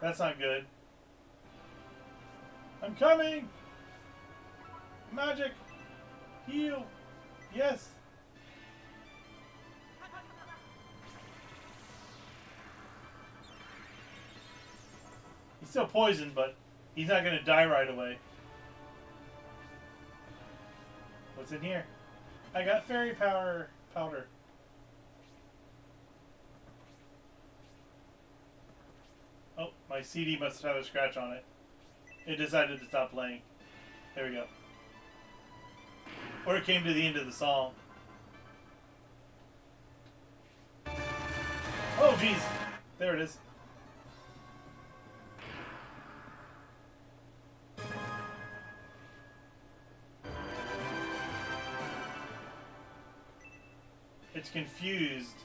That's not good. I'm coming! Magic! Heal! Yes! He's still poisoned, but he's not going to die right away. What's in here? I got fairy power powder. Oh, my CD must have a scratch on it. It decided to stop playing. There we go. Or it came to the end of the song. Oh, jeez. There it is. It's confused.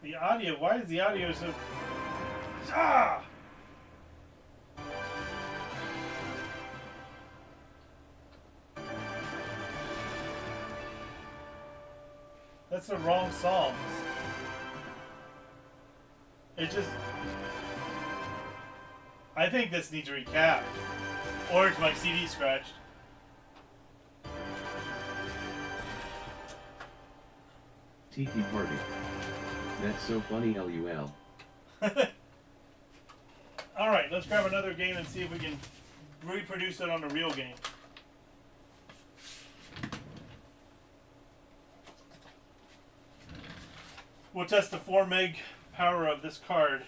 The audio, why is the audio so... Ah! That's the wrong songs. It just... I think this needs a recap. Or it's my CD scratched. Tiki Party. That's so funny, LUL. Alright, let's grab another game and see if we can reproduce it on a real game. We'll test the 4 meg power of this card.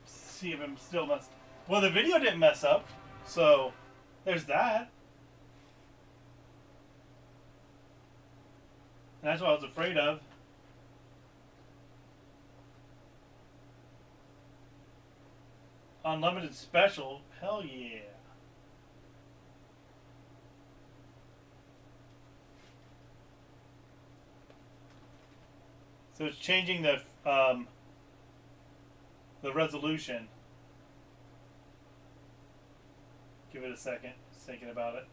See if I'm still mess. Well, the video didn't mess up, so there's that. And that's what I was afraid of. Unlimited special, hell yeah. So it's changing the resolution. Give it a second. Just thinking about it.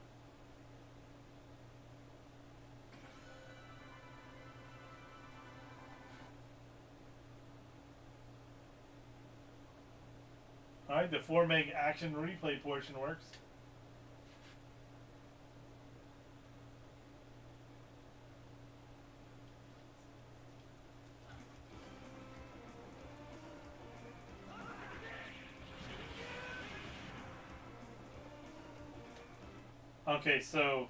Alright, the 4 meg action replay portion works. Okay, so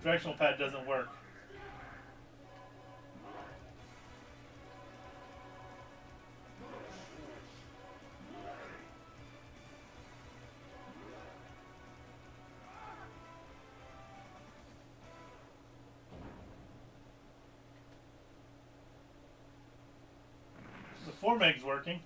directional pad doesn't work. The 4 meg's working.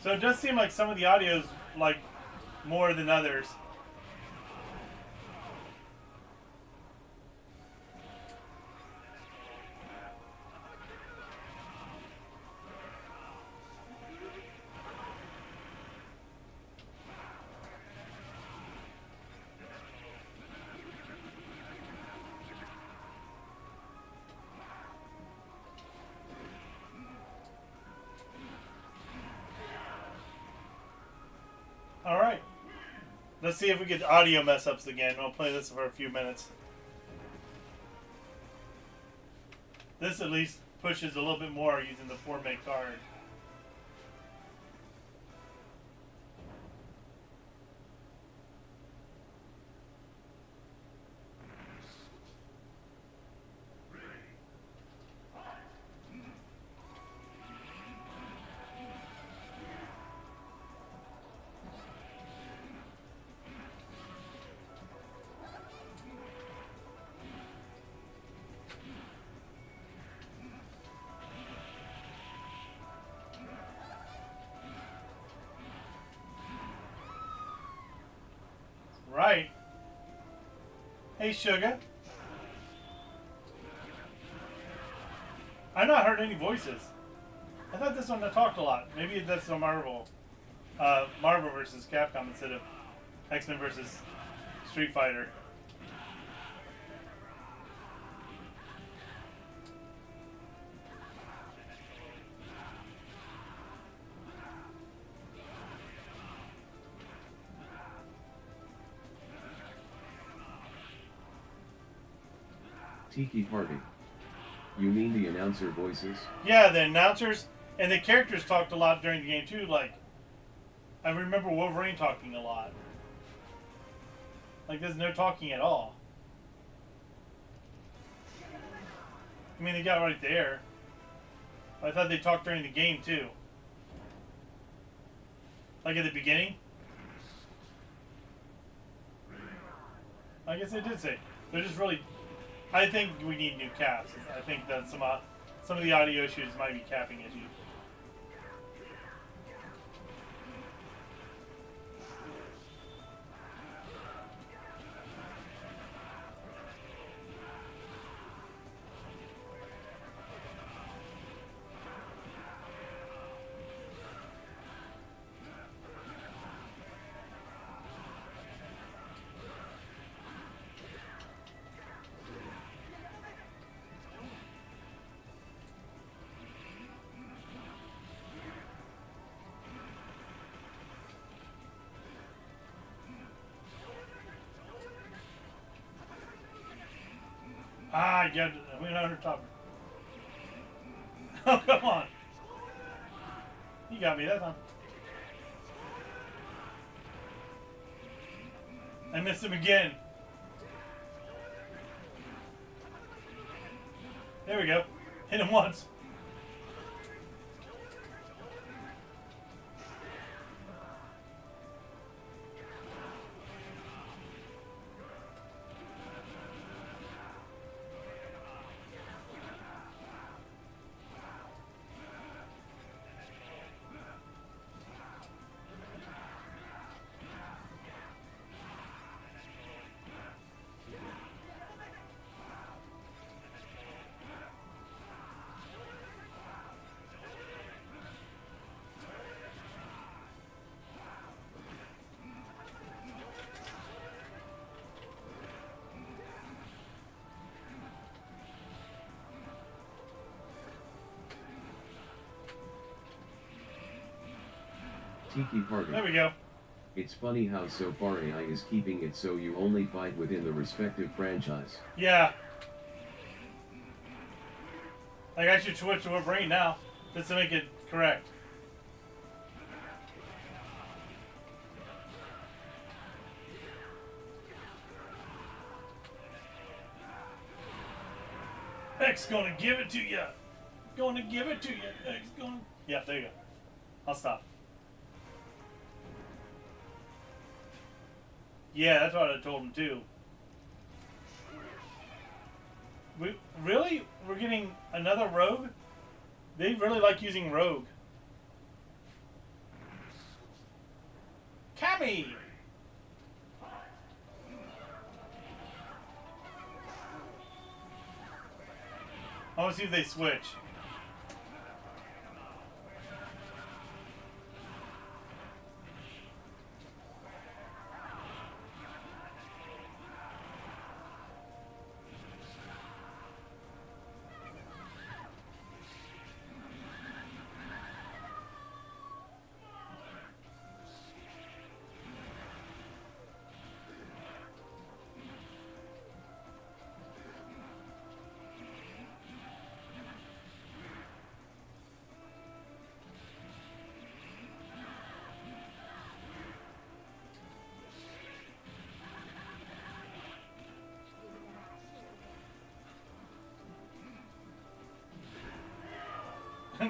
So it does seem like some of the audio's like more than others. Alright. Let's see if we get audio mess ups again. I'll play this for a few minutes. This at least pushes a little bit more using the 4 meg card. Right. Hey, Sugar. I've not heard any voices. I thought this one talked a lot. Maybe that's a Marvel. Marvel versus Capcom instead of X-Men versus Street Fighter. Tiki Party. You mean the announcer voices? Yeah, the announcers and the characters talked a lot during the game too. Like, I remember Wolverine talking a lot. Like, there's no talking at all. I mean, they got it right there. I thought they talked during the game too. Like at the beginning. I guess they did say. They're just really. I think we need new caps. I think that some of the audio issues might be capping issues. Ah, yeah, we went under top. Oh, come on. You got me that time. I missed him again. There we go. Hit him once. Tiki Party. There we go. It's funny how so far AI is keeping it so you only fight within the respective franchise. Yeah. Like, I should switch to Wolverine now, just to make it correct. X gonna give it to you. Gonna give it to you. X gonna. Yeah, there you go. I'll stop. Yeah, that's what I told him too. We're getting another Rogue? They really like using Rogue. Cammy! I want to see if they switch.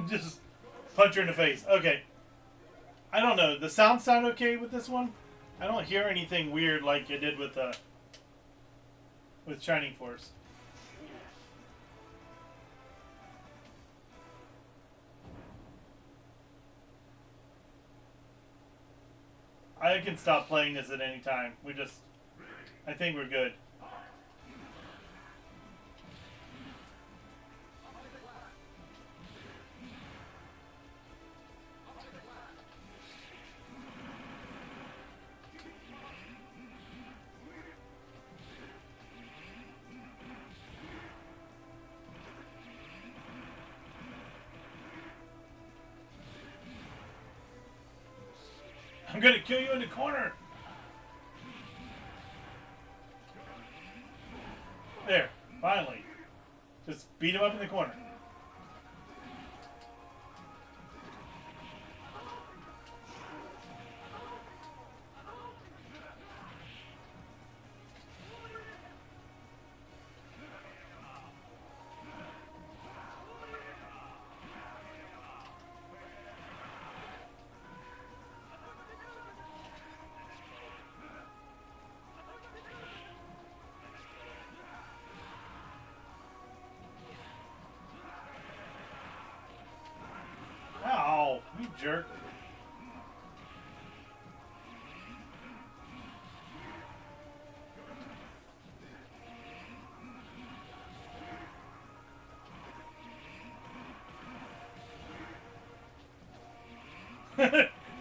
Just punch her in the face. Okay. I don't know. The sound sound okay with this one? I don't hear anything weird like I did with Shining Force. I can stop playing this at any time. I think we're good. I'm gonna kill you in the corner. There, finally. Just beat him up in the corner. Ow, you jerk.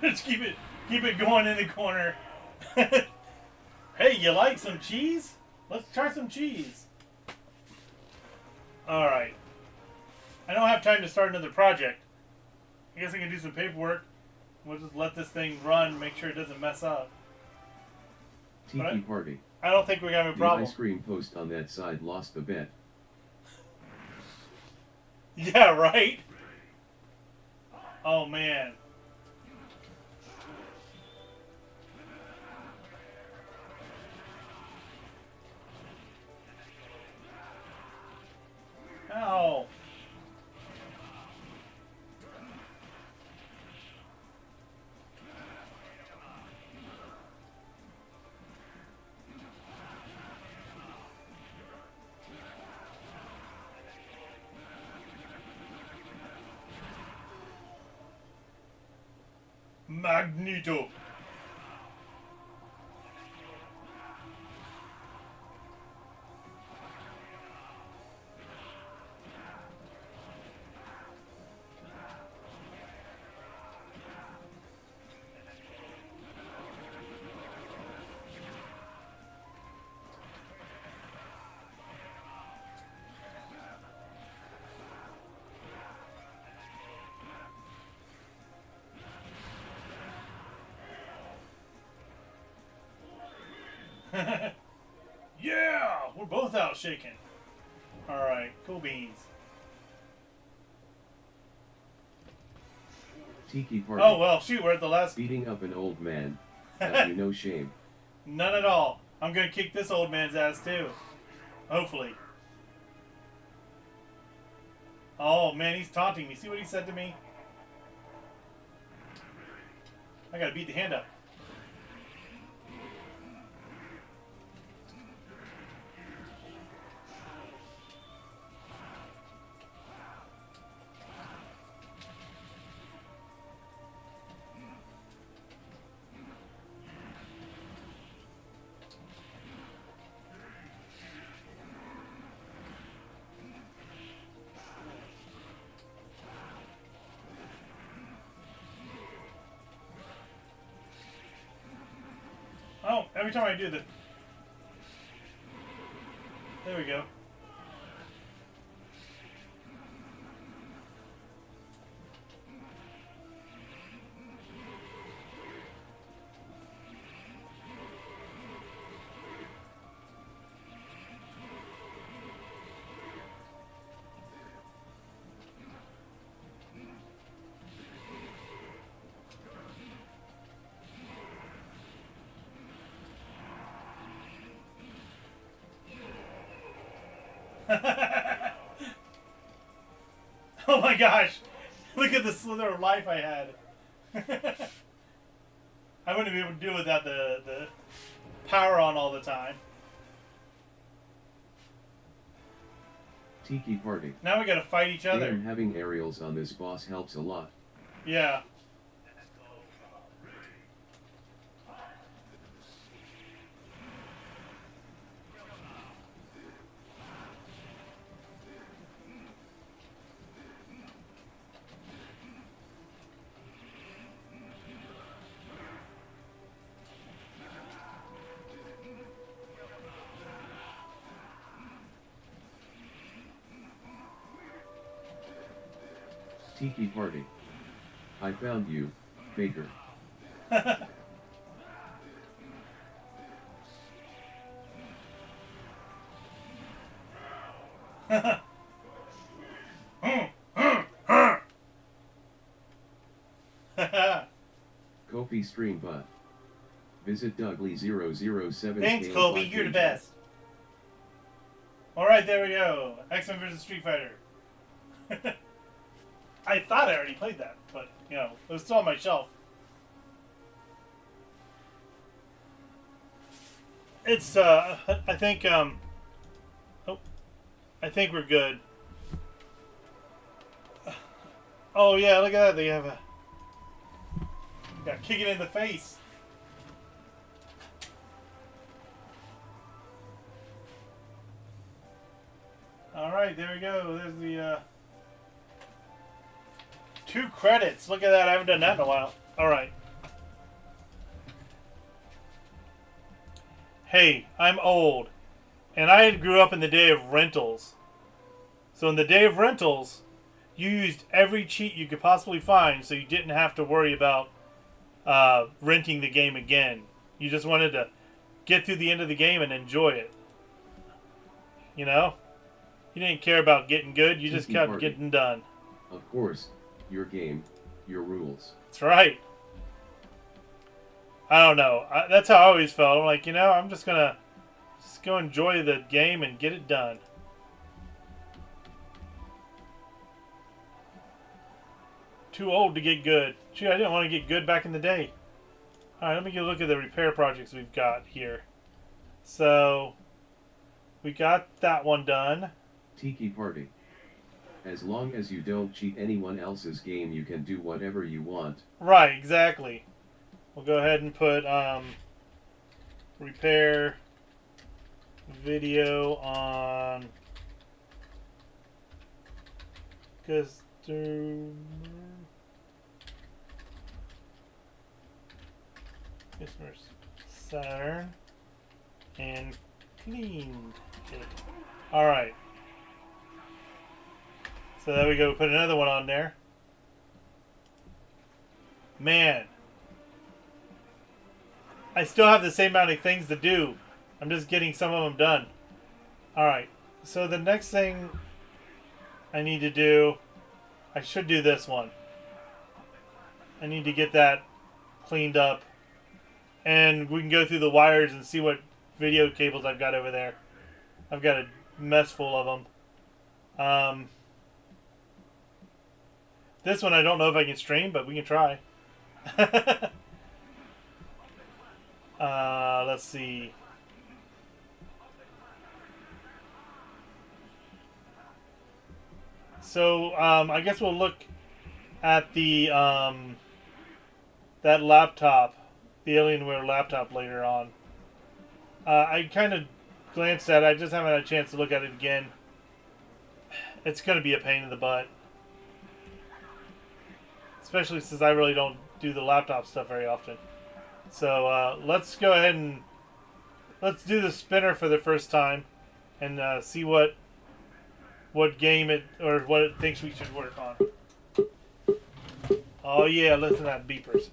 Just keep it going in the corner. Hey, you like some cheese? Let's try some cheese. Alright. I don't have time to start another project. I guess I can do some paperwork. We'll just let this thing run, make sure it doesn't mess up. Tiki party. I don't think we're gonna have a problem. The ice cream post on that side lost the bet. Yeah, right? Oh, man. Ow. Magneto. Yeah, we're both out shaking. Alright, cool beans. Tiki party. Oh, well, shoot, we're at the last. Beating up an old man. Have you no shame? None at all. I'm gonna kick this old man's ass too. Hopefully. Oh, man, he's taunting me. See what he said to me? I gotta beat the hand up. Oh, every time I do this. There we go. Oh my gosh! Look at the slither of life I had. I wouldn't be able to do without the power on all the time. Tiki party. Now we gotta fight each other. Damn, having aerials on this boss helps a lot. Yeah. Tiki party. I found you, Faker. Kofi Stream Bot. Visit Dougly007. Thanks, Colby. You're the best. Alright, there we go. X-Men vs. Street Fighter. I thought I already played that, but, you know, it was still on my shelf. It's, I think we're good. Oh, yeah, look at that. They have got kick it in the face. Alright, there we go. There's the, 2 credits. Look at that. I haven't done that in a while. Alright. Hey, I'm old. And I grew up in the day of rentals. So in the day of rentals, you used every cheat you could possibly find so you didn't have to worry about renting the game again. You just wanted to get through the end of the game and enjoy it. You know? You didn't care about getting good. You just kept getting done. Of course. Your game. Your rules. That's right. I don't know. That's how I always felt. I'm like, you know, I'm just gonna go enjoy the game and get it done. Too old to get good. Gee, I didn't want to get good back in the day. Alright, let me get a look at the repair projects we've got here. So, we got that one done. Tiki Party. As long as you don't cheat anyone else's game, you can do whatever you want. Right, exactly. We'll go ahead and put repair video on customer Saturn and cleaned it. Alright. So there we go. Put another one on there. Man. I still have the same amount of things to do. I'm just getting some of them done. Alright. So the next thing I need to do... I should do this one. I need to get that cleaned up. And we can go through the wires and see what video cables I've got over there. I've got a mess full of them. This one I don't know if I can stream, but we can try. Let's see. So, I guess we'll look at the, that laptop, the Alienware laptop later on. I kind of glanced at it. I just haven't had a chance to look at it again. It's going to be a pain in the butt. Especially since I really don't do the laptop stuff very often. So let's go ahead and let's do the spinner for the first time and see what game it or what it thinks we should work on. Oh yeah, listen to that beepers.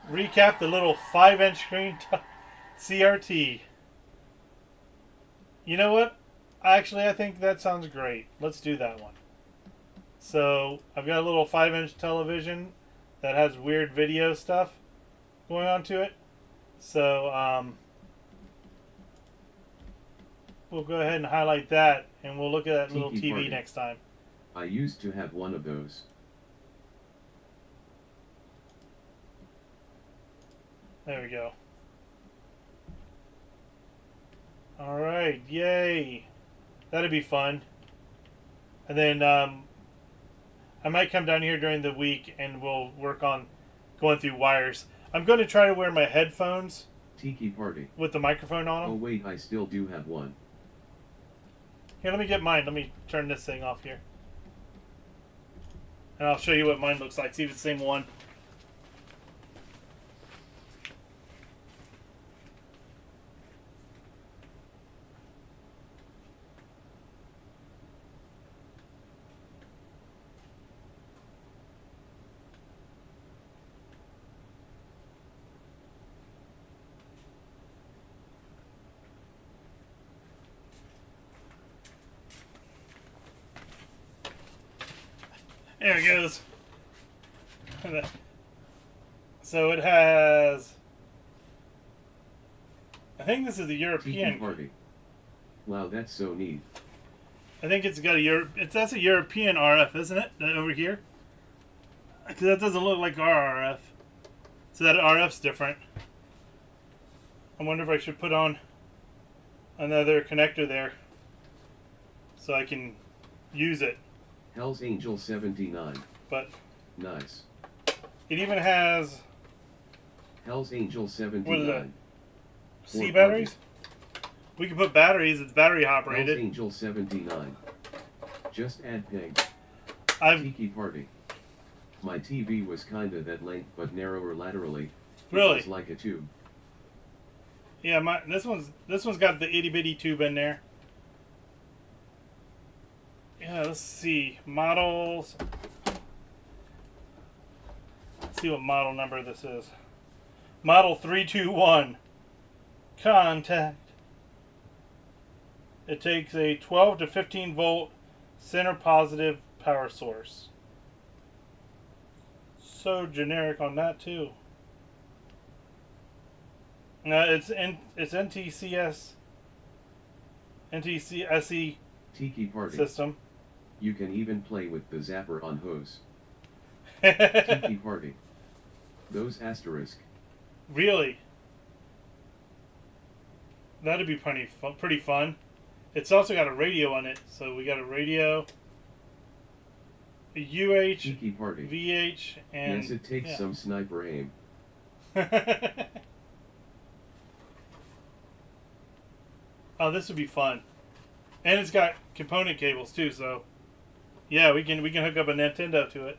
Recap the little 5-inch screen CRT. You know what? Actually, I think that sounds great. Let's do that one. So, I've got a little 5-inch television that has weird video stuff going on to it. So, we'll go ahead and highlight that, and we'll look at that little TV Party. next time. I used to have one of those. There we go. Alright, yay. That'd be fun. And then I might come down here during the week and we'll work on going through wires. I'm going to try to wear my headphones Tiki Party. with the microphone on them. Oh wait, I still do have one. Here, let me get mine. Let me turn this thing off here. And I'll show you what mine looks like. See if it's the same one. There it goes. So it has. I think this is the Tiki European. party. Wow, that's so neat. I think it's got a that's a European RF, isn't it? Over here. Because that doesn't look like our RF. So that RF's different. I wonder if I should put on another connector there so I can use it. Hell's Angel 79. But Nice. it even has Hell's Angel what is that? 79. C batteries. We can put batteries. It's battery Hell's operated. Angel 79. Just add peg. I've Tiki party. My TV was kinda that length but narrower laterally. Really? It's like a tube. yeah. This one's got the itty bitty tube in there. Yeah. Let's see models. Let's see what model number this is. Model 321. Contact. It takes a 12 to 15 volt center positive power source. So generic on that too. No, it's NTCSE Tiki party. system. You can even play with the zapper on hose. Tiki party. Those asterisk. Really? That'd be pretty fun. It's also got a radio on it, so we got a radio, a UH, Tiki party. VH, and Yes, it takes some sniper aim. Oh, this would be fun, and it's got component cables too. So, yeah, we can hook up a Nintendo to it,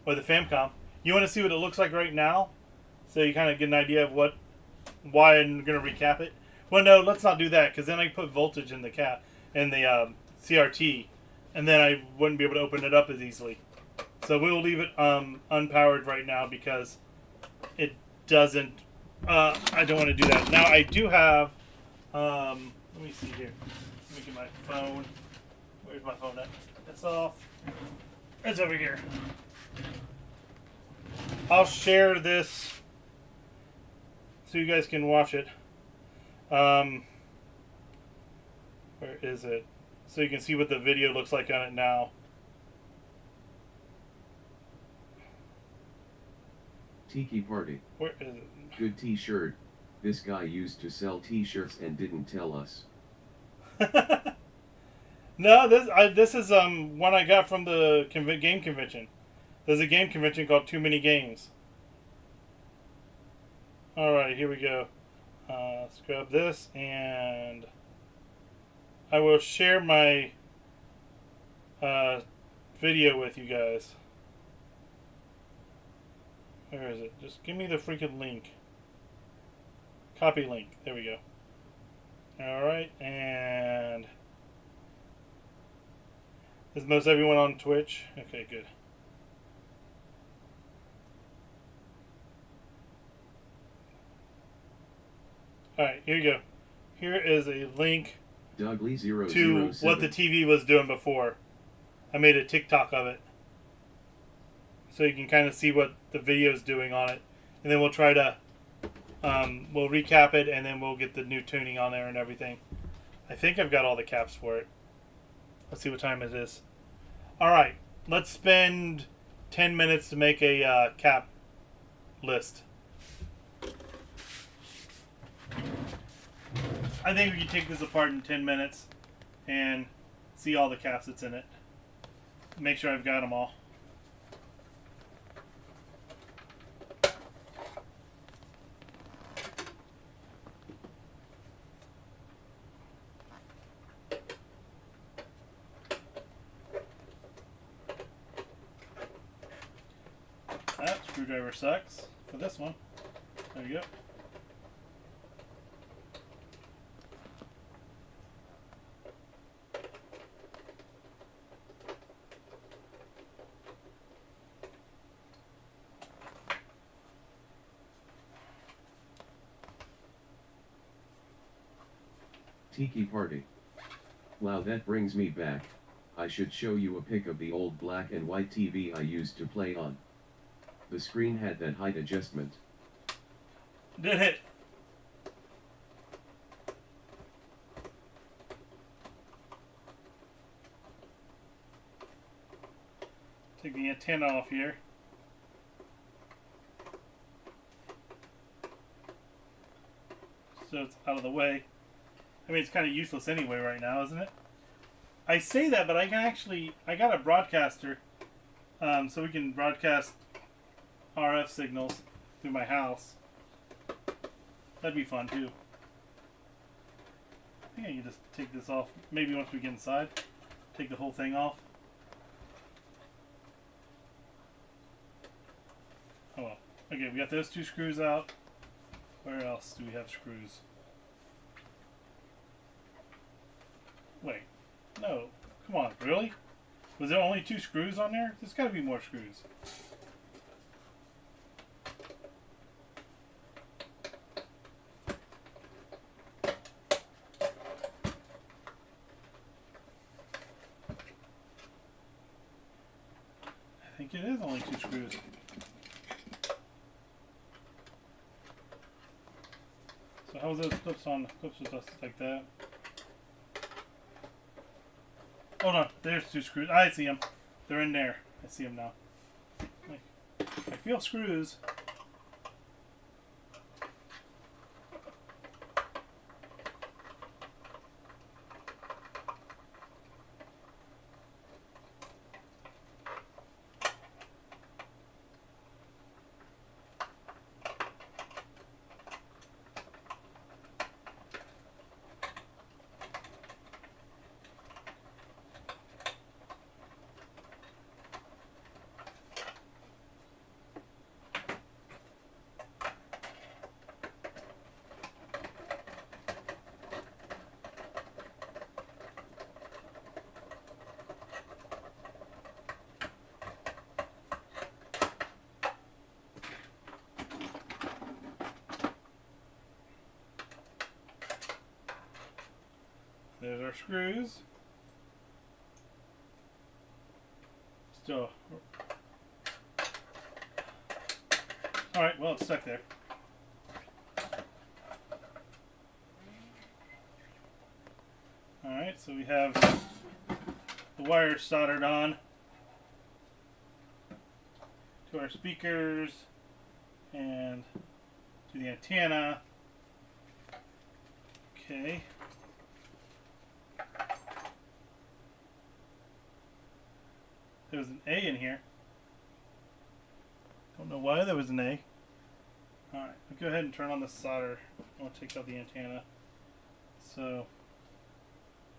or the Famicom. You want to see what it looks like right now, so you kind of get an idea of why I'm gonna recap it. Well, no, let's not do that because then I put voltage in the CRT, and then I wouldn't be able to open it up as easily. So we'll leave it unpowered right now because it doesn't. I don't want to do that. Now I do have. Let me see here. Let me get my phone. Where's my phone at? It's off. It's over here. I'll share this so you guys can watch it. Where is it? So you can see what the video looks like on it now. Tiki party. Where is it? Good t-shirt. This guy used to sell t-shirts and didn't tell us. No, this is one I got from the game convention. There's a game convention called Too Many Games. All right, here we go. Let's grab this, and I will share my video with you guys. Where is it? Just give me the freaking link. Copy link. There we go. Alright, and is most everyone on Twitch? Okay, good. Alright, here you go. Here is a link Dougly 007. to what the TV was doing before. I made a TikTok of it. So you can kind of see what the video is doing on it. And then we'll try to, we'll recap it and then we'll get the new tuning on there and everything. I think I've got all the caps for it. Let's see what time it is. Alright, let's spend 10 minutes to make a cap list. I think we can take this apart in 10 minutes and see all the caps that's in it. Make sure I've got them all. That screwdriver sucks for this one. There you go. Tiki party. Wow, that brings me back. I should show you a pic of the old black and white TV I used to play on. The screen had that height adjustment. Did it? Take the antenna off here. So it's out of the way. I mean, it's kind of useless anyway right now, isn't it? I say that, but I can actually... I got a broadcaster, so we can broadcast RF signals through my house. That'd be fun, too. I think I can just take this off. Maybe once we get inside, take the whole thing off. Oh well. Okay, we got those two screws out. Where else do we have screws? Wait. No. Come on, really? Was there only 2 screws on there? There's gotta be more screws. I think it is only 2 screws. So how was those clips on? Clips with us like that? Hold on, there's 2 screws. I see them. They're in there. I see them now. I feel screws. There's our screws. Still. Alright, well, it's stuck there. Alright, so we have the wires soldered on to our speakers and to the antenna. Okay. There was an A in here. Don't know why there was an A. Alright, let's go ahead and turn on the solder. I want to take out the antenna. So,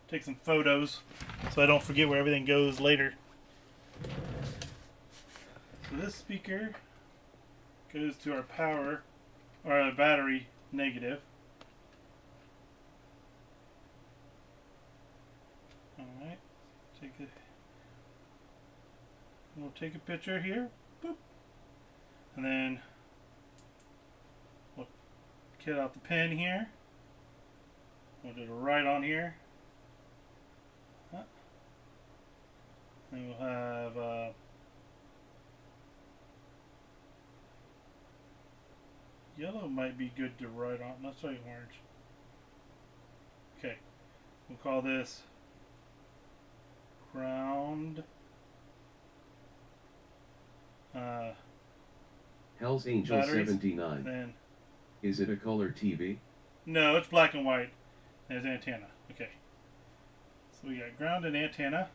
take some photos so I don't forget where everything goes later. So this speaker goes to our power, or our battery negative. Alright, take it. We'll take a picture here, boop, and then we'll get out the pin here. We'll do it right on here. And we'll have yellow might be good to write on. Let's try orange. Okay, we'll call this ground. Hell's Angel Batteries, 79. Then, Is it a color TV? no, it's black and white. There's the antenna. Okay. So we got ground and antenna.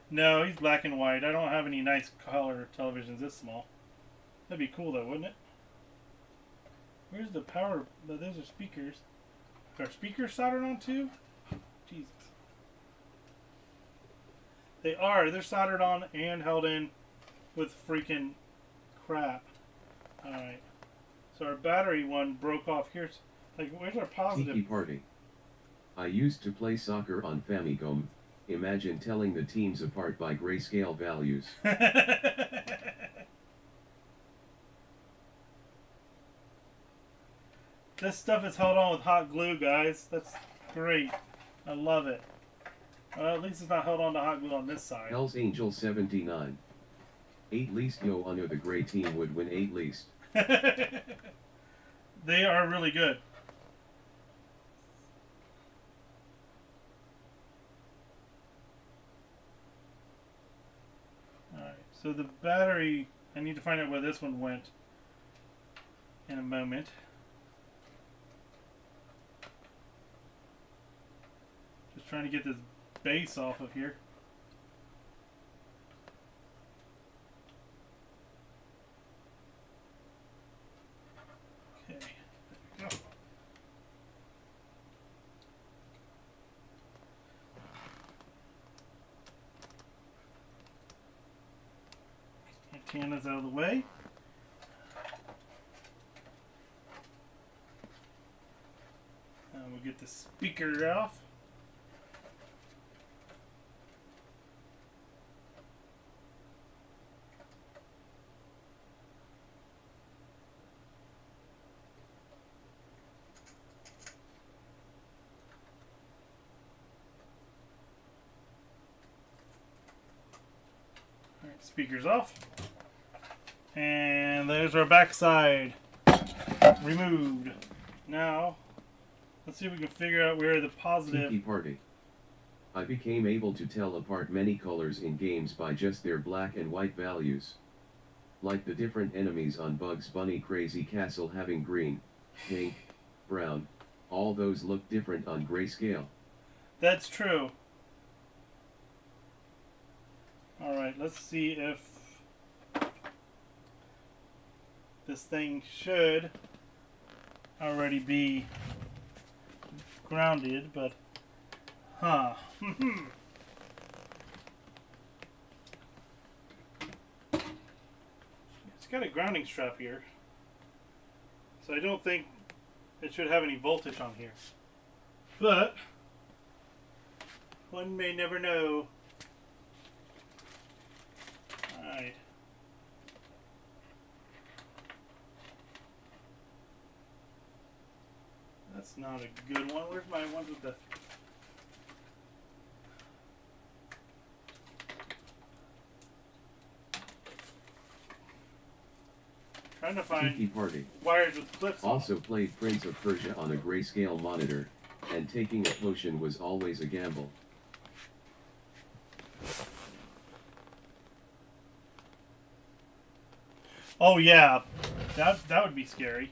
No, he's black and white. I don't have any nice color televisions this small. That'd be cool though, wouldn't it? Where's the power? Those are speakers. Are speakers soldered on too? Jesus. They are. They're soldered on and held in with freaking crap. Alright. So our battery one broke off here. Like, where's our positive? Tiki Party. I used to play soccer on Famicom. Imagine telling the teams apart by grayscale values. This stuff is held on with hot glue, guys. That's great. I love it. At least it's not held on to hot glue on this side. Hell's Angel 79. 8 least yo under the gray team would win 8 least. They are really good. Alright, so the battery, I need to find out where this one went in a moment. Just trying to get this base off of here. Okay, there we go. Antenna's out of the way. We'll get the speaker off. Alright, speaker's off. And there's our backside removed. Now, let's see if we can figure out where the positive... Tiki Party. I became able to tell apart many colors in games by just their black and white values. Like the different enemies on Bugs Bunny Crazy Castle having green, pink, brown, all those look different on grayscale. That's true. Alright, let's see if this thing should already be grounded, but it's got a grounding strap here, so I don't think it should have any voltage on here, but one may never know. Alright. That's not a good one. Where's my one with the... Trying to find Tiki Party. wires with clips on. Also played Prince of Persia on a grayscale monitor, and taking a potion was always a gamble. Oh yeah, that would be scary.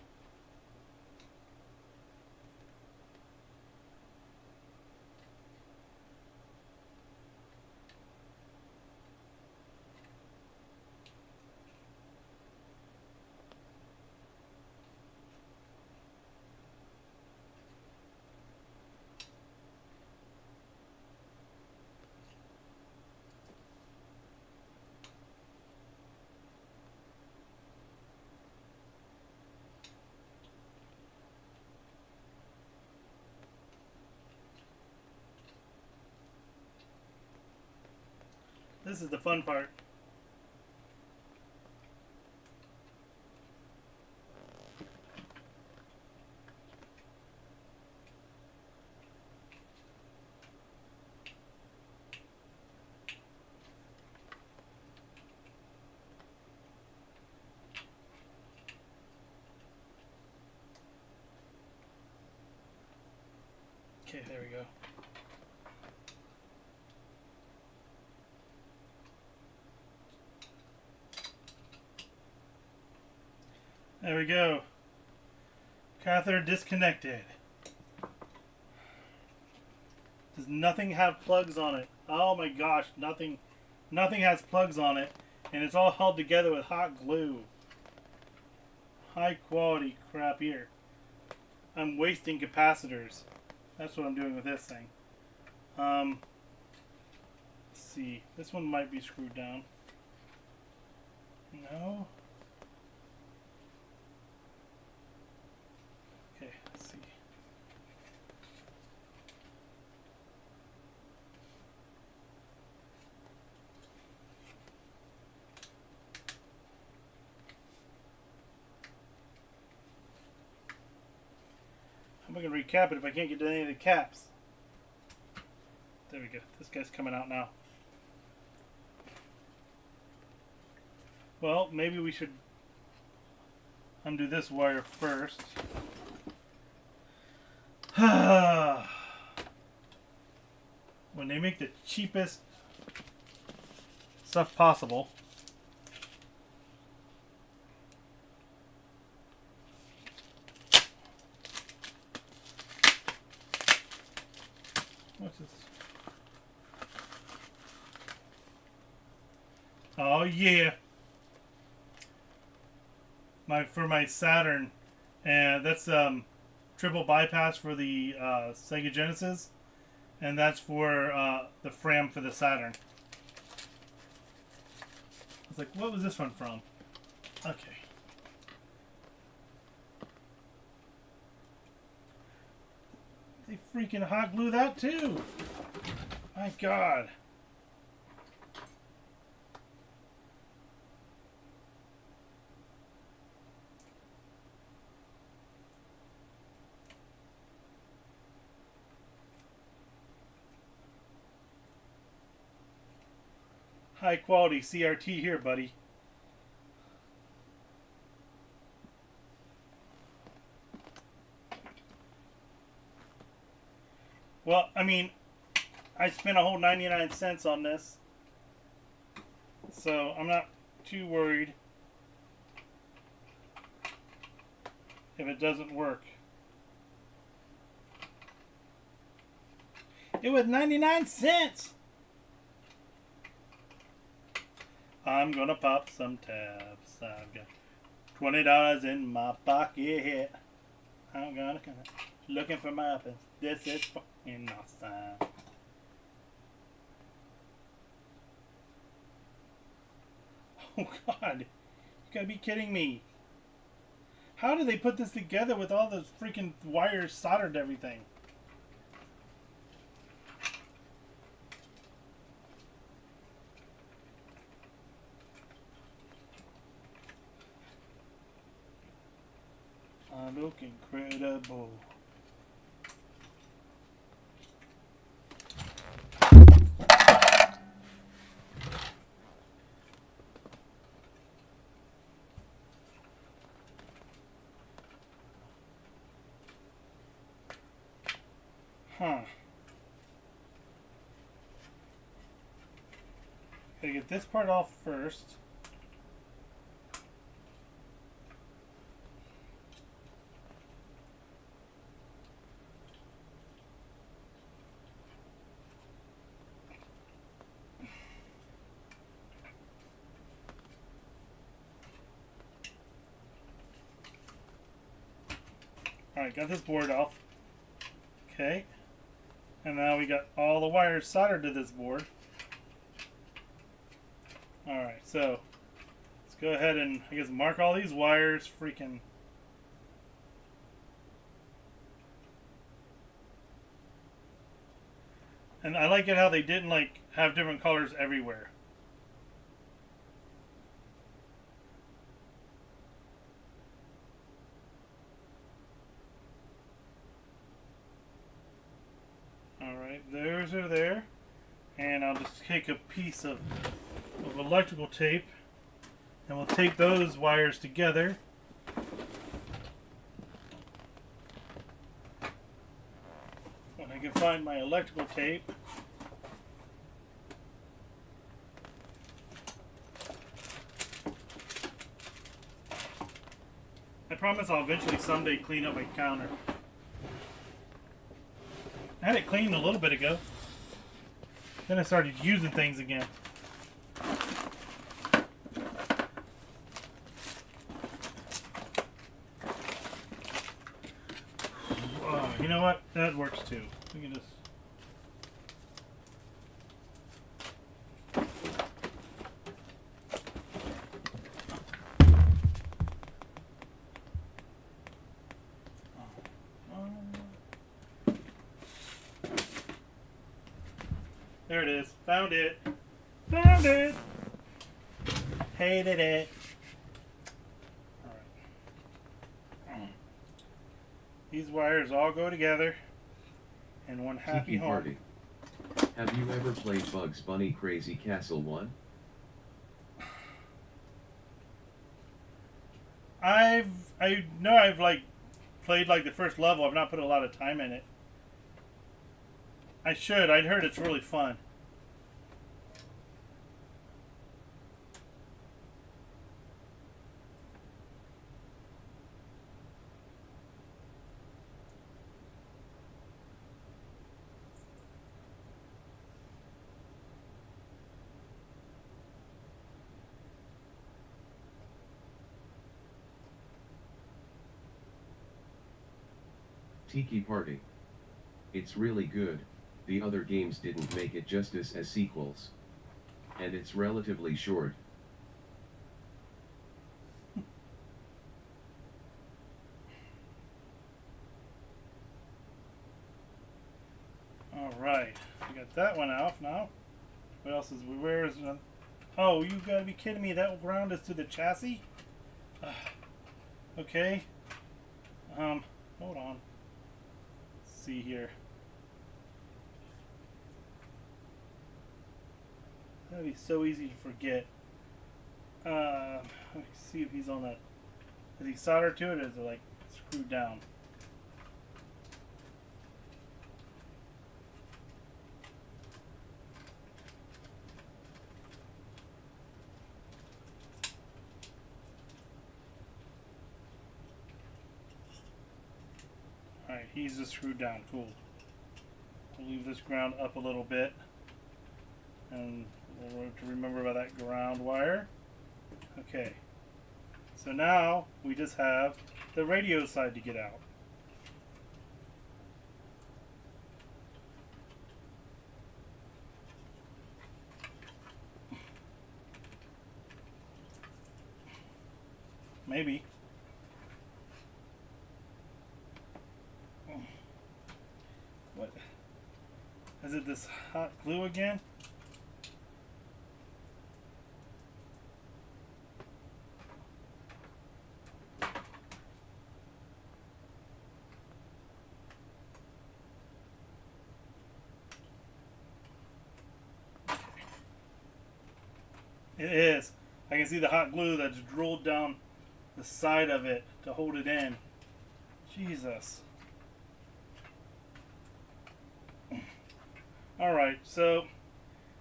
This is the fun part. Okay, there we go. There we go. Catheter disconnected. Does nothing have plugs on it? Oh my gosh, nothing has plugs on it, and it's all held together with hot glue. High quality crap here. I'm wasting capacitors. That's what I'm doing with this thing. Let's see. This one might be screwed down. No. Okay, let's see. How am I going to recap it if I can't get to any of the caps? There we go. This guy's coming out now. Well, maybe we should undo this wire first. When they make the cheapest stuff possible. What's this? Oh yeah. For my Saturn, and that's triple bypass for the Sega Genesis, and that's for the FRAM for the Saturn. I was like, what was this one from? Okay. They freaking hot glue that too. My God. High quality CRT here, buddy. Well, I mean, I spent a whole 99 cents on this, so I'm not too worried if it doesn't work. It was 99 cents! I'm gonna pop some tabs. I've got $20 in my pocket. I'm gonna come looking for my weapons. This is fucking awesome. Oh God, you gotta be kidding me. How did they put this together with all those freaking wires soldered to everything? I look incredible. Huh. Gotta get this part off first. Alright, got this board off. Okay. And now we got all the wires soldered to this board. Alright, so let's go ahead and I guess mark all these wires. Freaking. And I like it how they didn't like have different colors everywhere. Those are there, and I'll just take a piece of electrical tape and we'll tape those wires together. When I can find my electrical tape. I promise I'll eventually someday clean up my counter. I had it cleaned a little bit ago. Then I started using things again. You know what? That works too. We can just... There it is. Found it. Found it. Hated it. Alright. These wires all go together in one happy Tiki home. party. Have you ever played Bugs Bunny Crazy Castle 1? I know I've like played like the first level. I've not put a lot of time in it. I should. I'd heard it's really fun. Tiki Party. It's really good, the other games didn't make it justice as sequels. And it's relatively short. Alright. We got that one off now. What else is... Where is... Oh, you gotta be kidding me. That ground is to the chassis? Okay. Hold on. Let's see here. That'd be so easy to forget. Let's see if he's on that. Is he soldered to it, or is it like screwed down? Alright, he's just screwed down. Cool. We'll leave this ground up a little bit. And we'll have to remember about that ground wire. Okay. So now we just have the radio side to get out. Maybe. What? Is it this hot glue again? It is. I can see the hot glue that's drooled down the side of it to hold it in. Jesus. Alright, so,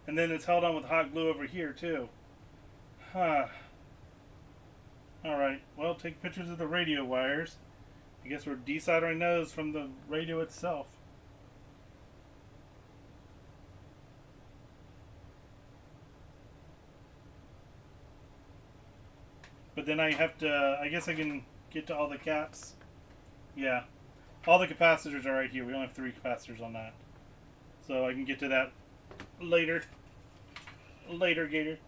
and then it's held on with hot glue over here too. Huh. Alright, well, take pictures of the radio wires. I guess we're desoldering those from the radio itself. But then I have to, I guess I can get to all the caps. Yeah. All the capacitors are right here. We only have 3 capacitors on that. So I can get to that later. Later, Gator.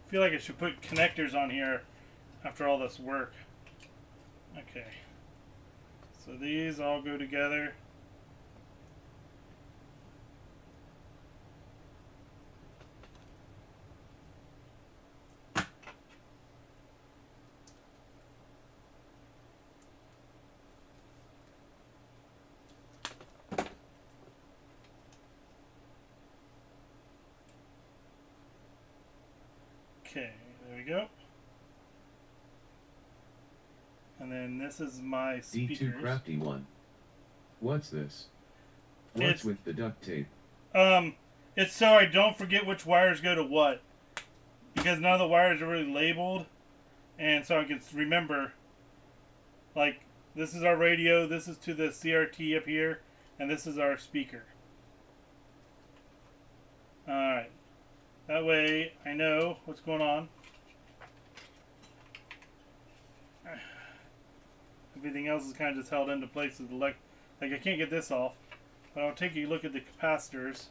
I feel like I should put connectors on here after all this work. Okay. So these all go together. Okay, there we go. And then this is my speakers. D2 Crafty One. What's this? What's with the duct tape? It's so I don't forget which wires go to what. Because none of the wires are really labeled. And so I can remember, like, this is our radio, this is to the CRT up here, and this is our speaker. Alright. That way I know what's going on. Everything else is kind of just held into place with like I can't get this off. But I'll take a look at the capacitors,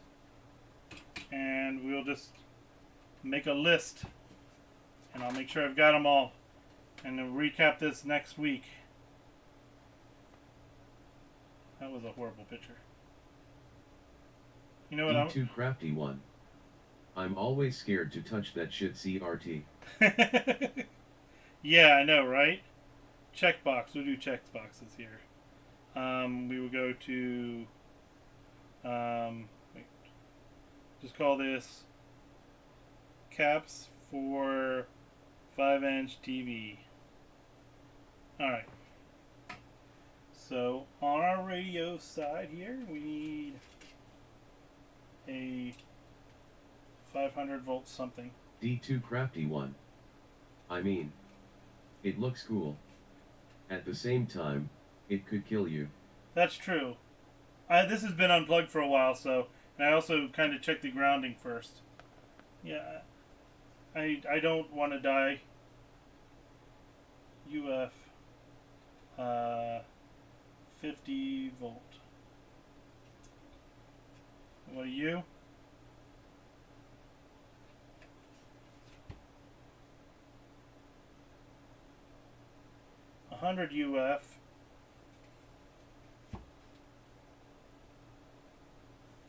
and we'll just make a list, and I'll make sure I've got them all, and then recap this next week. That was a horrible picture. You know what? D2 Crafty 1. I'm always scared to touch that shit CRT. Yeah, I know, right? Checkbox. We'll do checkboxes here. We will go to. Wait. Just call this caps for 5-inch TV. Alright. So, on our radio side here, we need a 500 volt something. D2 Crafty 1. I mean, it looks cool. At the same time, it could kill you. That's true. This has been unplugged for a while, so, and I also kind of checked the grounding first. Yeah, I don't want to die. UF 50 volt. What are you? A 100 UF.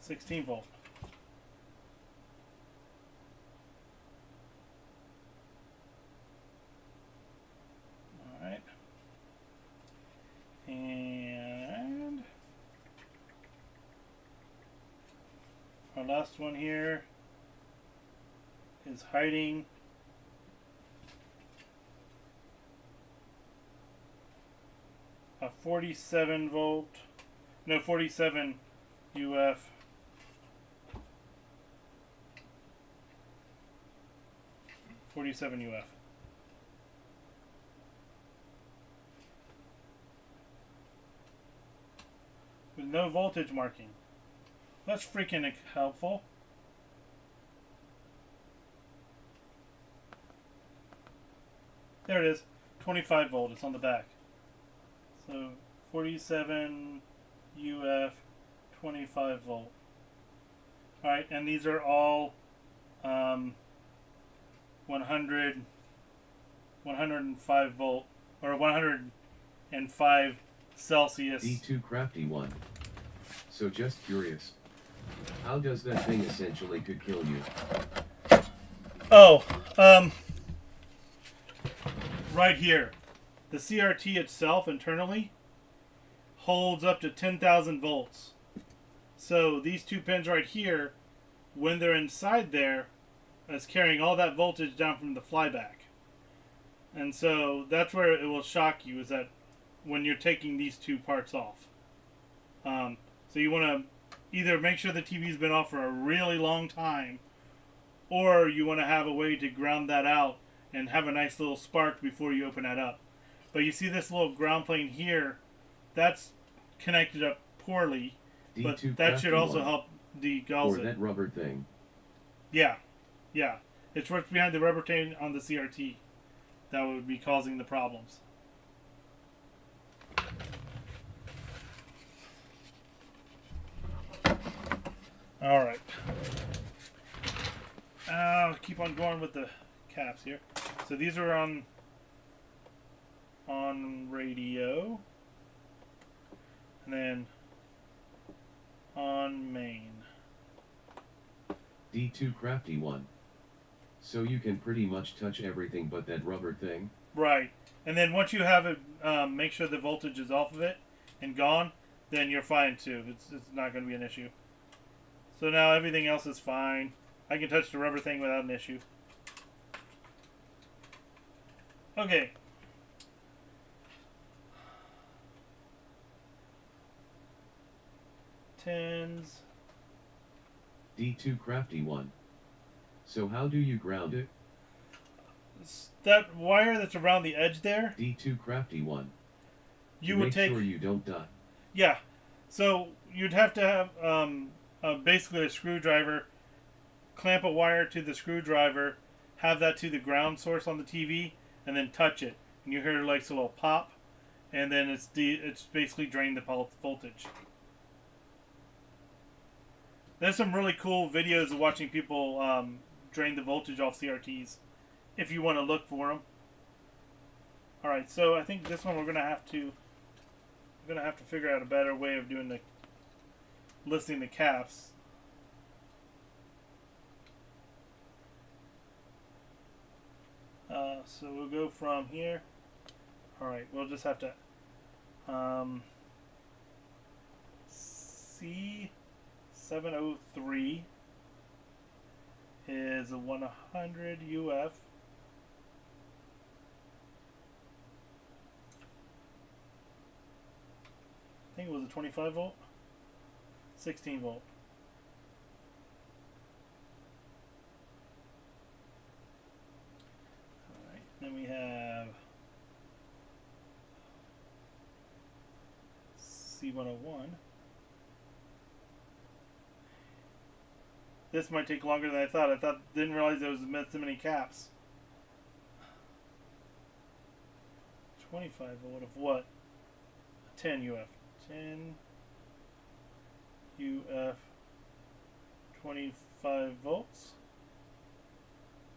16 volt. Alright. And our last one here is hiding a 47 volt, no 47 UF 47 UF. With no voltage marking. That's freaking helpful. There it is. 25 volt. It's on the back. So 47 UF 25 volt. Alright, and these are all 105 volt or 105 Celsius. D2 Crafty 1. So just curious, how does that thing essentially could kill you? Oh, right here. The CRT itself internally holds up to 10,000 volts. So these two pins right here, when they're inside there, is carrying all that voltage down from the flyback. And so that's where it will shock you, is that when you're taking these two parts off. So you want to either make sure the TV's been off for a really long time, or you want to have a way to ground that out and have a nice little spark before you open that up. But you see this little ground plane here, that's connected up poorly, but that should also help degauss or it. that rubber thing. Yeah, yeah. It's what's behind the rubber chain on the CRT that would be causing the problems. Alright. I'll keep on going with the caps here. So these are on radio. And then on main. D2 Crafty 1. So you can pretty much touch everything but that rubber thing? Right. And then once you have it, make sure the voltage is off of it and gone, then you're fine too. It's not going to be an issue. So now everything else is fine. I can touch the rubber thing without an issue. Okay. Tens. D2 Crafty 1. So how do you ground it? That wire that's around the edge there. D2 Crafty 1. You to would make take. sure you don't die. Yeah. So you'd have to have basically a screwdriver, clamp a wire to the screwdriver, have that to the ground source on the TV, and then touch it. And you hear like a little pop, and then it's basically drained the voltage. There's some really cool videos of watching people drain the voltage off CRTs, if you want to look for them. All right, so I think this one we're gonna have to figure out a better way of doing the listing the caps. So we'll go from here. All right, we'll just have to C703 is a 100 UF. I think it was a 25 volt, 16 volt. Alright, then we have C101. This might take longer than I thought. Didn't realize there was so many caps. 25 volt of what? 10 UF. 10 UF 25 volts.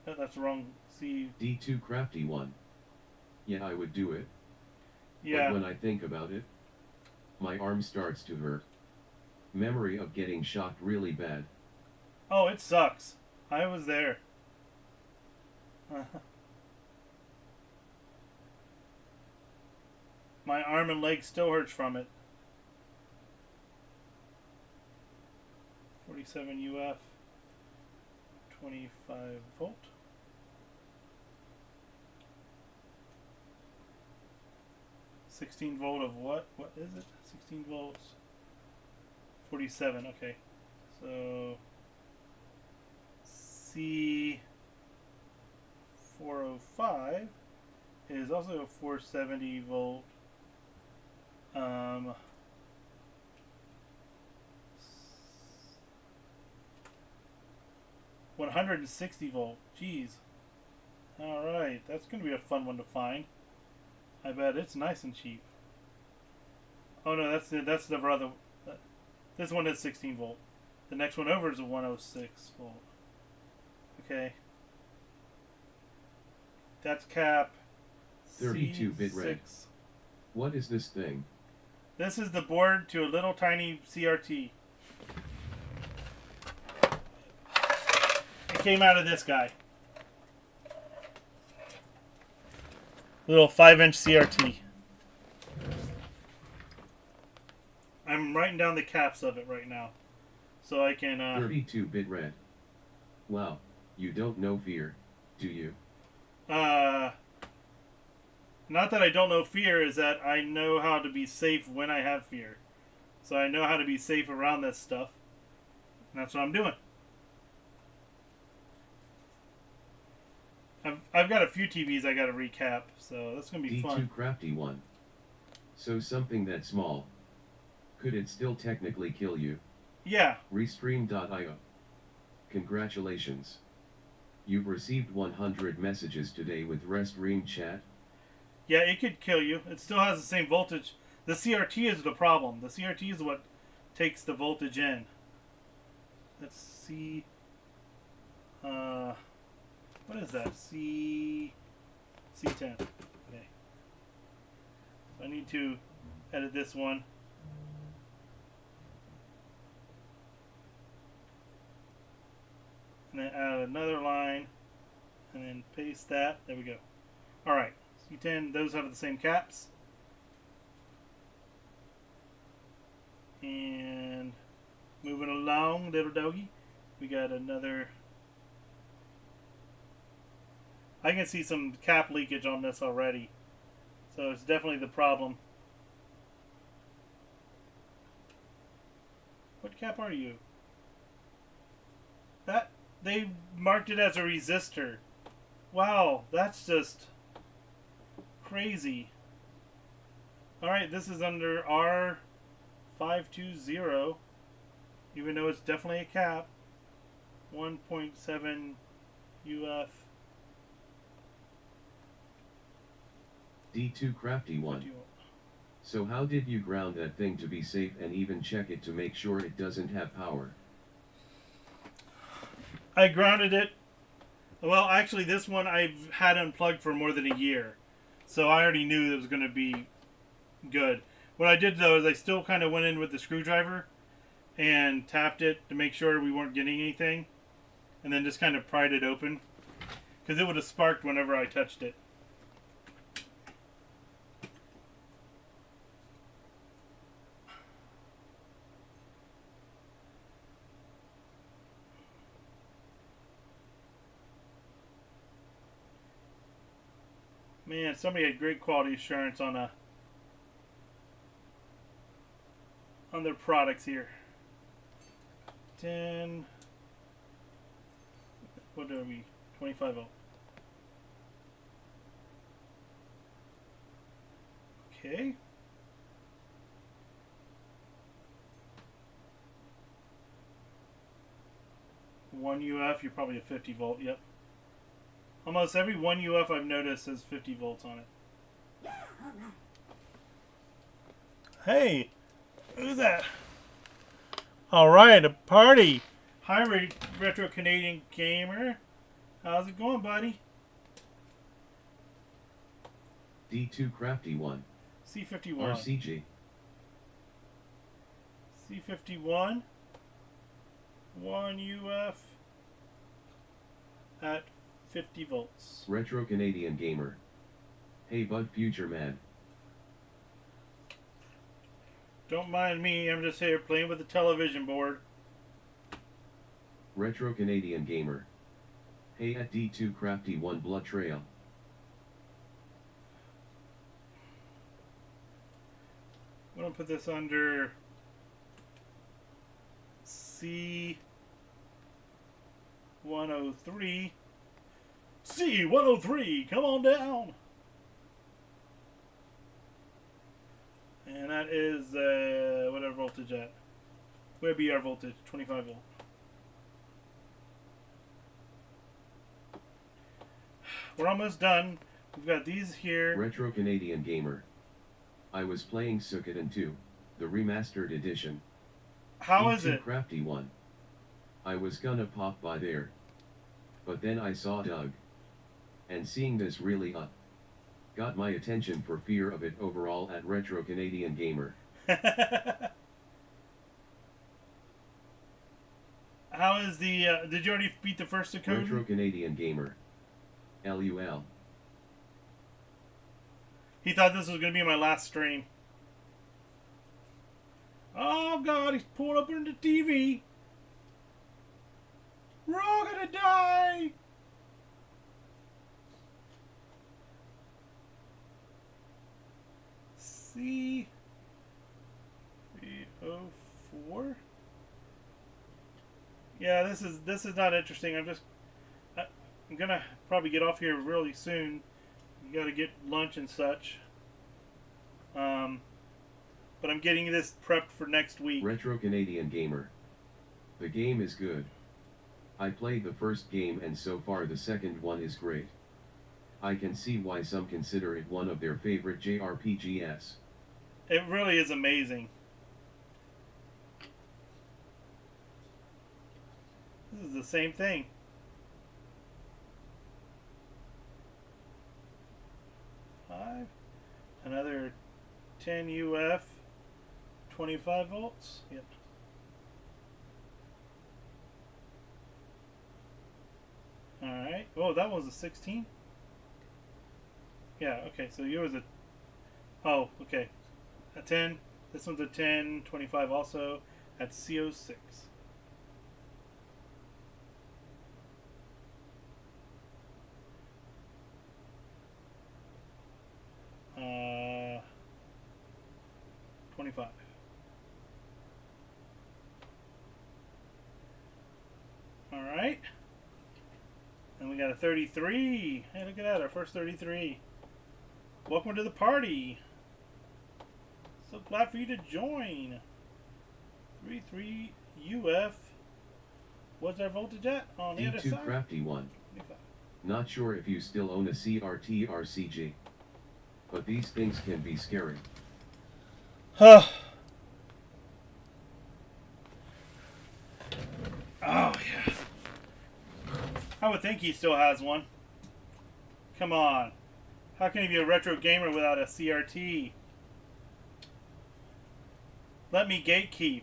Oh, that's the wrong C. D2 crafty one. Yeah, I would do it. Yeah. But when I think about it, my arm starts to hurt. Memory of getting shocked really bad. Oh, it sucks. I was there. My arm and leg still hurts from it. 47 UF 25 volt. $16 volt of what? What is it? 16 volts. 47. Okay. So C405 is also a 470 volt. 160 volt. Jeez. Alright, that's going to be a fun one to find. I bet it's nice and cheap. Oh no, that's the brother. This one is 16 volt. The next one over is a 106 volt. Okay. That's cap 32-bit C6. red. What is this thing? This is the board to a little tiny CRT. It came out of this guy. Little 5-inch CRT. I'm writing down the caps of it right now, so I can. 32-bit red. Wow, you don't know fear, do you? Not that I don't know fear, is that I know how to be safe when I have fear. So I know how to be safe around this stuff. And that's what I'm doing. I've got a few TVs I got to recap, so that's going to be D2 fun. crafty one. So something that small. Could it still technically kill you? Yeah. Restream.io. Congratulations. You've received 100 messages today with Restream chat. Yeah, it could kill you. It still has the same voltage. The CRT is the problem. The CRT is what takes the voltage in. Let's see. What is that? C10. Okay. So I need to edit this one. And then add another line. And then paste that. There we go. Alright. C10, those have the same caps. And moving along, little doggy. We got another. I can see some cap leakage on this already. So it's definitely the problem. What cap are you? That, they marked it as a resistor. Wow, that's just crazy. Alright, this is under R520, even though it's definitely a cap. 1.7 UF. D2 crafty one. So how did you ground that thing to be safe and even check it to make sure it doesn't have power? I grounded it. Well, actually, this one I've had unplugged for more than a year. So I already knew it was going to be good. What I did, though, is I still kind of went in with the screwdriver and tapped it to make sure we weren't getting anything. And then just kind of pried it open. Because it would have sparked whenever I touched it. Man, somebody had great quality assurance on their products here. 10. What are we? 25 volt. Okay. One UF, you're probably a 50 volt. Yep. Almost every one UF I've noticed has 50 volts on it. Hey, who's that? All right, a party. Hi, Retro Canadian Gamer. How's it going, buddy? D2 Crafty 1. C51. RCG. C51. 1 UF at 50 volts. Retro Canadian Gamer. Hey Bud Future Man. Don't mind me, I'm just here playing with the television board. Retro Canadian Gamer. Hey at D2 Crafty 1 Blood Trail. I'm going to put this under C103. C103, come on down. And that is whatever voltage at. Would be our voltage, 25 volt. We're almost done. We've got these here. Retro Canadian Gamer. I was playing Suikoden 2, the remastered edition. How is it? Crafty 1. I was gonna pop by there, but then I saw Doug. And seeing this really got my attention for fear of it overall at Retro Canadian Gamer. How is the, did you already beat the first Suikoden? Retro Canadian Gamer. LUL. He thought this was going to be my last stream. Oh God, he's pulling up into the TV. We're all going to die. C304. Yeah, this is not interesting. I'm gonna probably get off here really soon. You gotta get lunch and such. But I'm getting this prepped for next week. Retro Canadian Gamer. The game is good. I played the first game and so far the second one is great. I can see why some consider it one of their favorite JRPGs. It really is amazing. This is the same thing. Another 10 UF, 25 volts. Yep. Alright. Oh, that was a 16? Yeah, okay, so yours a... Oh, okay. A 10. This one's a 10, 25 also. At CO6. Uh, 25. Alright. And we got a 33. Hey, look at that, our first 33. Welcome to the party. So glad for you to join. 33 UF. What's our voltage at on the other D2 side? Crafty 1. 25. Not sure if you still own a CRT RCG. But these things can be scary. Oh, yeah. I would think he still has one. Come on. How can he be a retro gamer without a CRT? Let me gatekeep.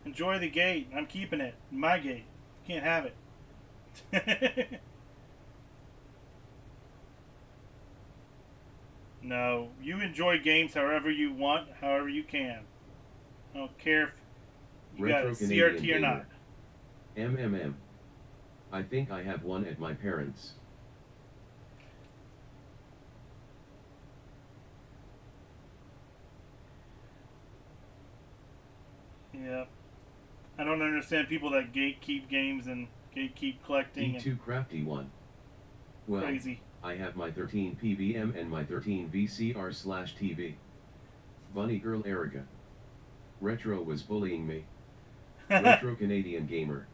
Enjoy the gate. I'm keeping it. My gate. Can't have it. No. You enjoy games however you want, however you can. I don't care if you got a CRT or not. MMM. I think I have one at my parents'. Yeah. I don't understand people that gatekeep games and gatekeep collecting. E2 Crafty one. Well, Crazy. I have my 13 PVM and my 13 VCR/TV. Bunny Girl Erica. Retro was bullying me. Retro Canadian gamer.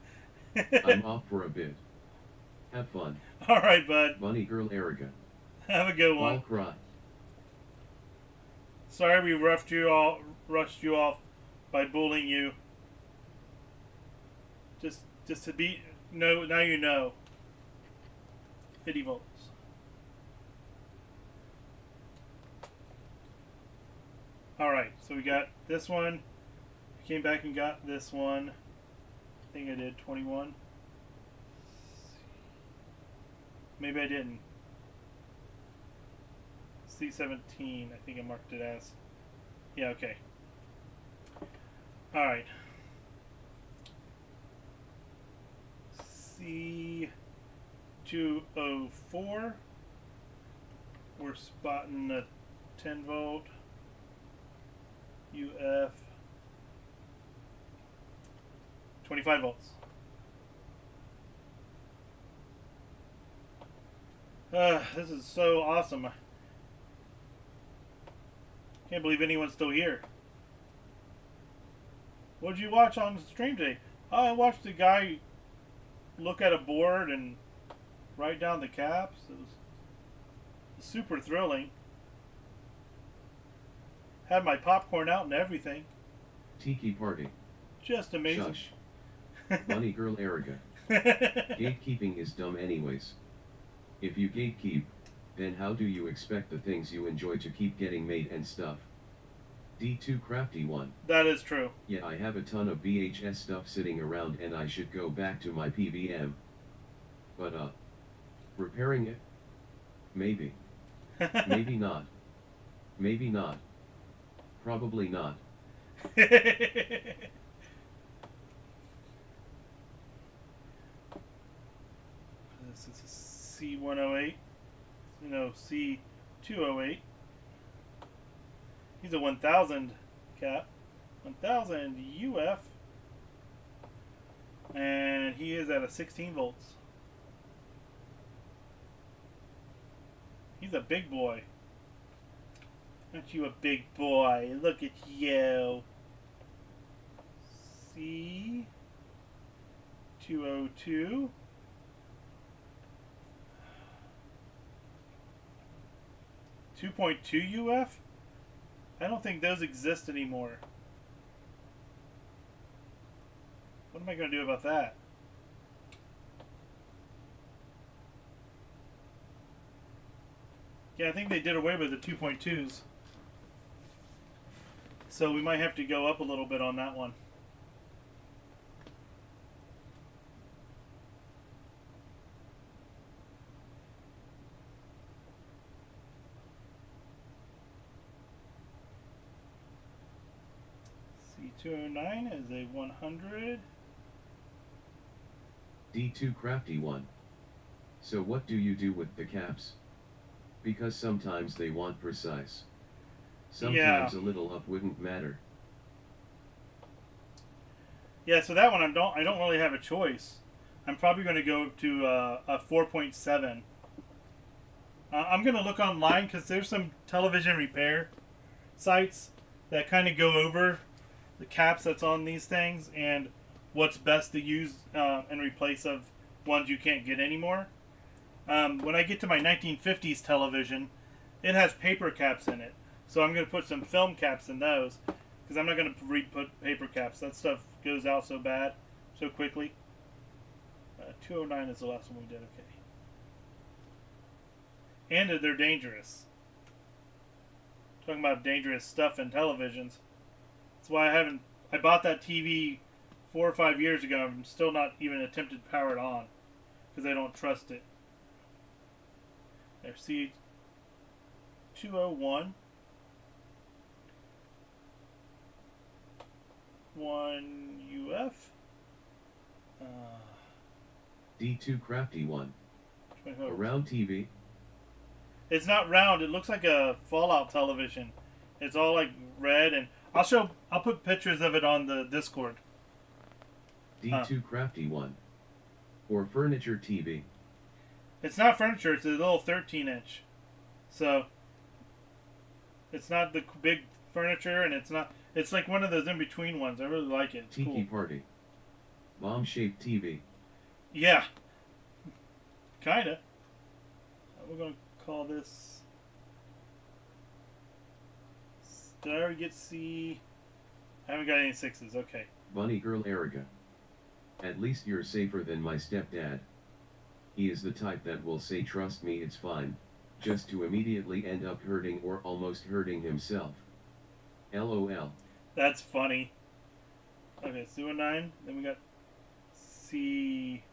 I'm off for a bit. Have fun. Alright, bud. Bunny Girl Erica. Have a good one. I'll cry. Sorry we rushed you off by bullying you. Just to be no, now you know. 50 volts. Alright, so we got this one. I came back and got this one. I think I did 21. Maybe I didn't. C17, I think I marked it as. Yeah, okay. Alright. C204. We're spotting a 10 volt. UF. 25 volts. This is so awesome. I can't believe anyone's still here. What did you watch on stream today? Oh, I watched a guy look at a board and write down the caps. It was super thrilling. Had my popcorn out and everything. Tiki party. Just amazing. Shush. Bunny Girl Erica. Gatekeeping is dumb anyways. If you gatekeep, then how do you expect the things you enjoy to keep getting made and stuff? D2 Crafty one. That is true. Yeah, I have a ton of VHS stuff sitting around and I should go back to my PVM. But repairing it? Maybe. Maybe not. Maybe not. Probably not. This is a C108. No, C208. He's a 1000 cap. 1000 UF. And he is at a 16 volts. He's a big boy. Aren't you a big boy? Look at you. C202. .2 UF? I don't think those exist anymore. What am I going to do about that? Yeah, I think they did away with the 2.2s. So we might have to go up a little bit on that one. C209 is a 100. D2 Crafty one. So what do you do with the caps? Because sometimes they want precise. Sometimes a little up wouldn't matter. Yeah, so that one I don't really have a choice. I'm probably going to go to a 4.7. I'm going to look online because there's some television repair sites that kind of go over the caps that's on these things and what's best to use in replace of ones you can't get anymore. When I get to my 1950s television, it has paper caps in it. So I'm going to put some film caps in those because I'm not going to put paper caps. That stuff goes out so bad, so quickly. 209 is the last one we did. Okay. And they're dangerous. Talking about dangerous stuff in televisions. That's why I bought that TV 4 or 5 years ago. I'm still not even attempted to power it on because I don't trust it. There, see, 201. 1 UF. D2 Crafty 1. A round TV. It's not round. It looks like a Fallout television. It's all like red, and I'll put pictures of it on the Discord. D2 Crafty 1. Or furniture TV. It's not furniture. It's a little 13-inch. So it's not the big furniture, and it's not. It's like one of those in-between ones. I really like it. It's Tiki cool. Party. Bomb-shaped TV. Yeah. Kinda. We're gonna call this. Did I already get C? I haven't got any 6s. Okay. Bunny Girl Erica. At least you're safer than my stepdad. He is the type that will say trust me it's fine, just to immediately end up hurting or almost hurting himself. LOL. That's funny. Okay, C19. Then we got C.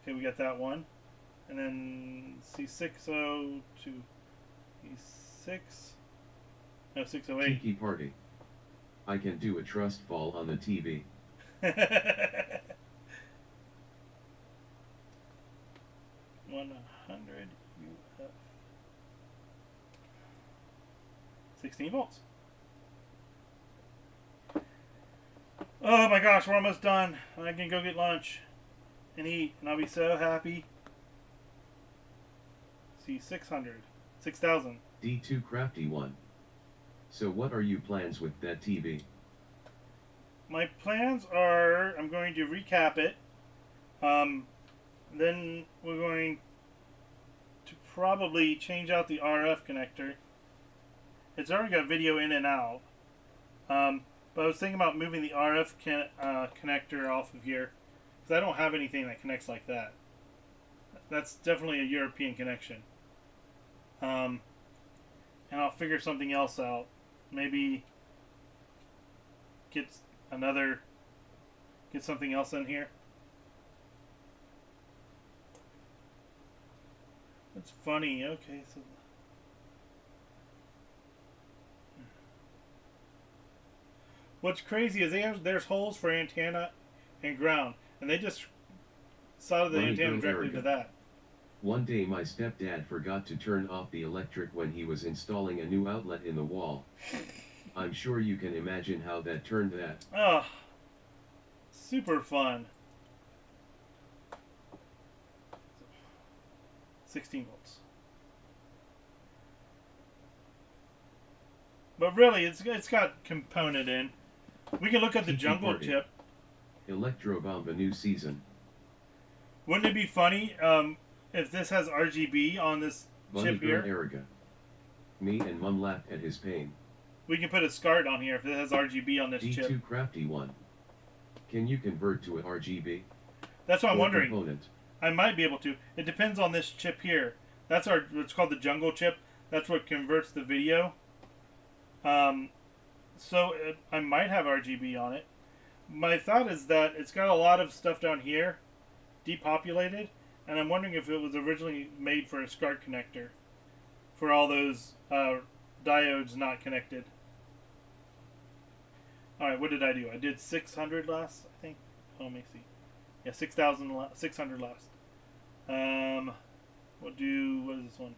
Okay, we got that one. And then C602. E6. No, 608. Tiki Party. I can do a trust fall on the TV. 100 UF. 16 volts. Oh my gosh, we're almost done. I can go get lunch and eat, and I'll be so happy. See, 600. 6,000. D2 Crafty 1. So what are your plans with that TV? My plans are, I'm going to recap it. Then we're going to probably change out the RF connector. It's already got video in and out. But I was thinking about moving the RF connector off of here, because I don't have anything that connects like that. That's definitely a European connection. And I'll figure something else out. Maybe get something else in here. That's funny. Okay, so what's crazy is there's holes for antenna and ground, and they just soldered the antenna directly to that. One day my stepdad forgot to turn off the electric when he was installing a new outlet in the wall. I'm sure you can imagine how that turned that. Oh, super fun. 16 volts. But really, it's got component in. We can look at the Tiki jungle Party. chip. Electro Bomba new season. Wouldn't it be funny if this has RGB on this Bunny chip Girl here? Erica. Me and Mum laughed at his pain. We can put a SCART on here if it has RGB on this D2 chip. Crafty 1. Can you convert to a RGB? That's what I'm Or wondering. component? I might be able to. It depends on this chip here. That's what's called the jungle chip. That's what converts the video. I might have RGB on it. My thought is that it's got a lot of stuff down here, depopulated, and I'm wondering if it was originally made for a SCART connector, for all those diodes not connected. All right, what did I do? I did 600 last, I think. Oh, let me see. Yeah, 600 last. What is this one?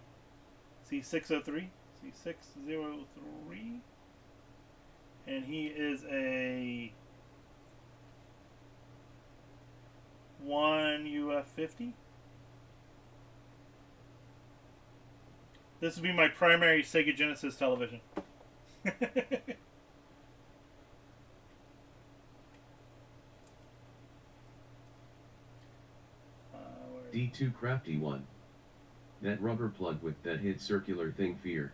C603. C603. And he is a 1 UF50. This would be my primary Sega Genesis television. D2 Crafty 1. That rubber plug with that hit circular thing fear.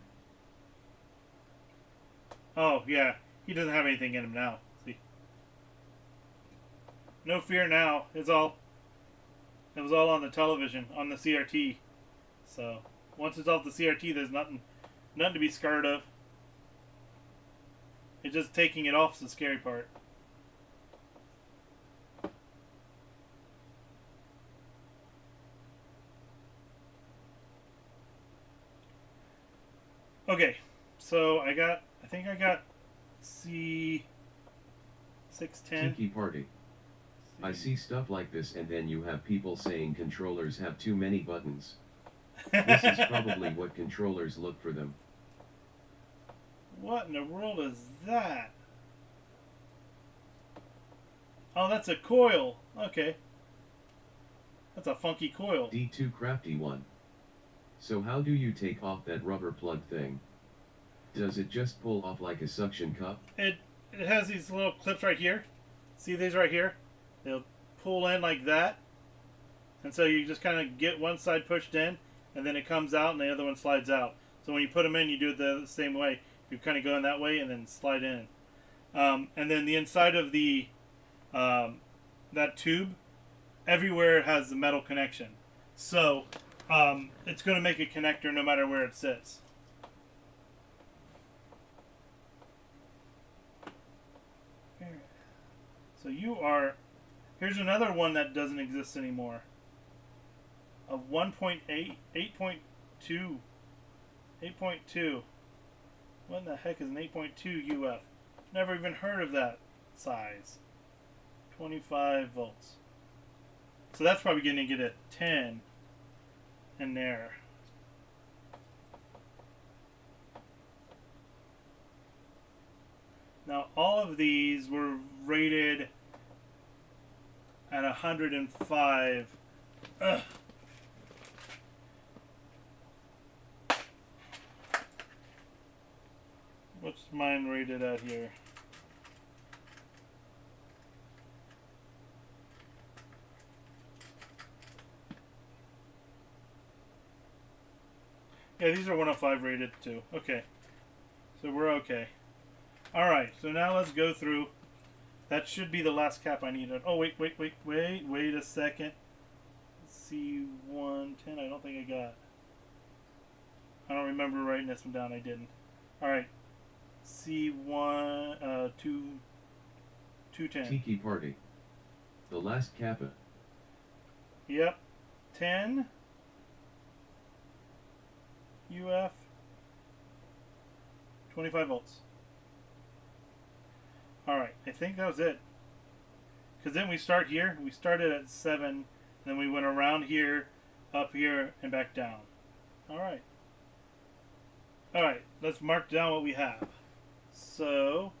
Oh, yeah. He doesn't have anything in him now. See? No fear now. It's all It was all on the television, on the CRT. So once it's off the CRT, there's nothing to be scared of. It's just taking it off is the scary part. Okay, so I think I got C610. Tiki Party. I see stuff like this and then you have people saying controllers have too many buttons. This is probably what controllers look for them. What in the world is that? Oh, that's a coil. Okay. That's a funky coil. D2 Crafty one. So how do you take off that rubber plug thing? Does it just pull off like a suction cup? It has these little clips right here. See these right here? They'll pull in like that. And so you just kind of get one side pushed in, and then it comes out and the other one slides out. So when you put them in, you do it the same way. You kind of go in that way and then slide in. And then the inside of the that tube, everywhere it has the metal connection. So it's going to make a connector no matter where it sits. So you are... Here's another one that doesn't exist anymore. A 1.8, 8.2. 8.2. What in the heck is an 8.2 UF? Never even heard of that size. 25 volts. So that's probably going to get a 10 in there. Now all of these were rated at 105. Ugh. What's mine rated at here? Yeah, these are 105 rated too. Okay. So we're okay. Alright, so now let's go through. That should be the last cap I needed. Oh, wait a second. C110, I don't think I got. I don't remember writing this one down, I didn't. Alright. C1, 210. Tiki Party. The last kappa. Yep. 10. UF. 25 volts. Alright, I think that was it. Because then we start here. We started at 7. Then we went around here, up here, and back down. Alright. Alright, let's mark down what we have. So,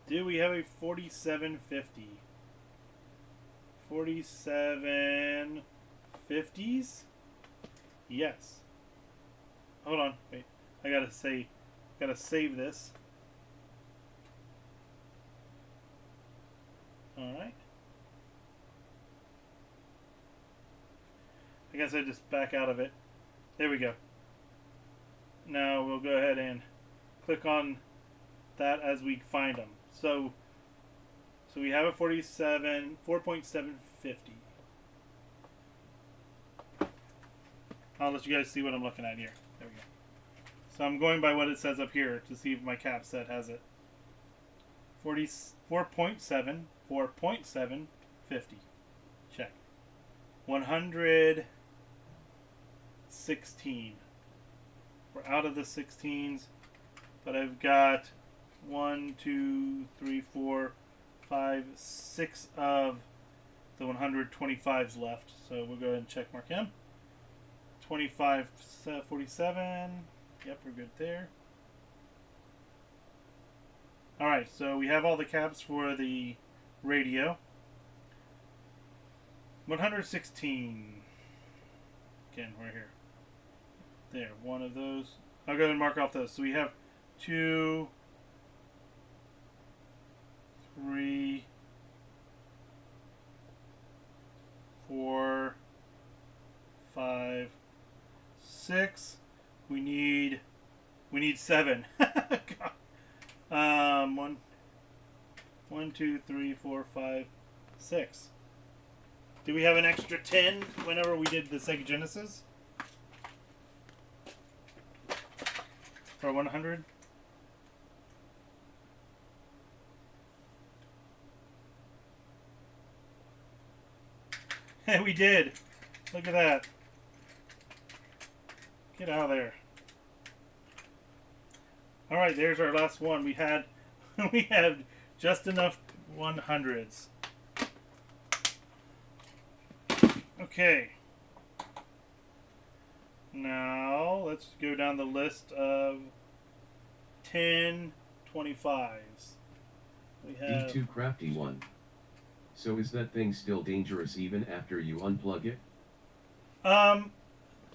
do we have a 4750? 4750s? Yes. Hold on, wait. I gotta save this. Alright. I guess I just back out of it. There we go. Now we'll go ahead and click on that as we find them. So we have a 4.750. I'll let you guys see what I'm looking at here. There we go. So I'm going by what it says up here to see if my cap set has it. 4.7, 4.750. Check. 116. We're out of the 16s, but I've got 1, 2, 3, 4, 5, 6 of the 125s left. So we'll go ahead and check mark him. 25, 47. Yep, we're good there. Alright, so we have all the caps for the radio. 116. Again, we're here. There, one of those. I'll go ahead and mark off those. So we have 2, 3, 4, 5, 6. We need 7. God. 1, 2, 3, 4, 5, 6. Do we have an extra 10 whenever we did the Sega Genesis? For 100? We did. Look at that. Get out of there. All right, there's our last one. We had just enough 100s. Okay. Now let's go down the list of 10 25s. We have D2 Crafty one. So is that thing still dangerous even after you unplug it?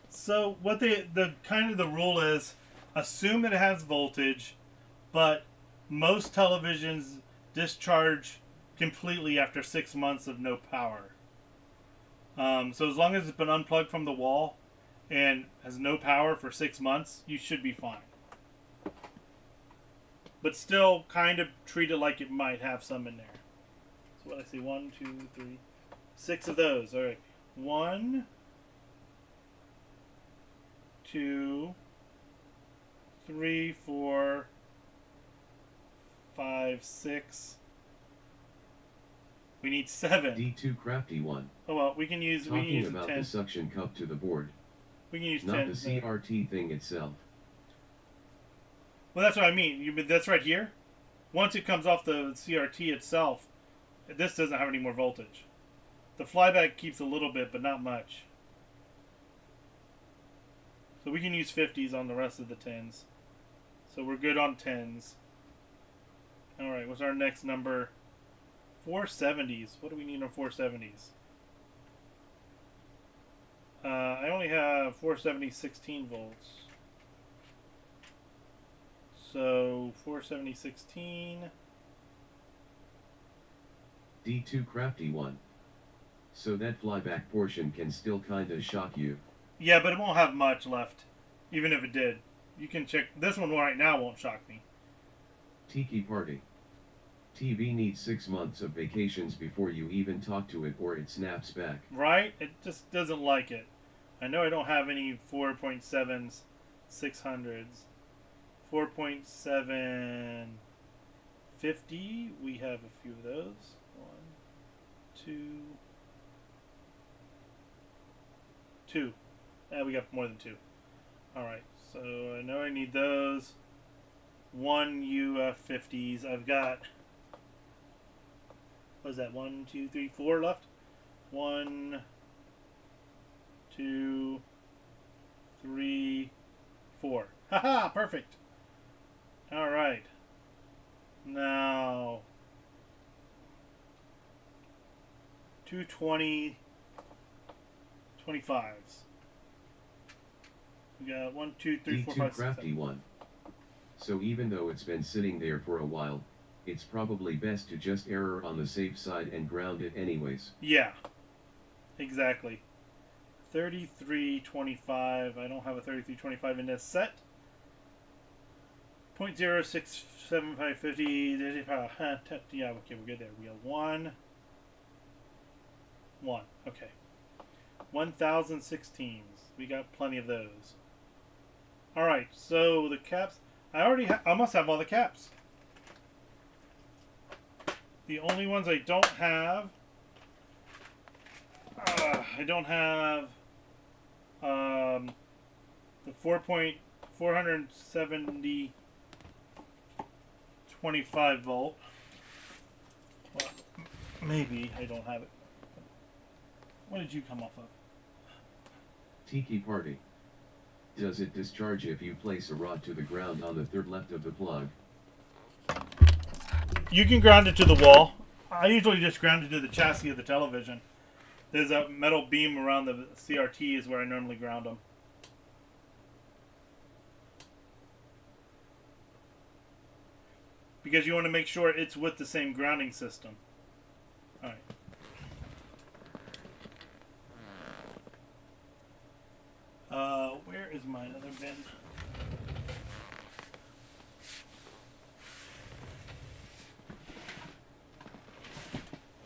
So what the kind of the rule is, assume it has voltage, but most televisions discharge completely after 6 months of no power. So as long as it's been unplugged from the wall and has no power for 6 months, you should be fine. But still kind of treat it like it might have some in there. So what I see, 1, 2, 3, 6 of those. All right, 1, 2, 3, 4, 5, 6. We need 7. D2 Crafty one. Oh well, we can use Talking about 10. the suction cup to the board, We can use not 10. the CRT thing itself. Well, that's what I mean. That's right here. Once it comes off the CRT itself, this doesn't have any more voltage. The flyback keeps a little bit, but not much. So we can use 50s on the rest of the 10s. So we're good on 10s. Alright, what's our next number? 470s. What do we need on 470s? I only have 470 16 volts. So 470 16. D2 Crafty one. So that flyback portion can still kinda shock you. Yeah, but it won't have much left, even if it did. You can check. This one right now won't shock me. Tiki Party. TV needs 6 months of vacations before you even talk to it or it snaps back. Right? It just doesn't like it. I know I don't have any 4.7s 600s. 4.7 50. We have a few of those. 1, 2, 2. We got more than 2. Alright, so I know I need those. 1 UF50s. I've got, what is that? 1, 2, 3, 4 left? 1, 2, 3, 4. Haha, perfect. Alright. Now 220 25s. We got 1, 2, 3, 4, D2 5, 6, Crafty 7. one. So even though it's been sitting there for a while, it's probably best to just err on the safe side and ground it anyways. Yeah. Exactly. 3325. I don't have a 3325 in this set. 0.067550. Yeah, okay, we're good there. We got 1. Okay. 1016s. We got plenty of those. Alright, so the caps. I must have all the caps. The only ones I don't have. I don't have the 4.470 25 volt. Well, maybe I don't have it. What did you come off of? Tiki Party. Does it discharge if you place a rod to the ground on the third left of the plug? You can ground it to the wall. I usually just ground it to the chassis of the television. There's a metal beam around the CRT is where I normally ground them. Because you want to make sure it's with the same grounding system. Alright. Where is my other bin?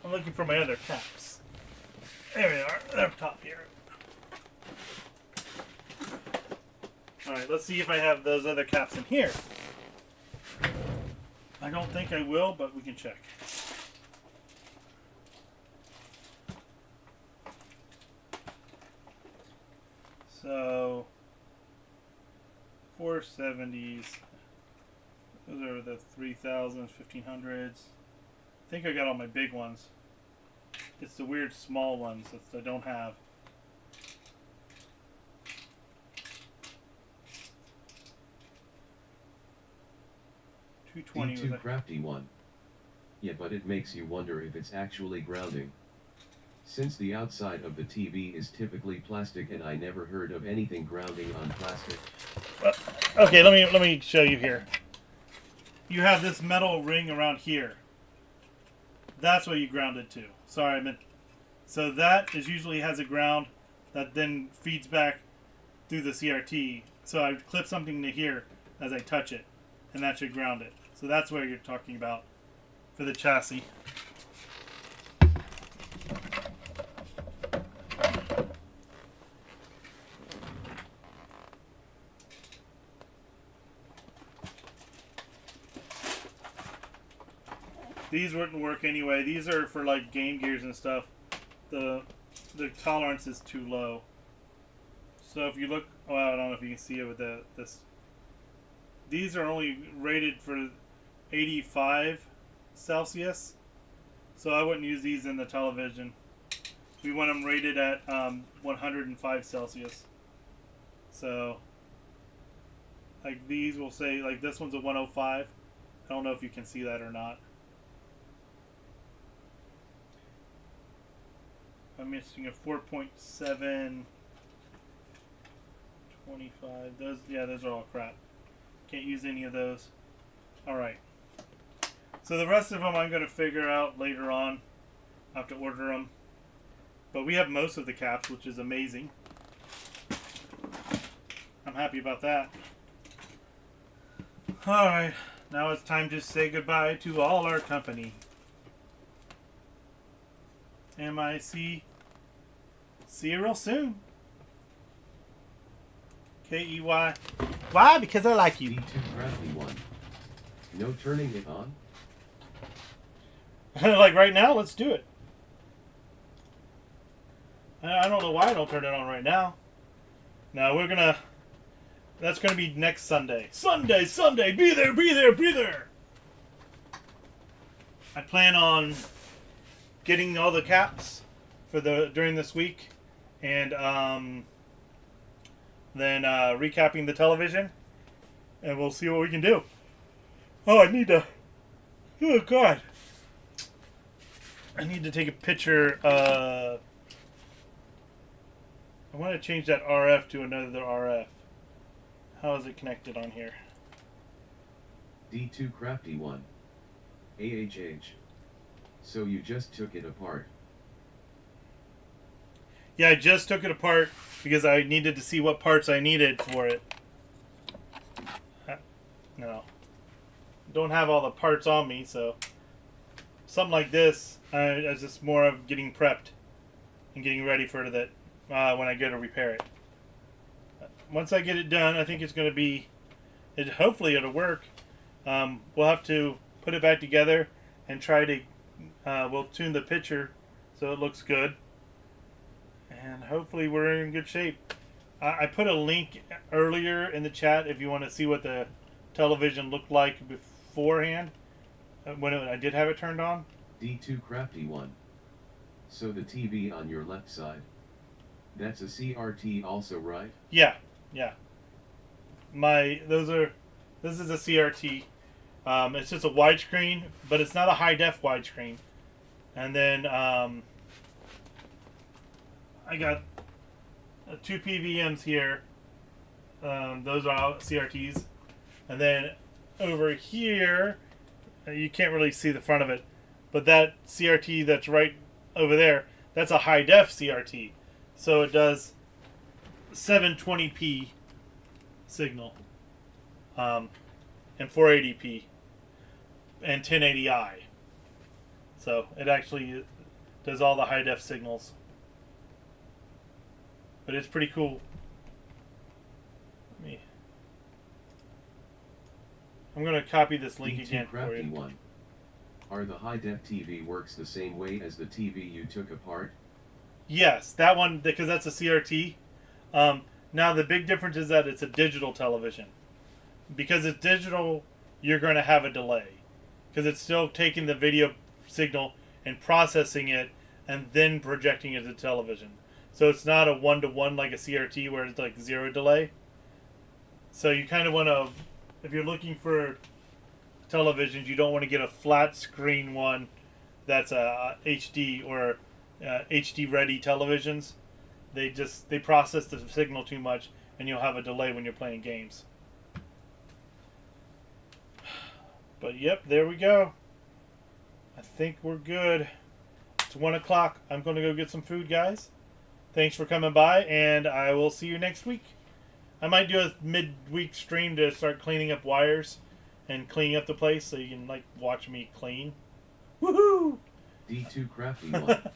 I'm looking for my other caps. There we are. They're up top here. Alright, let's see if I have those other caps in here. I don't think I will, but we can check. So, 470s. Those are the 3000s, 1500s. I think I got all my big ones. It's the weird small ones that I don't have. D2 crafty one. Yeah, but it makes you wonder if it's actually grounding. Since the outside of the TV is typically plastic and I never heard of anything grounding on plastic. Okay, let me show you here. You have this metal ring around here. That's what you ground it to. Sorry, I meant. So that is usually has a ground that then feeds back through the CRT. So I clip something to here as I touch it, and that should ground it. So that's what you're talking about for the chassis. These wouldn't work anyway. These are for like Game Gears and stuff. The tolerance is too low. So if you look, well, I don't know if you can see it with this. These are only rated for 85 Celsius. So I wouldn't use these in the television. We want them rated at 105 Celsius. So like these will say, like this one's a 105. I don't know if you can see that or not. I'm missing a 4.7, 25. Those are all crap. Can't use any of those. Alright. So the rest of them I'm going to figure out later on. I have to order them. But we have most of the caps, which is amazing. I'm happy about that. Alright. Now it's time to say goodbye to all our company. MIC. See you real soon. KEY. Why? Because I like you. D2 crafty one. No turning it on? Like right now, let's do it. I don't know why I don't turn it on right now. Now we're gonna. That's gonna be next Sunday. Sunday. Be there. I plan on getting all the caps for during this week, and then recapping the television, and we'll see what we can do. Oh, I need to. Oh God. I need to take a picture. I want to change that RF to another RF. How is it connected on here? D2 crafty one. AHH. So you just took it apart. Yeah, I just took it apart because I needed to see what parts I needed for it. No. Don't have all the parts on me, so something like this is just more of getting prepped and getting ready for that when I go to repair it. Once I get it done, I think it's going to be, hopefully it'll work. We'll have to put it back together and try to, we'll tune the picture so it looks good. And hopefully we're in good shape. I put a link earlier in the chat if you want to see what the television looked like beforehand when I did have it turned on. D2 crafty one. So the TV on your left side. That's a CRT also, right? Yeah. This is a CRT. It's just a widescreen, but it's not a high def widescreen. And then I got two PVMs here. Those are CRTs. And then over here, you can't really see the front of it, but that CRT that's right over there, that's a high def CRT. So it does 720p signal, and 480p, and 1080i. So it actually does all the high def signals. but it's pretty cool. I'm gonna copy this link again for you. One. Are the high-def TV works the same way as the TV you took apart? Yes, that one, because that's a CRT. Now the big difference is that it's a digital television. Because it's digital, you're going to have a delay. Because it's still taking the video signal and processing it and then projecting it to television. So it's not a one-to-one like a CRT where it's like zero delay. So you kind of want to, if you're looking for televisions, you don't want to get a flat screen one that's a HD or HD ready televisions. They process the signal too much and you'll have a delay when you're playing games. But yep, there we go. I think we're good. It's 1 o'clock. I'm going to go get some food, guys. Thanks for coming by, and I will see you next week. I might do a mid-week stream to start cleaning up wires and cleaning up the place so you can like watch me clean. Woohoo! D2 Crafty 1.